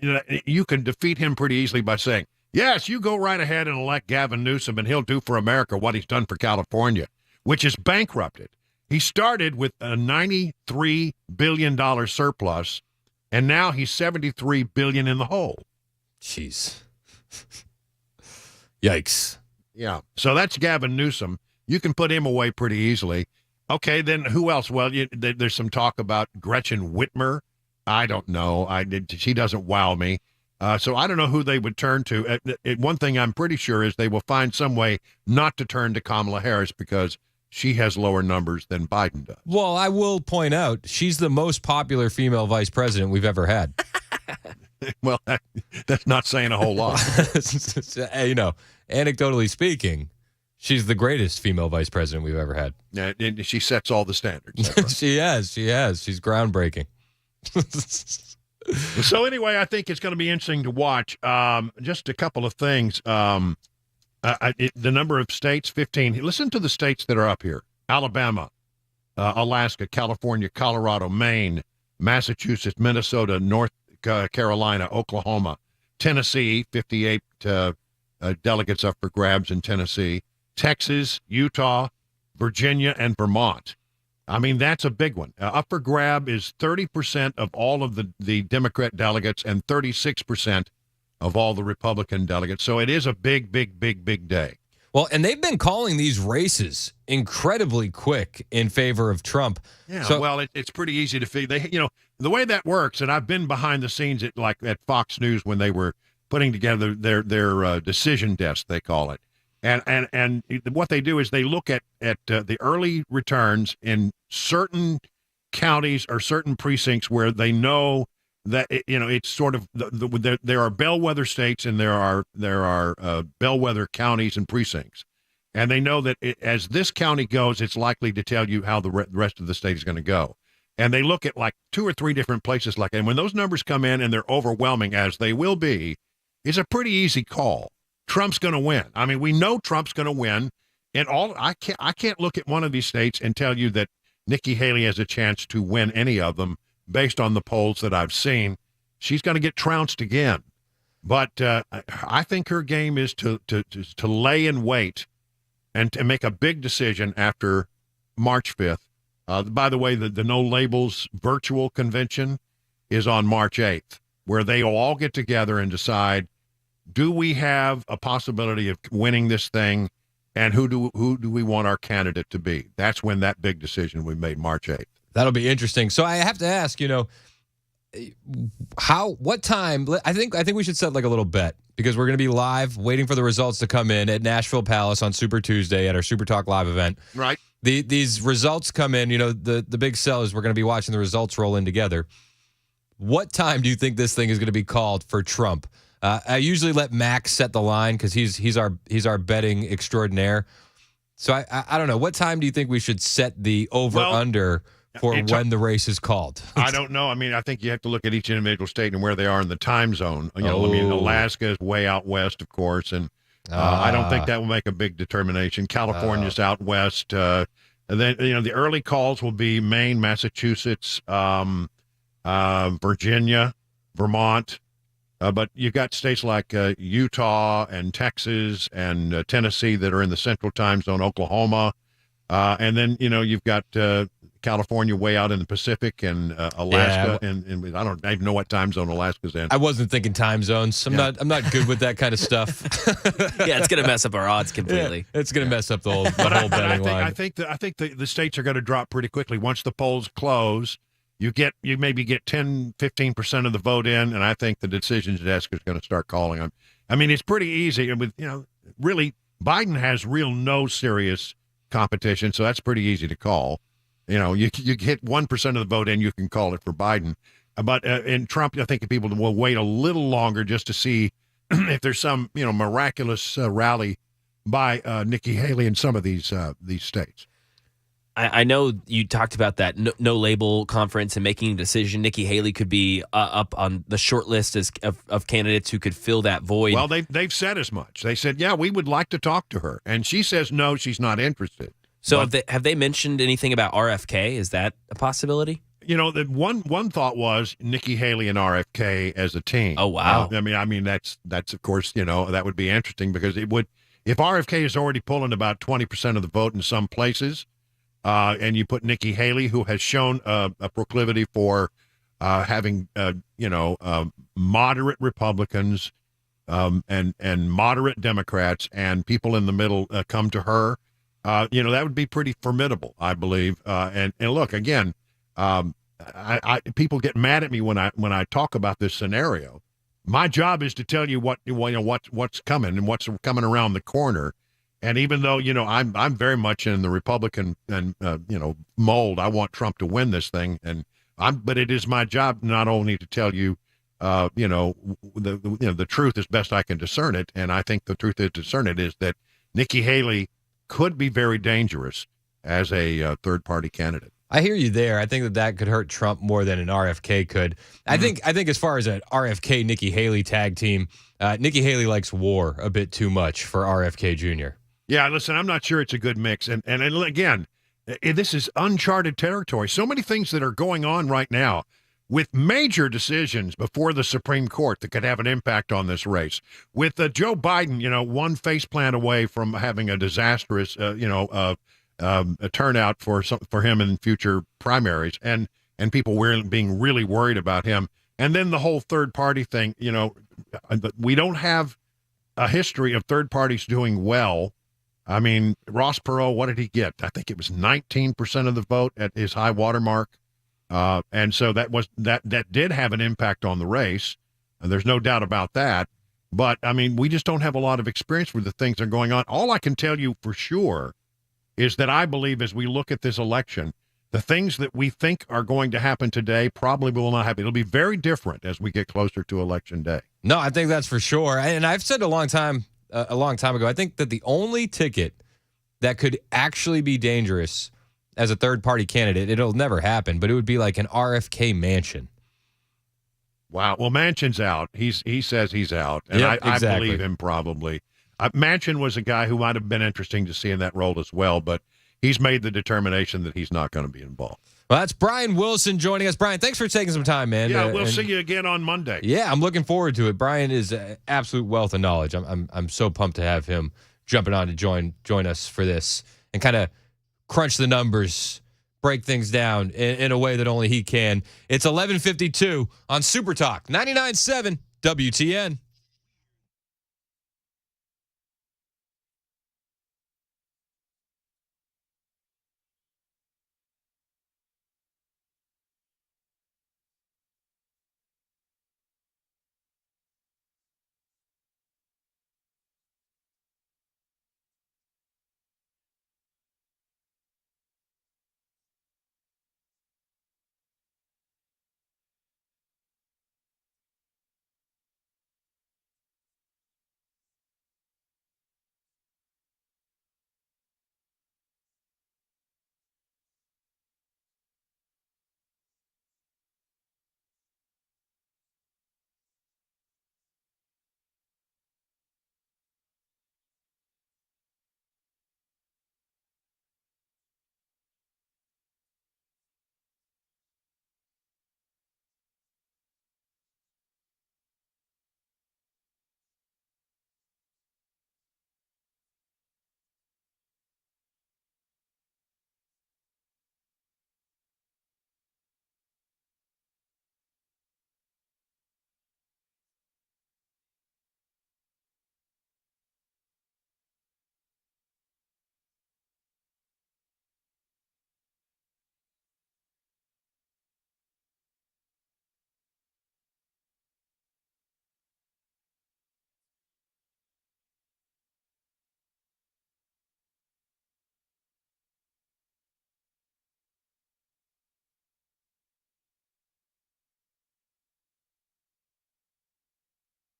you can defeat him pretty easily by saying, yes, you go right ahead and elect Gavin Newsom, and he'll do for America what he's done for California, which is bankrupted. He started with a $93 billion surplus, and now he's $73 billion in the hole. Jeez. Yikes. Yeah. So that's Gavin Newsom. You can put him away pretty easily. Okay, then who else? Well, there's some talk about Gretchen Whitmer. I don't know. She doesn't wow me. So I don't know who they would turn to. One thing I'm pretty sure is they will find some way not to turn to Kamala Harris because she has lower numbers than Biden does. Well, I will point out she's the most popular female vice president we've ever had. Well, that's not saying a whole lot. Anecdotally speaking, she's the greatest female vice president we've ever had. Yeah, and she sets all the standards. Right? She has. She's groundbreaking. So anyway, I think it's going to be interesting to watch. Just a couple of things. The number of states, 15. Listen to the states that are up here. Alabama, Alaska, California, Colorado, Maine, Massachusetts, Minnesota, North Carolina, Oklahoma, Tennessee, 58 delegates up for grabs in Tennessee. Texas, Utah, Virginia, and Vermont. I mean, that's a big one. Up for grab is 30% of all of the Democrat delegates and 36% of all the Republican delegates. So it is a big, big, big, big day. Well, and they've been calling these races incredibly quick in favor of Trump. Yeah, so, well, it's pretty easy to figure. The way that works, and I've been behind the scenes at Fox News when they were putting together their decision desk, they call it. And what they do is they look at the early returns in certain counties or certain precincts where they know that it's sort of there are bellwether states and there are bellwether counties and precincts, and they know that as this county goes, it's likely to tell you how the rest of the state is going to go. And they look at like 2 or 3 different places like that. And when those numbers come in and they're overwhelming, as they will be, it's a pretty easy call. Trump's going to win. I mean, we know Trump's going to win. And I can't look at one of these states and tell you that Nikki Haley has a chance to win any of them based on the polls that I've seen. She's going to get trounced again. But I think her game is to lay in wait and to make a big decision after March 5th. By the way, the No Labels virtual convention is on March 8th, where they will all get together and decide, do we have a possibility of winning this thing, and who do we want our candidate to be? That's when that big decision will be made, March 8th. That'll be interesting. So I have to ask, what time? I think we should set like a little bet, because we're going to be live waiting for the results to come in at Nashville Palace on Super Tuesday at our Super Talk Live event. Right. These results come in, the big sell is we're going to be watching the results roll in together. What time do you think this thing is going to be called for Trump? I usually let Max set the line because he's our betting extraordinaire. So I don't know. What time do you think we should set the over-under for when the race is called? I don't know. I mean, I think you have to look at each individual state and where they are in the time zone. I mean, Alaska is way out west, of course, and I don't think that will make a big determination. California's out west. And then, the early calls will be Maine, Massachusetts, Virginia, Vermont. But you've got states like Utah and Texas and Tennessee that are in the central time zone, Oklahoma. And then, you've got California way out in the Pacific and Alaska. Yeah. And I don't even know what time zone Alaska's in. I wasn't thinking time zones. I'm not good with that kind of stuff. Yeah, it's going to mess up our odds completely. Yeah, it's going to mess up the whole betting line. I think the states are going to drop pretty quickly. Once the polls close, you maybe get 10, 15% of the vote in, and I think the decisions desk is going to start calling them. I mean, it's pretty easy. With really, Biden has no serious competition, so that's pretty easy to call. You get 1% of the vote in, you can call it for Biden. But in Trump, I think people will wait a little longer just to see if there's some miraculous rally by Nikki Haley in some of these states. I know you talked about that no label conference and making a decision. Nikki Haley could be up on the short list of candidates who could fill that void. Well, they've said as much. They said, yeah, we would like to talk to her. And she says, no, she's not interested. So have they mentioned anything about RFK? Is that a possibility? The one thought was Nikki Haley and RFK as a team. Oh, wow. I mean, that's of course, that would be interesting because it would, if RFK is already pulling about 20% of the vote in some places, and you put Nikki Haley, who has shown a proclivity for having, moderate Republicans and moderate Democrats and people in the middle come to her, that would be pretty formidable, I believe. And look, again, people get mad at me when I talk about this scenario. My job is to tell you what's coming and what's coming around the corner. And even though, I'm very much in the Republican and, mold, I want Trump to win this thing. But it is my job not only to tell you, the truth as best I can discern it. And I think the truth to discern it is that Nikki Haley could be very dangerous as a third-party candidate. I hear you there. I think that could hurt Trump more than an RFK could. Mm-hmm. I think as far as an RFK Nikki Haley tag team, Nikki Haley likes war a bit too much for RFK Jr. Yeah, listen, I'm not sure it's a good mix. And again, this is uncharted territory. So many things that are going on right now. with major decisions before the Supreme Court that could have an impact on this race. With Joe Biden, one faceplant away from having a disastrous, a turnout for him in future primaries, and people being really worried about him. And then the whole third party thing, we don't have a history of third parties doing well. I mean, Ross Perot, what did he get? I think it was 19% of the vote at his high water mark. And so that did have an impact on the race. And there's no doubt about that. But I mean, we just don't have a lot of experience with the things that are going on. All I can tell you for sure is that I believe as we look at this election, the things that we think are going to happen today probably will not happen. It'll be very different as we get closer to Election Day. No, I think that's for sure. And I've said a long time ago, I think that the only ticket that could actually be dangerous as a third-party candidate, it'll never happen, but it would be like an RFK Manchin. Wow. Well, Manchin's out. He says he's out, and Yep, I exactly. believe him probably. Manchin was a guy who might have been interesting to see in that role as well, but he's made the determination that he's not going to be involved. Well, that's Brian Wilson joining us. Brian, thanks for taking some time, man. Yeah, we'll see you again on Monday. Yeah, I'm looking forward to it. Brian is an absolute wealth of knowledge. I'm so pumped to have him jumping on to join us for this and kind of crunch the numbers, break things down in a way that only he can. It's 11:52 on Super Talk 99.7 WTN.